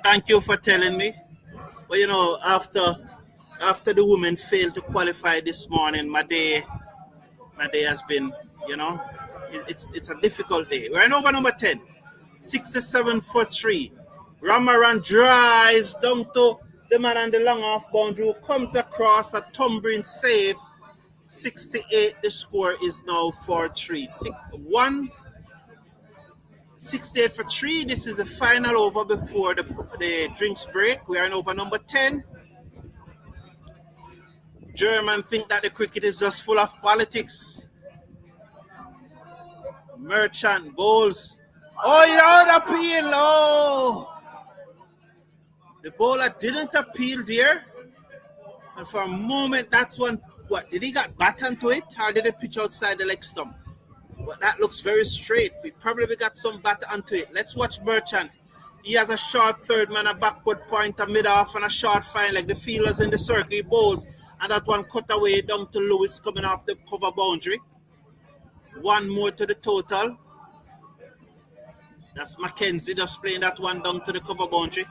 Thank you for telling me. But after the women failed to qualify this morning, my day has been, you know, it's a difficult day. We're in over number 10. 67 for three. Ramaran drives down to the man on the long off boundary who comes across a tumbling save. 68, the score is now for three. 68 for three. This is the final over before the drinks break. We are in over number 10. German think that the cricket is just full of politics. Merchant bowls. Oh, you don't appeal. Oh, the bowler didn't appeal there. And for a moment, that's one. What did he got bat onto it, or did it pitch outside the leg stump? But that looks very straight. We probably got some bat onto it. Let's watch Merchant. He has a short third man, a backward pointer, mid off, and a short fine leg. The fielders in the circle, he bowls, and that one cut away down to Lewis coming off the cover boundary. One more to the total. That's Mackenzie just playing that one down to the cover boundary.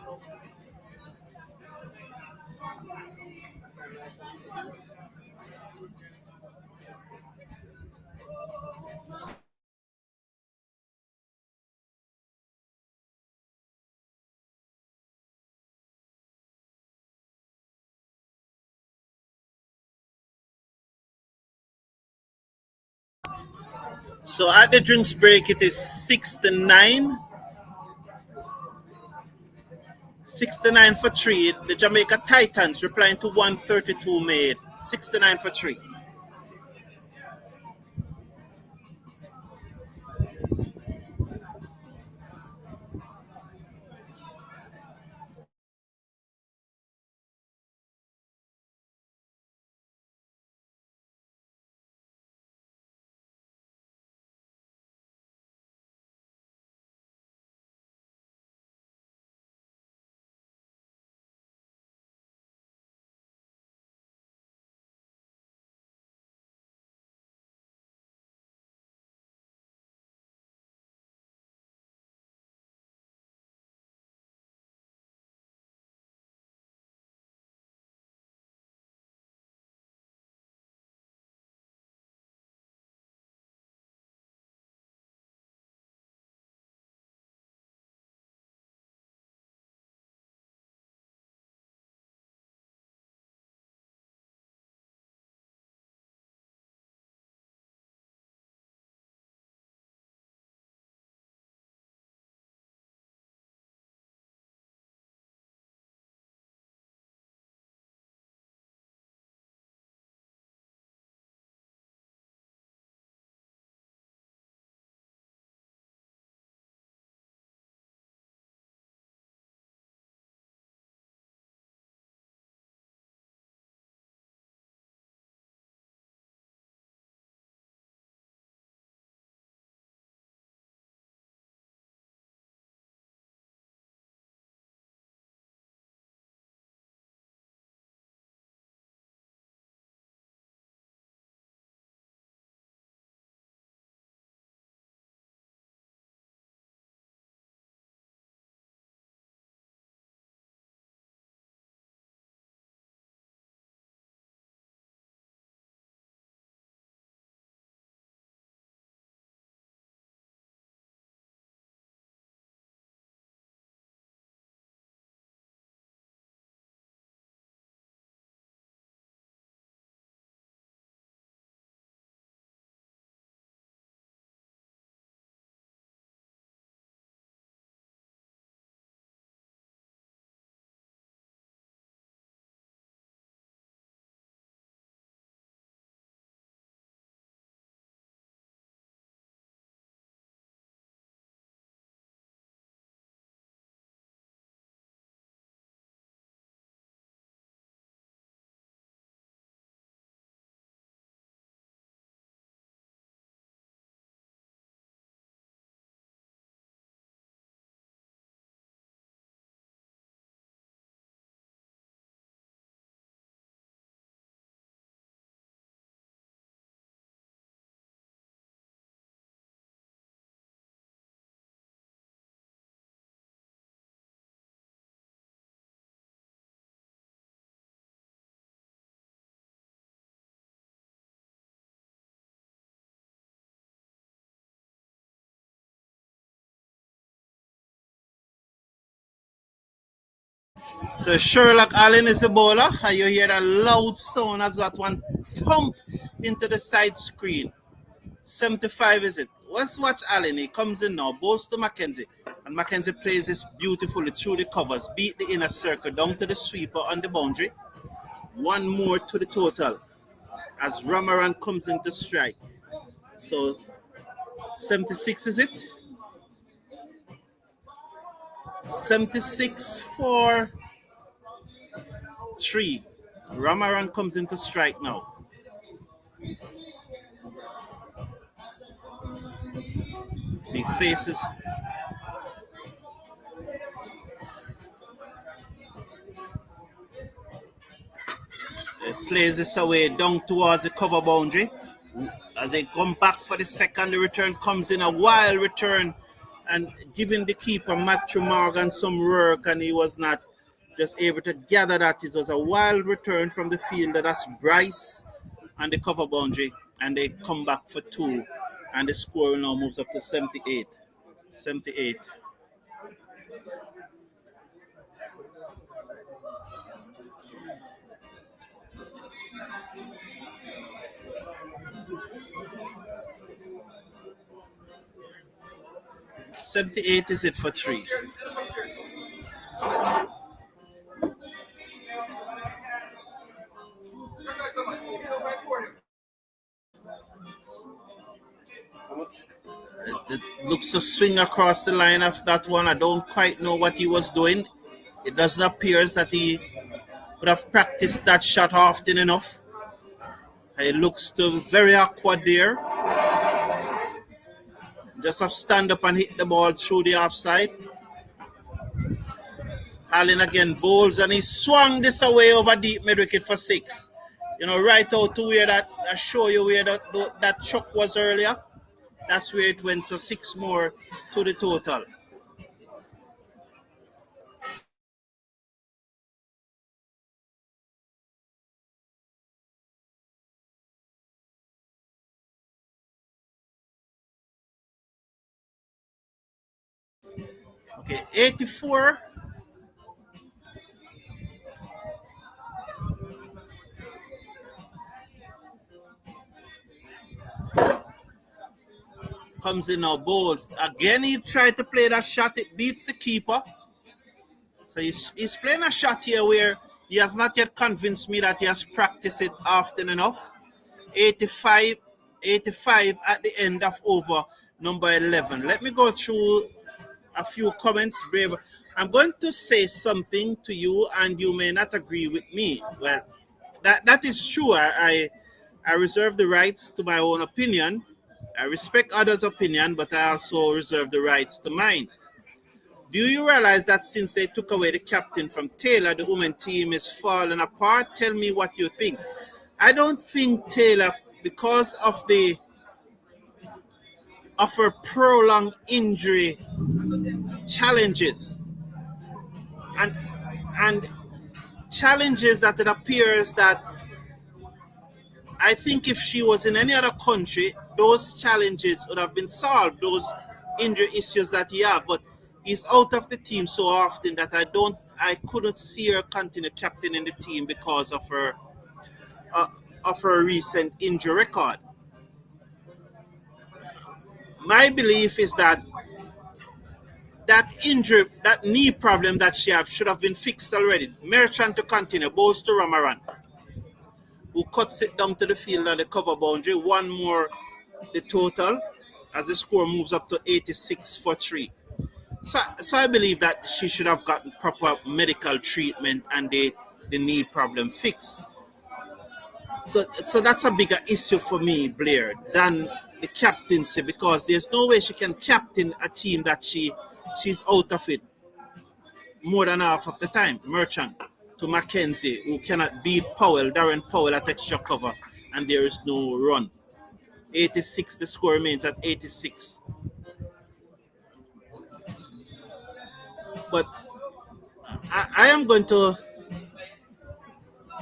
So at the drinks break, it is 69. 69 for three. The Jamaica Titans replying to 132 made. 69 for three. So Sherlock Allen is the bowler, and you hear that loud sound as that one thump into the side screen. 75 is it? Let's watch Allen. He comes in now, bowls to Mackenzie. And Mackenzie plays this beautifully through the covers, beat the inner circle down to the sweeper on the boundary. One more to the total as Ramaran comes into strike. So 76 is it? 76 for 3. Ramaran comes into strike now. See faces. It plays this away down towards the cover boundary. As they come back for the second, the return comes in a wild return and giving the keeper Matthew Morgan some work, and he was not just able to gather that. It was a wild return from the fielder. That's Bryce on the cover boundary, and they come back for 2, and the score now moves up to 78. 78. Is it for 3? It looks to swing across the line of that one. I don't quite know what he was doing. It doesn't appear that he would have practiced that shot often enough. It looks to very awkward there. Just have stand up and hit the ball through the offside. Allen again bowls, and he swung this away over deep mid wicket for 6. You know, right out to where that I show you where that chuck was earlier. That's where it went. So 6 more to the total. Okay, 84. Comes in now, bowls. Again, he tried to play that shot. It beats the keeper. So he's playing a shot here where he has not yet convinced me that he has practiced it often enough. 85 at the end of over number 11. Let me go through a few comments, Brave. I'm going to say something to you, and you may not agree with me. Well, that is true. I reserve the rights to my own opinion. I respect others' opinion, but I also reserve the rights to mine. Do you realize that since they took away the captain from Taylor, the women team is falling apart? Tell me what you think. I don't think Taylor, because of her prolonged injury challenges and challenges that it appears that I think if she was in any other country, those challenges would have been solved, those injury issues that he have. But he's out of the team so often that I couldn't see her continue captaining the team because of her recent injury record. My belief is that injury, that knee problem that she have should have been fixed already. Merchant to continue, bowls to Ramaran, who cuts it down to the field at the cover boundary. 1 more the total as the score moves up to 86 for 3. So I believe that she should have gotten proper medical treatment and the knee problem fixed. So that's a bigger issue for me, Blair, than the captaincy, because there's no way she can captain a team that she's out of it more than half of the time. Merchant to Mackenzie, who cannot beat Darren Powell at extra cover, and there is no run. 86, the score remains at 86. But I am going to,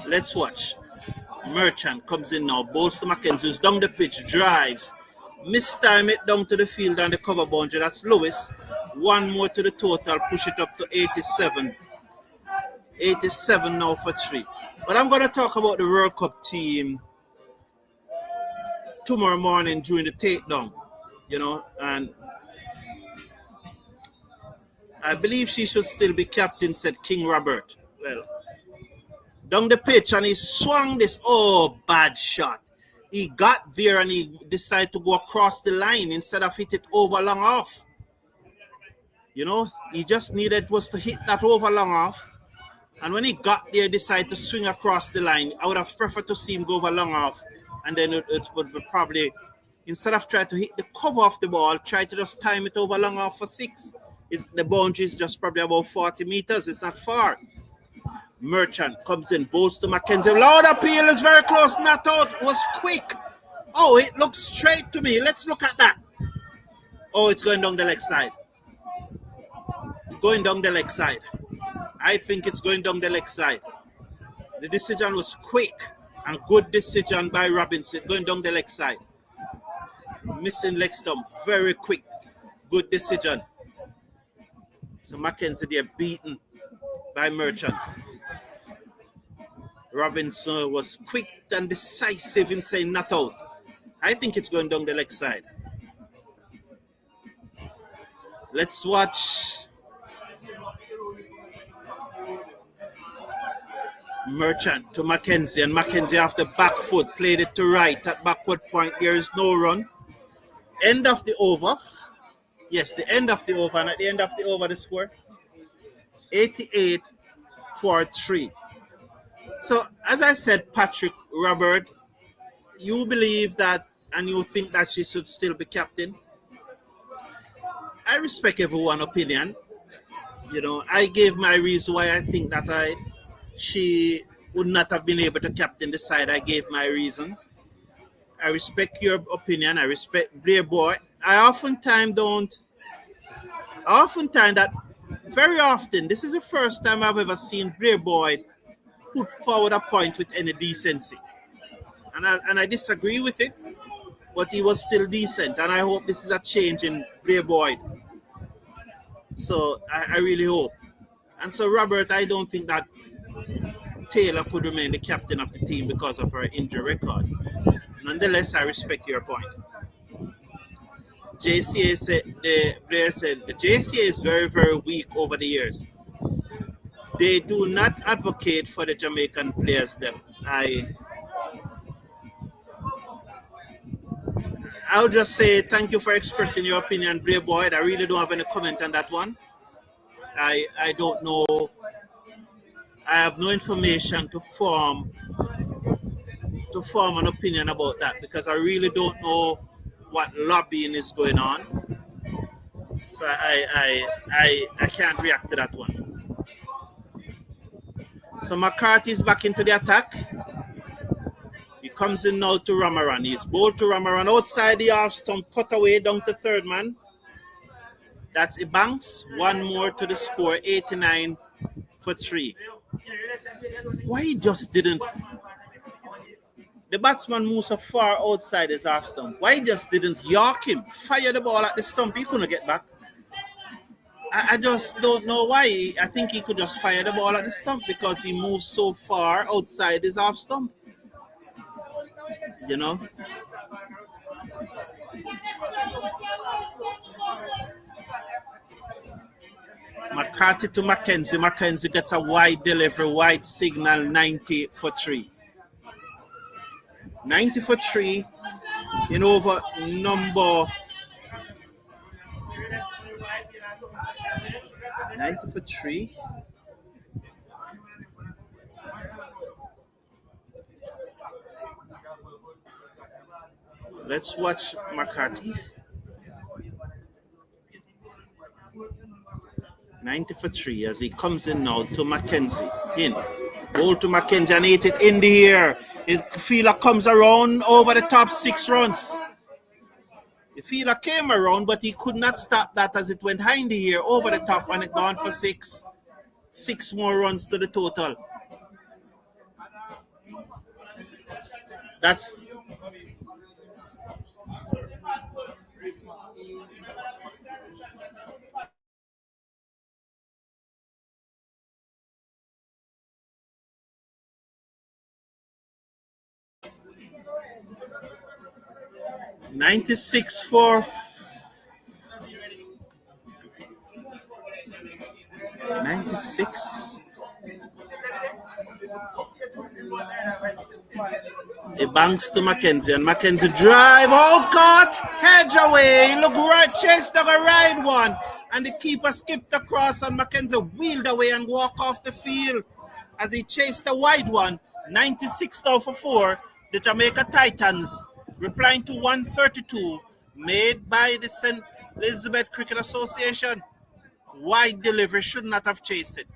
let's watch. Merchant comes in now, bowls to Mackenzie, who's down the pitch, drives, mistime it down to the field and the cover boundary. That's Lewis. 1 more to the total, push it up to 87. 87 now for 3. But I'm going to talk about the World Cup team tomorrow morning during the takedown, and I believe she should still be captain, said King Robert. Well, down the pitch and he swung this. Oh, bad shot. He got there and he decided to go across the line instead of hit it over long off. He just needed was to hit that over long off. And when he got there, decided to swing across the line. I would have preferred to see him go over long off. And then it would be probably, instead of trying to hit the cover of the ball, try to just time it over long off for 6. The boundary is just probably about 40 meters. It's not far. Merchant comes in, bowls to Mackenzie. Loud appeal is very close. Not out. It was quick. Oh, it looks straight to me. Let's look at that. Oh, it's going down the leg side. Going down the leg side. I think it's going down the leg side. The decision was quick and good decision by Robinson. Going down the leg side. Missing leg stump. Very quick. Good decision. So Mackenzie there beaten by Merchant. Robinson was quick and decisive in saying not out. I think it's going down the leg side. Let's watch Merchant to Mackenzie, and Mackenzie after back foot played it to right at backward point. There is no run. End of the over. Yes, the end of the over, and at the end of the over the score 88 for 3. So as I said, Patrick Robert, you believe that and you think that she should still be captain. I respect everyone's opinion. I gave my reason why I think that she would not have been able to captain the side. I gave my reason. I respect your opinion. I respect Blair Boy. Very often, this is the first time I've ever seen Blair Boy put forward a point with any decency. And I disagree with it, but he was still decent. And I hope this is a change in Blair Boyd. So I really hope. And so, Robert, I don't think that Taylor could remain the captain of the team because of her injury record. Nonetheless, I respect your point. JCA said, Blair said, the JCA is very, very weak over the years. They do not advocate for the Jamaican players. I would just say thank you for expressing your opinion, Blair Boyd. I really don't have any comment on that one. I don't know. I have no information to form an opinion about that because I really don't know what lobbying is going on. So I can't react to that one. So McCarthy is back into the attack. He comes in now to Ramaran. He's bowled to Ramaran outside the half stump, cut away down to third man. That's Ibanks. One more to the score, 89 for 3. Why he just didn't? The batsman moves so far outside his half stump. Why he just didn't york him, fire the ball at the stump? He couldn't get back. I just don't know why. I think he could just fire the ball at the stump because he moves so far outside his half stump. McCarthy to Mackenzie. Mackenzie gets a wide delivery, wide signal, 90 for 3. 90 for 3 in over number 90 for 3. Let's watch McCarthy. 90 for 3 as he comes in now to Mackenzie. In. Ball to Mackenzie and hit it in the air. The fielder comes around over the top, 6 runs. The fielder came around, but he could not stop that as it went high in the air over the top and it gone for 6. 6 more runs to the total. That's 96 for 96. It banks to Mackenzie, and Mackenzie drive. Oh, caught! Hedge away. Look right, chased the right one. And the keeper skipped across, and Mackenzie wheeled away and walked off the field as he chased a wide one. 96 now for 4. The Jamaica Titans replying to 132 made by the St. Elizabeth Cricket Association. Wide delivery, should not have chased it.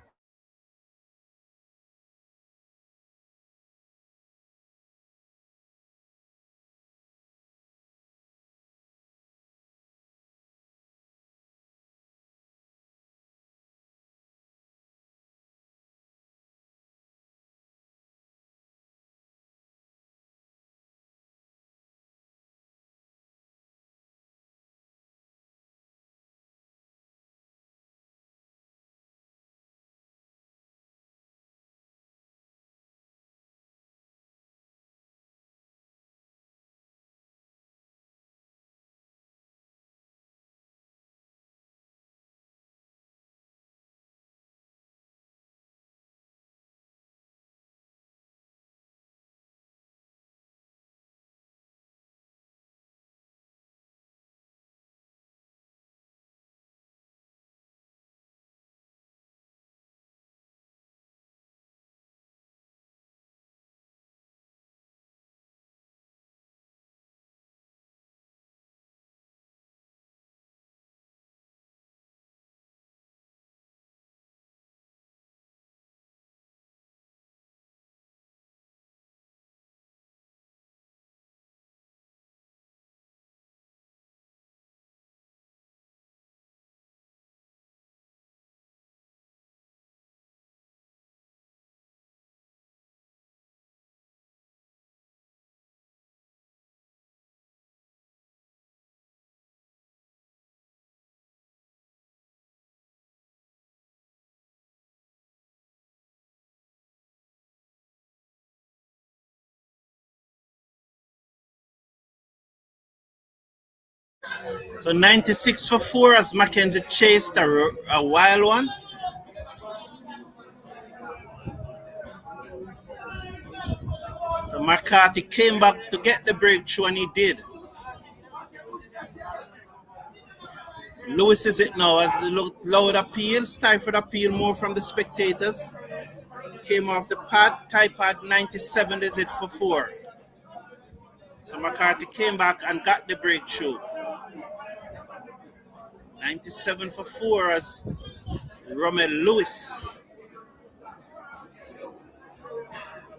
So 96 for 4 as Mackenzie chased a wild one. So McCarthy came back to get the breakthrough, and he did. Lewis is it now as the loud appeal, stifled appeal more from the spectators. Came off the pad, tie pad 97 is it for 4. So McCarthy came back and got the breakthrough. 97 for 4 as Romel Lewis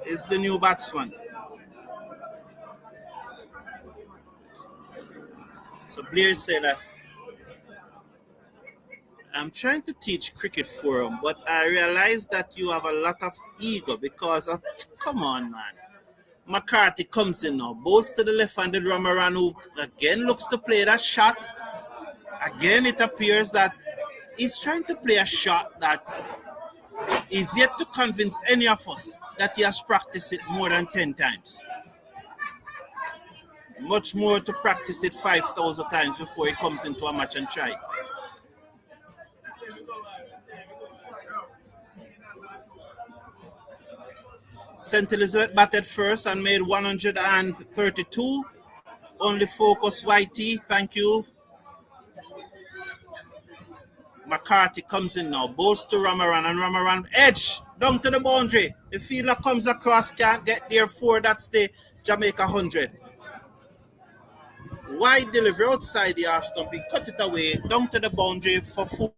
is the new batsman. So Blair said that I'm trying to teach cricket forum, but I realize that you have a lot of ego because of, come on, man. McCarthy comes in now, bowls to the left-handed Ramaran, who again looks to play that shot. Again, it appears that he's trying to play a shot that is yet to convince any of us that he has practiced it more than 10 times. Much more to practice it 5,000 times before he comes into a match and try it. St. Elizabeth batted first and made 132. Only focus YT. Thank you. McCarthy comes in now. Bowls to Ramaran, and Ramaran edge down to the boundary. The fielder comes across, can't get there 4. That's the Jamaica 100. Wide delivery outside the half stump. He cut it away down to the boundary for 4.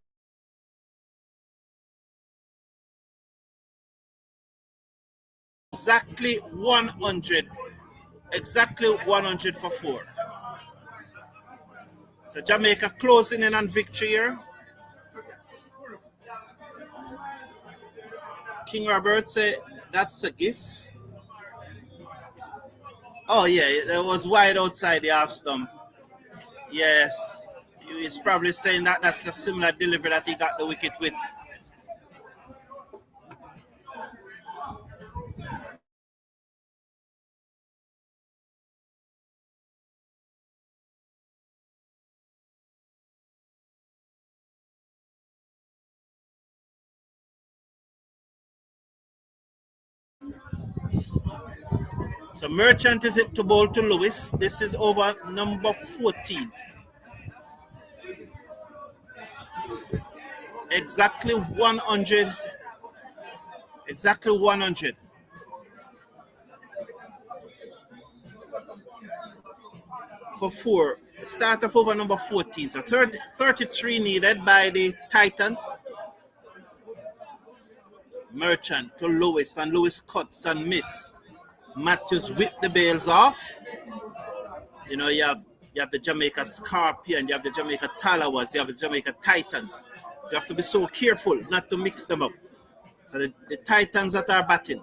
Exactly 100. Exactly 100 for 4. So Jamaica closing in on victory here. King Robert said that's a gift. Oh yeah, it was wide outside the half stump. Yes. He's probably saying that that's a similar delivery that he got the wicket with. So Merchant is it to bowl to Lewis. This is over number 14. Exactly 100. Exactly 100. For 4. Start of over number 14. So 33 needed by the Titans. Merchant to Lewis, and Lewis cuts and miss. Matthews whip the bails off. You know, you have the Jamaica Scorpion, you have the Jamaica Talawas, you have the Jamaica Titans. You have to be so careful not to mix them up. So the Titans that are batting.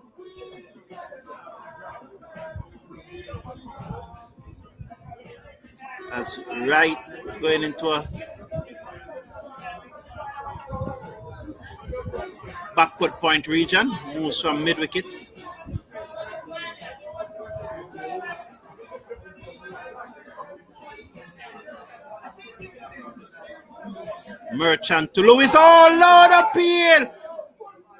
As Wright going into a backward point region, moves from mid-wicket. Merchant to Lewis. Oh, Lord, appeal!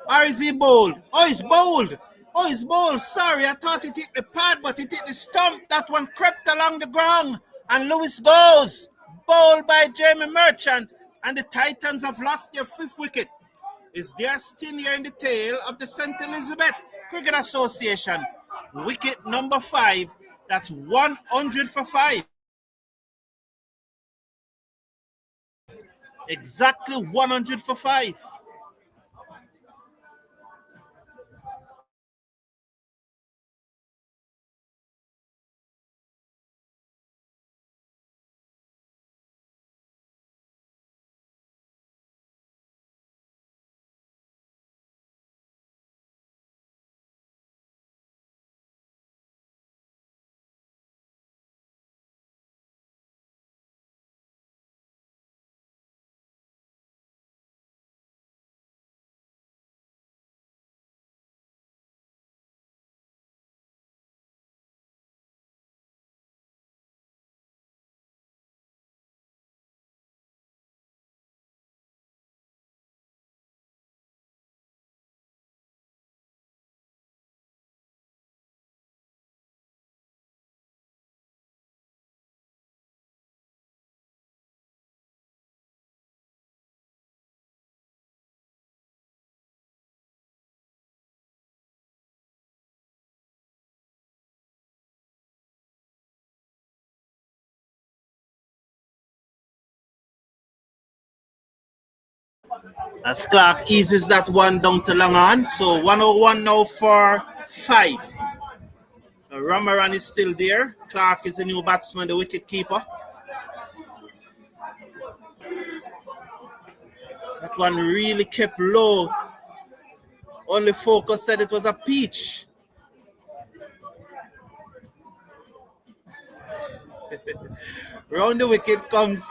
Or is he bold? Oh, he's bold. Oh, he's bold. Sorry, I thought it hit the pad, but it hit the stump. That one crept along the ground. And Lewis goes. Bowled by Jamie Merchant. And the Titans have lost their 5th wicket. Is there still here in the tail of the St. Elizabeth Cricket Association? Wicket number 5. That's 100 for 5. Exactly 100 for 5. As Clark eases that one down to long on. So 101 now for 5. Ramaran is still there. Clark is the new batsman, the wicket keeper. That one really kept low. Only Focus said it was a peach. Round the wicket comes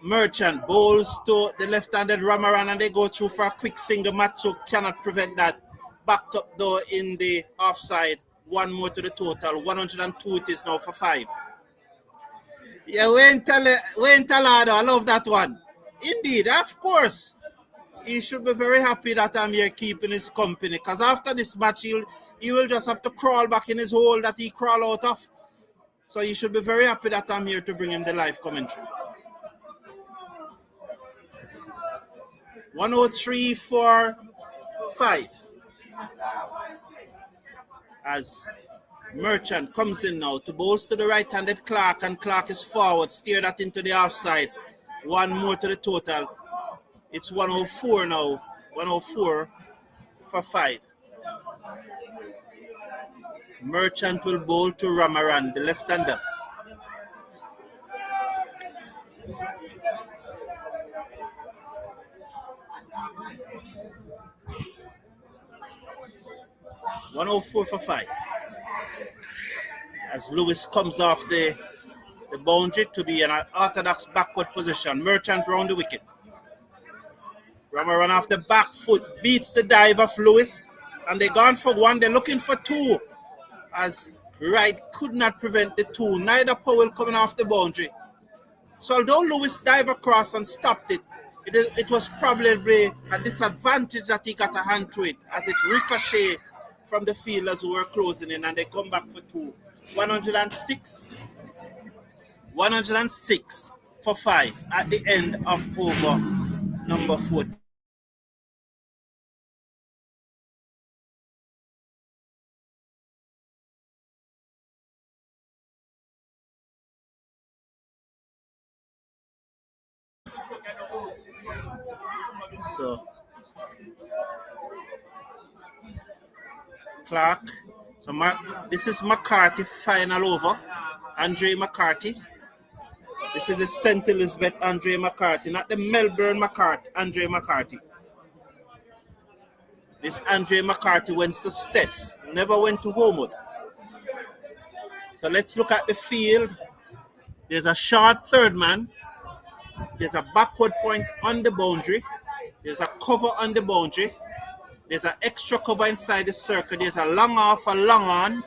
Merchant, bowls to the left-handed Ramaran, and they go through for a quick single. Matsu cannot prevent that. Backed up though in the offside. One more to the total. 102 it is now for 5. Yeah, Wayne Talado, I love that one. Indeed, of course. He should be very happy that I'm here keeping his company, because after this match, he will just have to crawl back in his hole that he crawled out of. So he should be very happy that I'm here to bring him the live commentary. 103 for 5. As Merchant comes in now to bolster the right-handed Clark, and Clark is forward, steer that into the offside. One more to the total. It's 104 now. 104 for 5. Merchant will bowl to Ramaran, the left-hander. $104 for 5. As Lewis comes off the boundary to be in an orthodox backward position. Merchant round the wicket. Ramaran off the back foot, beats the dive of Lewis, and they're gone for 1. They're looking for 2, as Wright could not prevent the 2. Neither Powell coming off the boundary. So although Lewis dived across and stopped it, it was probably a disadvantage that he got a hand to it, as it ricocheted from the fielders who were closing in, and they come back for two. 106, 106 for five at the end of over number 40. So Clark. So this is McCarthy final over. Andre McCarthy. This is the St. Elizabeth Andre McCarthy, not the Melbourne McCarthy, Andre McCarthy. This Andre McCarthy went to Stets, never went to Homewood. So let's look at the field. There's a short third man. There's a backward point on the boundary. There's a cover on the boundary. There's an extra cover inside the circle. There's a long off, a long on,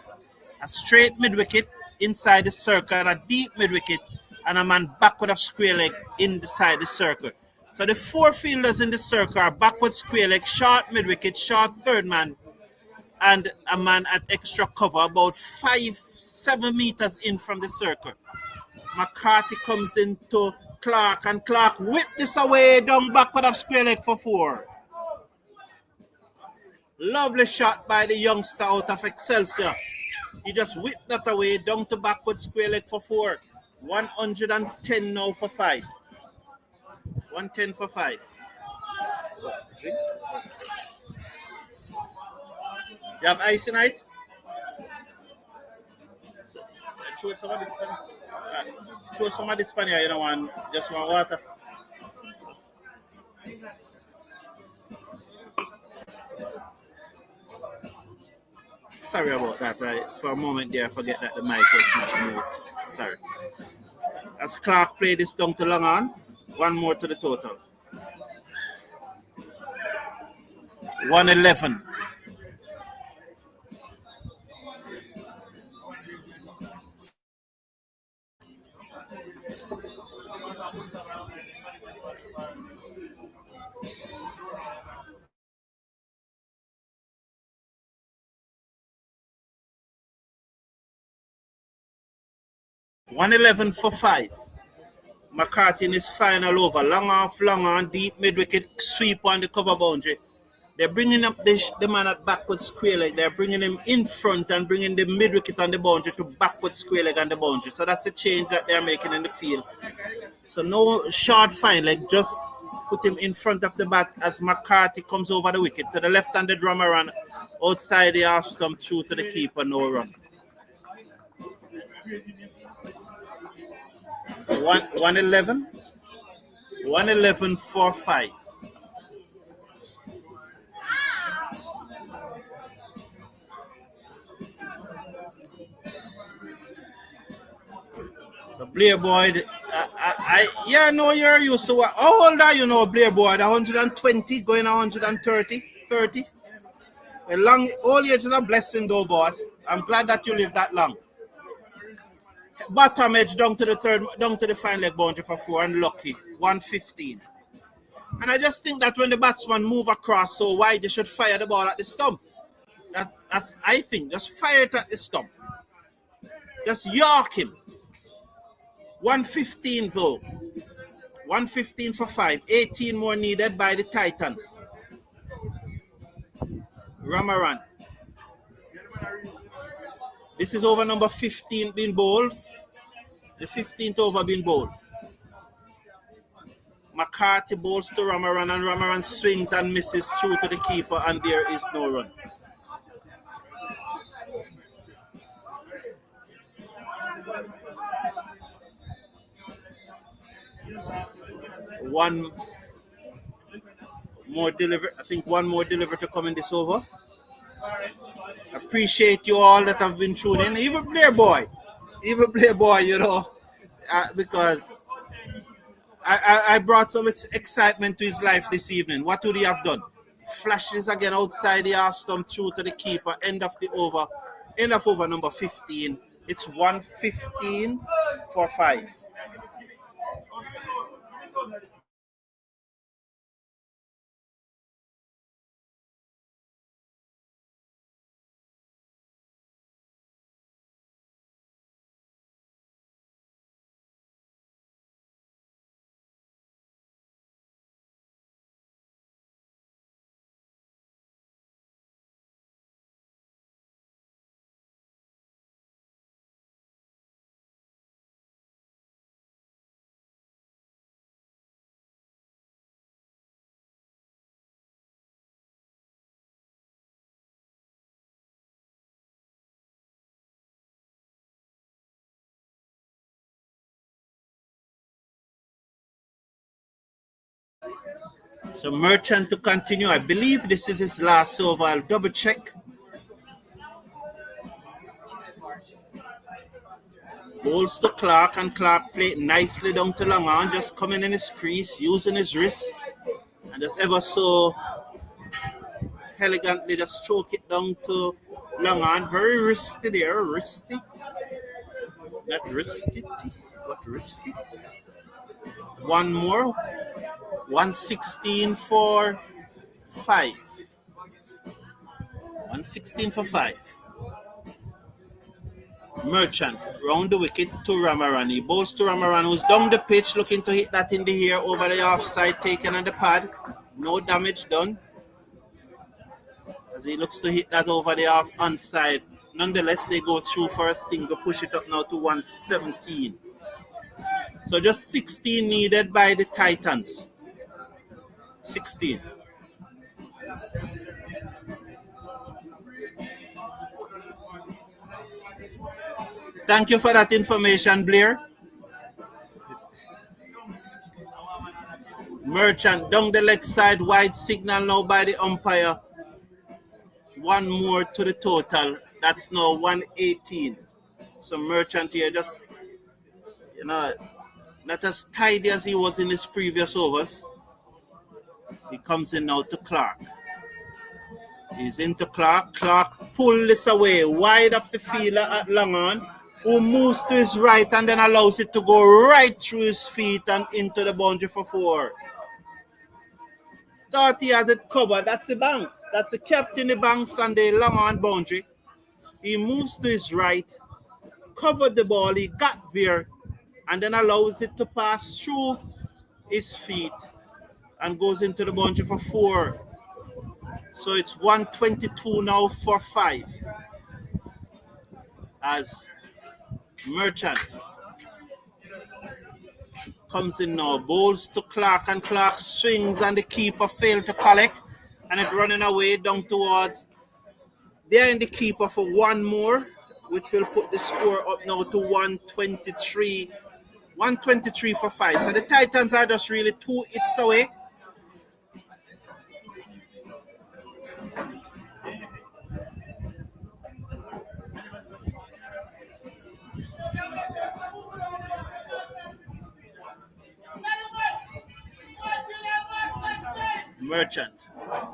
a straight mid wicket inside the circle, and a deep mid wicket, and a man backward of square leg inside the circle. So the four fielders in the circle are backward square leg, short mid wicket, short third man, and a man at extra cover about 5-7 meters in from the circle. McCarthy comes into Clark, and Clark whip this away down backward of square leg for four. Lovely shot by the youngster out of Excelsior. He just whipped that away down to backward square leg for four. 110 now for five. 110 for five. You have ice tonight? Throw some of this pan. Throw some of this pan here, you know, and just want water. Sorry about that. For a moment there, I forget that the mic was not moved. Sorry. As Clark played this down to long on, one more to the total. 111. $111 for five. McCarthy in his final over. Long off, long on, deep mid wicket, sweep on the cover boundary. They're bringing up the man at backward square leg. They're bringing him in front and bringing the mid wicket on the boundary to backward square leg on the boundary. So that's a change that they're making in the field. So no short fine leg, just put him in front of the bat as McCarthy comes over the wicket. To the left-handed drummer run outside the half stump through to the keeper, no run. 111. 111 for five. So Blair Boyd, yeah, no, you're used to what? How old are you now, Blair Boyd? 120, going 130, 30. A long old age is a blessing, though, boss. I'm glad that you live that long. Bottom edge down to the third, down to the final leg boundary for four, and lucky 115. And I just think that when the batsman move across so wide, they should fire the ball at the stump. That's I think. Just fire it at the stump. Just york him. 115 though. 115 for five. 18 more needed by the Titans. Ramaran. This is over number 15 being bowled. The 15th over being bowled. McCarthy bowls to Ramaran, and Ramaran swings and misses through to the keeper, and there is no run. One more delivery. I think one more delivery to come in this over. Appreciate you all that have been tuning in. Even Blair Boy, you know, because I brought some excitement to his life this evening. What would he have done? Flashes again outside the half stump through to the keeper. End of the over. End of over number 15. It's 115 for five. So Merchant to continue. I believe this is his last over. I'll double check. Bowls to Clark, and Clark played nicely down to long on, just coming in his crease, using his wrist, and just ever so elegantly just stroke it down to long on. Very wristy there, wristy. Not risky, but wristy. One more. 116 for 5. 116 for 5. Merchant round the wicket to Ramarani. Bowls to Ramarani, who's down the pitch looking to hit that in the air over the offside, taken on the pad. No damage done as he looks to hit that over the off onside. Nonetheless, they go through for a single, push it up now to 117. So just 16 needed by the Titans. 16. Thank you for that information, Blair. Merchant down the leg side, wide signal now by the umpire. One more to the total. That's now 118. So Merchant here just, not as tidy as he was in his previous overs. He comes in now to Clark. He's into Clark. Clark pull this away wide of the fielder at long on, who moves to his right and then allows it to go right through his feet and into the boundary for 4. Thought he had it covered. That's the Banks. That's the captain the Banks and the long on boundary. He moves to his right, covered the ball, he got there, and then allows it to pass through his feet and goes into the boundary for 4. So it's 122 now for 5 as Merchant comes in now, bowls to Clark, and Clark swings and the keeper failed to collect, and it's running away down towards there in the keeper for one more, which will put the score up now to 123. 123 for 5. So the Titans are just really 2 hits away. Merchant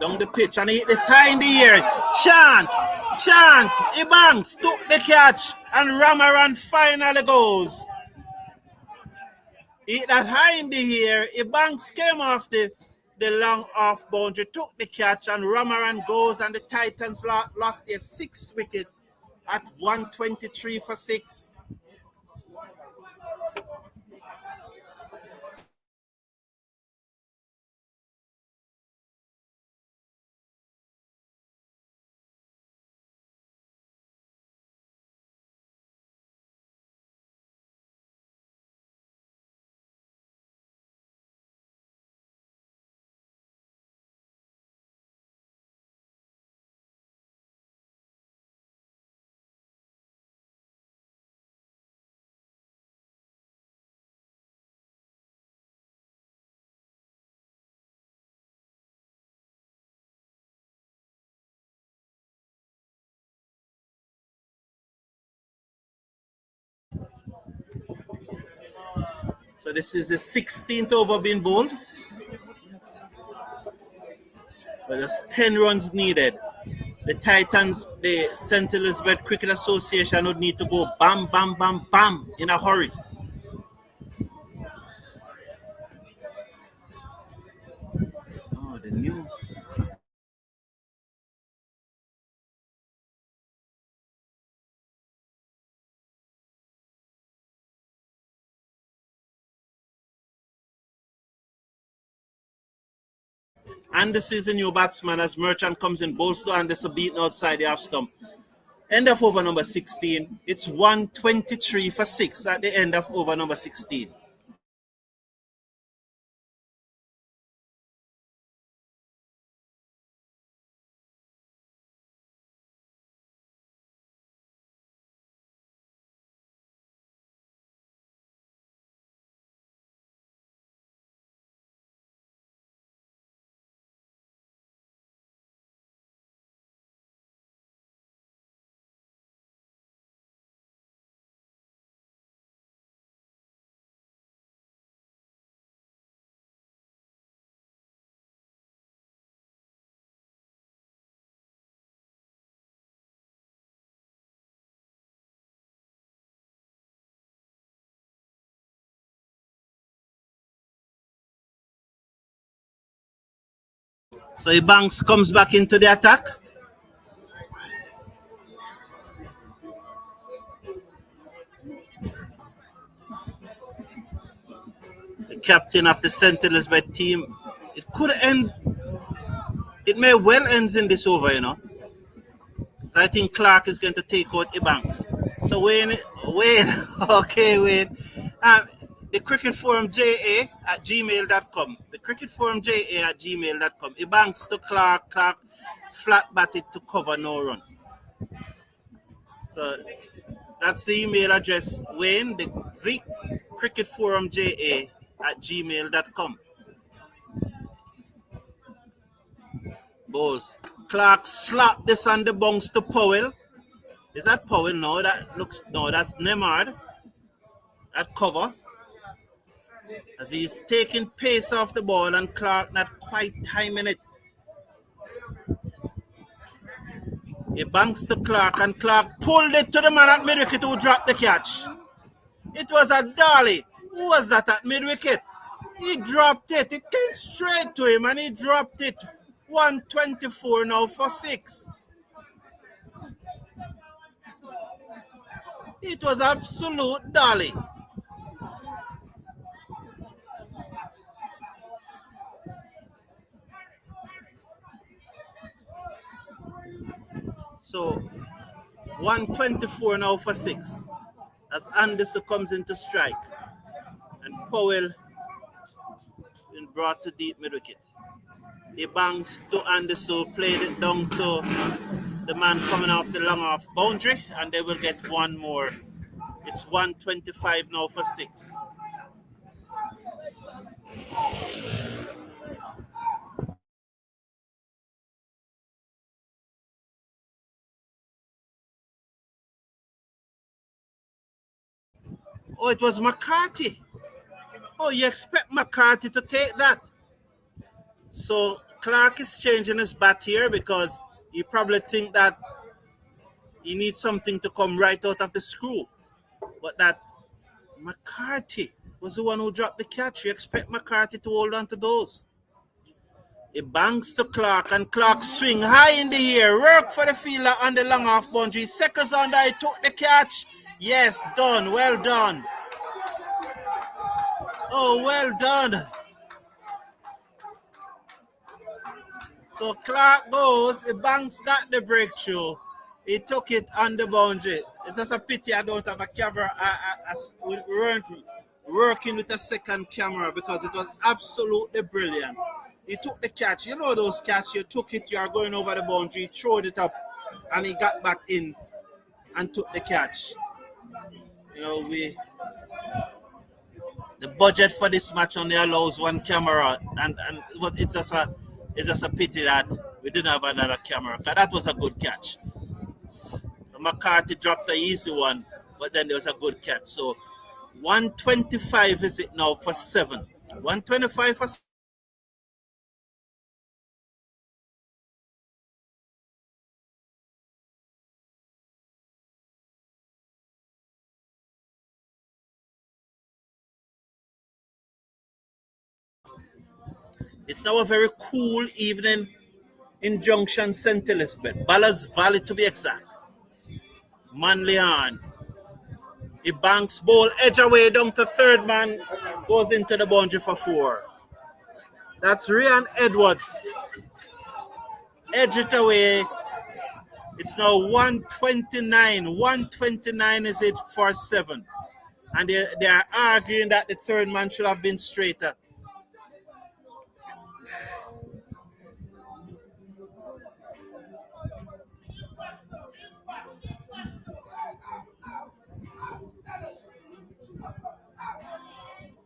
down the pitch and he hit this high in the air. Chance. Ebanks took the catch and Ramaran finally goes. He hit that high in the air. Ebanks came off the long off boundary, took the catch, and Ramaran goes, and the Titans lost their 6th wicket at 123 for 6. So this is the 16th over being bowled. But there's 10 runs needed. The Titans, the St. Elizabeth Cricket Association would need to go bam, bam, bam, bam in a hurry. Oh, the new. And this is a new batsman as Merchant comes in, bowls to Anderson, beaten outside the half stump. End of over number 16. It's 123 for 6 at the end of over number 16. So Banks comes back into the attack. The captain of the St. Elizabeth team. It could end. It may well end in this over, you know. So I think Clark is going to take out Banks. So Wayne, okay, Wayne. The Cricket Forum JA at gmail.com. The Cricket Forum JA at gmail.com. Banks to Clark. Clark flat batted to cover, no run. So that's the email address, Wayne, the Cricket Forum JA at gmail.com. Bose. Clark slapped this on the bounce to Powell. Is that Powell? No, that's Nemard at cover. As he's taking pace off the ball and Clark not quite timing it. He banks to Clark and Clark pulled it to the man at mid-wicket who dropped the catch. It was a Dolly. Who was that at mid-wicket? He dropped it. It came straight to him and he dropped it. 124 now for 6. It was absolute Dolly. So 124 now for 6 as Anderson comes into strike and Powell been brought to deep mid-wicket. He banks to Anderson, played it down to the man coming off the long off boundary, and they will get one more. It's 125 now for 6. Oh, it was McCarthy. Oh, you expect McCarthy to take that? So Clark is changing his bat here because you probably think that he needs something to come right out of the screw. But that McCarthy was the one who dropped the catch. You expect McCarthy to hold on to those. He banks to Clark and Clark swing high in the air. Work for the fielder on the long off boundary. Seconds under, he took the catch. Yes, done. Well done. Oh, well done. So Clark goes. The Banks got the breakthrough. He took it on the boundary. It's just a pity I don't have a camera. We weren't working with a second camera because it was absolutely brilliant. He took the catch. You know those catch. You took it. You are going over the boundary. Throwed it up, and he got back in and took the catch. You know, the budget for this match only allows one camera, and it's just a pity that we didn't have another camera. But that was a good catch. McCarthy dropped the easy one, but then there was a good catch. So 125 is it now for 7. 125 for 7. It's now a very cool evening in Junction, St. Elizabeth. Ballas Valley to be exact. Manley Horne. The Banks ball edge away down to third man. Goes into the boundary for 4. That's Ryan Edwards. Edge it away. It's now 129. 129 is it for 7. And they are arguing that the third man should have been straighter.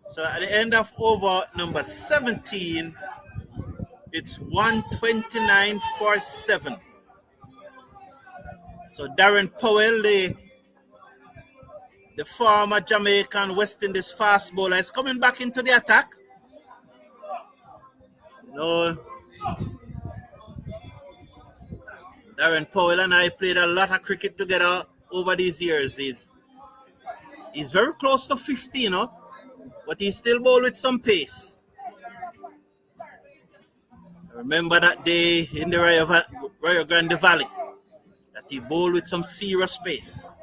So at the end of over number 17, it's 129 for 7. So Darren Powell, the former Jamaican West Indies fast bowler, is coming back into the attack. No. Darren Powell and I played a lot of cricket together over these years. He's very close to 50, you know, but he's still bowled with some pace. Remember that day in the Rio Grande Valley that he bowled with some serious pace.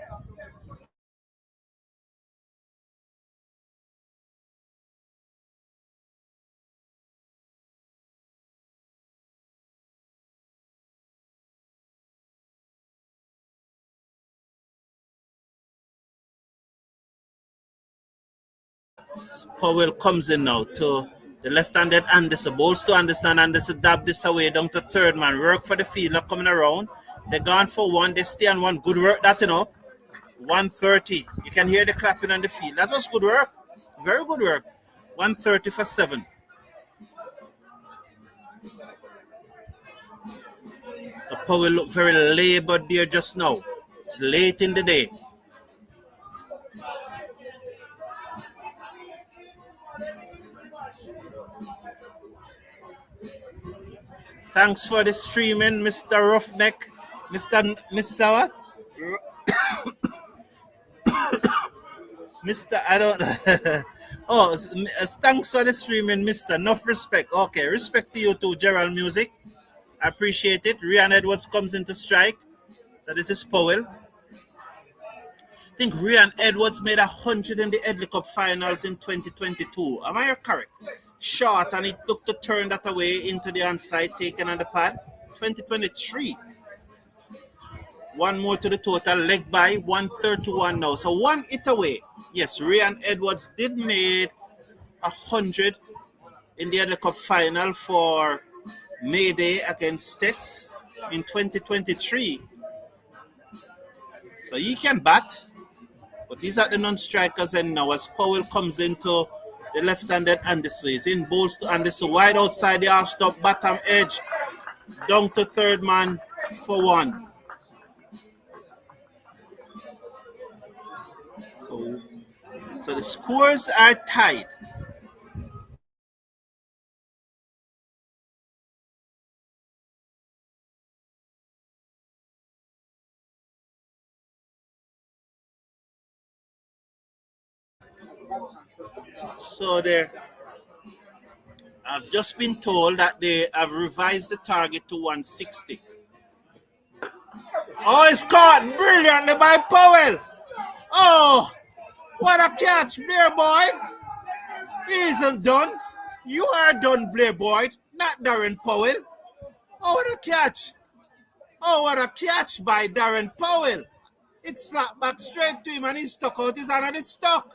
Powell comes in now to the left-handed Anderson. Bowls to Anderson. Anderson dab this away down to third man. Work for the fielder coming around. They're gone for one. They stay on one. Good work that, 130. You can hear the clapping on the field. That was good work. Very good work. 130 for 7. So Powell looked very labored there just now. It's late in the day. Thanks for the streaming, Mr. Roughneck. Mr. What? Mr. I don't. Oh, thanks for the streaming, Mr. Enough respect. Okay, respect to you too, Gerald Music. I appreciate it. Ryan Edwards comes into strike. So this is Powell. I think Ryan Edwards made 100 in the Headley Cup finals in 2022. Am I correct? Short, and he took the turn that away into the onside, taken on the pad. 2023. One more to the total, leg by 131 now. So one hit away. Yes, Ryan Edwards did make 100 in the Headley Cup final for Mayday against Stets in 2023. So he can bat, but he's at the non-strikers end now as Powell comes into the left-handed Anderson. He's in bowls to Anderson, wide outside the half-stop, bottom edge, down to third man for one. So the scores are tied. So there, I've just been told that they have revised the target to 160. Oh, it's caught brilliantly by Powell. Oh, what a catch, Blair Boyd. He isn't done. You are done, Blair Boyd, not Darren Powell. Oh, what a catch. Oh, what a catch by Darren Powell. It slapped back straight to him and he stuck out his hand and it stuck.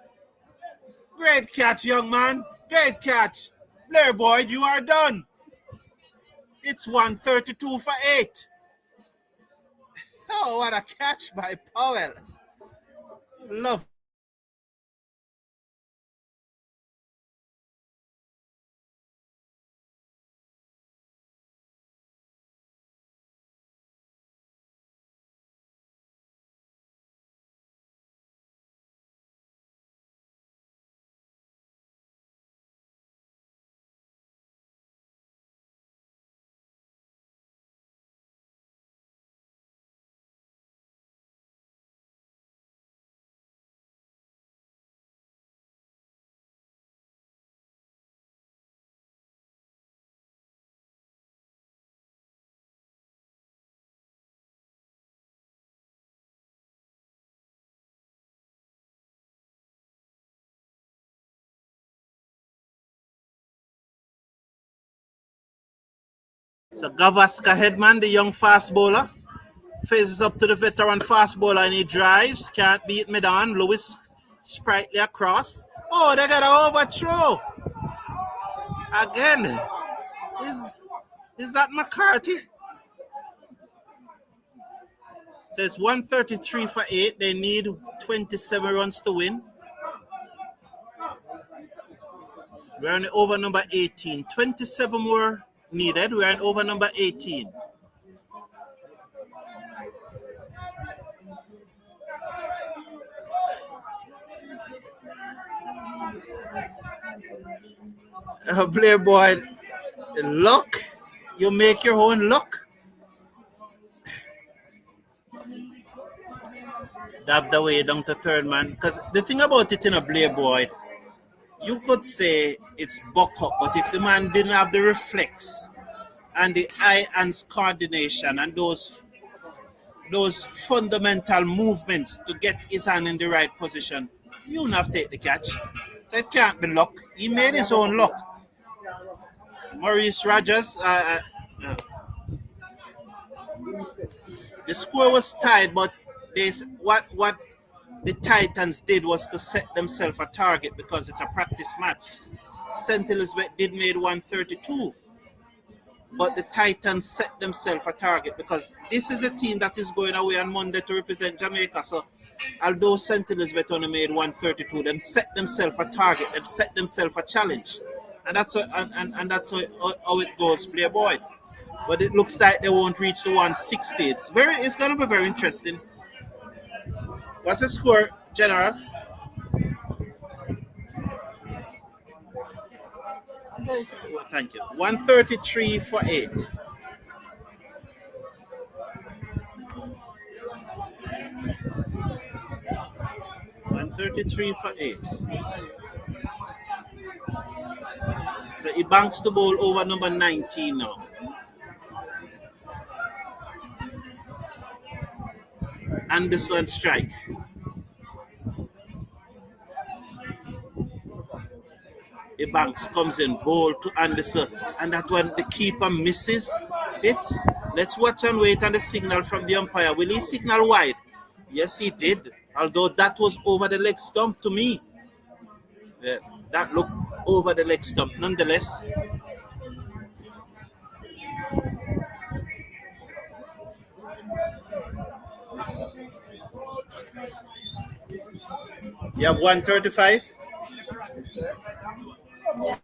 Great catch, young man. Great catch. Blair Boyd, you are done. It's 132 for 8. Oh, what a catch by Powell. Love. So Gavaskar Headman, the young fast bowler, faces up to the veteran fast bowler and he drives. Can't beat mid on. Lewis sprightly across. Oh, they got an overthrow. Again. Is that McCarthy? So it's 133 for 8. They need 27 runs to win. We're on the over number 18. 27 more needed. We're on over number 18. Blair Boyd, luck. You make your own luck. Dab the way down to third man. Because the thing about it in a Blair Boyd, you could say it's buck up, but if the man didn't have the reflex and the eye-hands coordination and those fundamental movements to get his hand in the right position, you wouldn't have taken the catch. So it can't be luck. He made his own luck. Maurice Rogers, the score was tied, but what the Titans did was to set themselves a target because it's a practice match. St. Elizabeth did made 132, but the Titans set themselves a target because this is a team that is going away on Monday to represent Jamaica. So although St. Elizabeth only made 132, them set themselves a target, them set themselves a challenge. And that's and that's how it goes, Playboy. But it looks like they won't reach the 160. It's gonna be very interesting. What's the score, General? Well, thank you. 133 for 8. $133 for 8. So he banks the ball over number 19 now. Anderson strike. The Banks comes in, ball to Anderson, and that one the keeper misses it. Let's watch and wait on the signal from the umpire. Will he signal wide? Yes, he did. Although that was over the leg stump to me. Yeah, that looked over the leg stump. Nonetheless, you have 135. Yeah.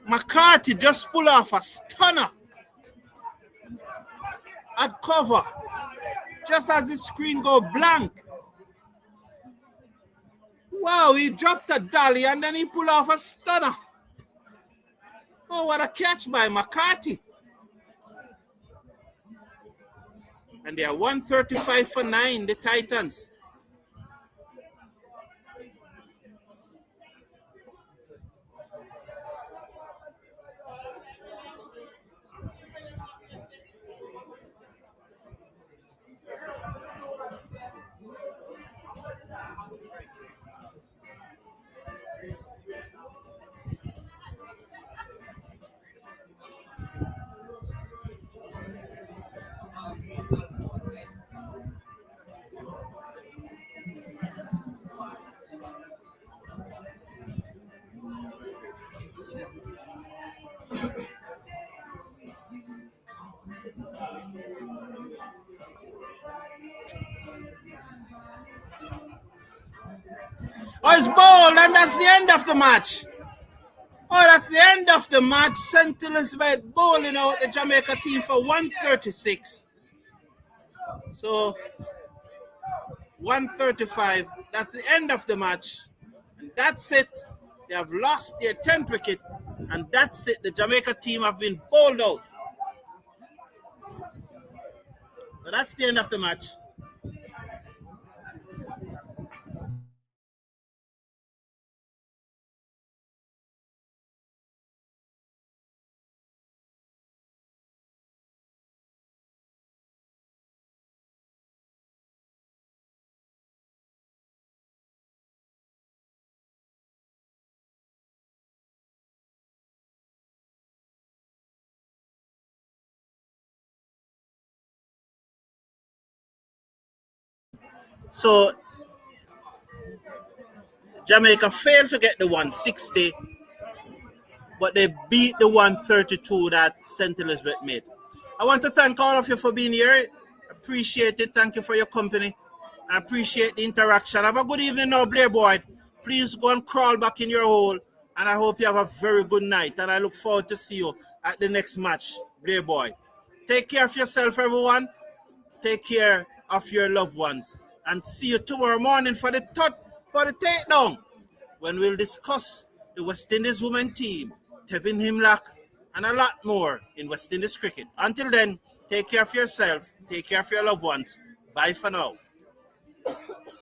McCarthy just pull off a stunner at cover, just as the screen go blank. Wow, he dropped a dolly and then he pulled off a stunner. Oh, what a catch by McCarthy. And they are 135 for 9, the Titans. Oh, it's ball, and that's the end of the match. Oh, that's the end of the match. St. Elizabeth bowling out the Jamaica team for 136. So, 135. That's the end of the match. And that's it. They have lost their 10th wicket. And that's it. The Jamaica team have been bowled out. So that's the end of the match. So Jamaica failed to get the 160, but they beat the 132 that St. Elizabeth made. I want to thank all of you for being here. Appreciate it. Thank you for your company. I appreciate the interaction. Have a good evening now, Blair Boy. Please go and crawl back in your hole. And I hope you have a very good night. And I look forward to see you at the next match, Blair Boy. Take care of yourself, everyone. Take care of your loved ones. And see you tomorrow morning for the takedown, when we'll discuss the West Indies women team, Tevin Himlak, and a lot more in West Indies cricket. Until then, take care of yourself, take care of your loved ones. Bye for now.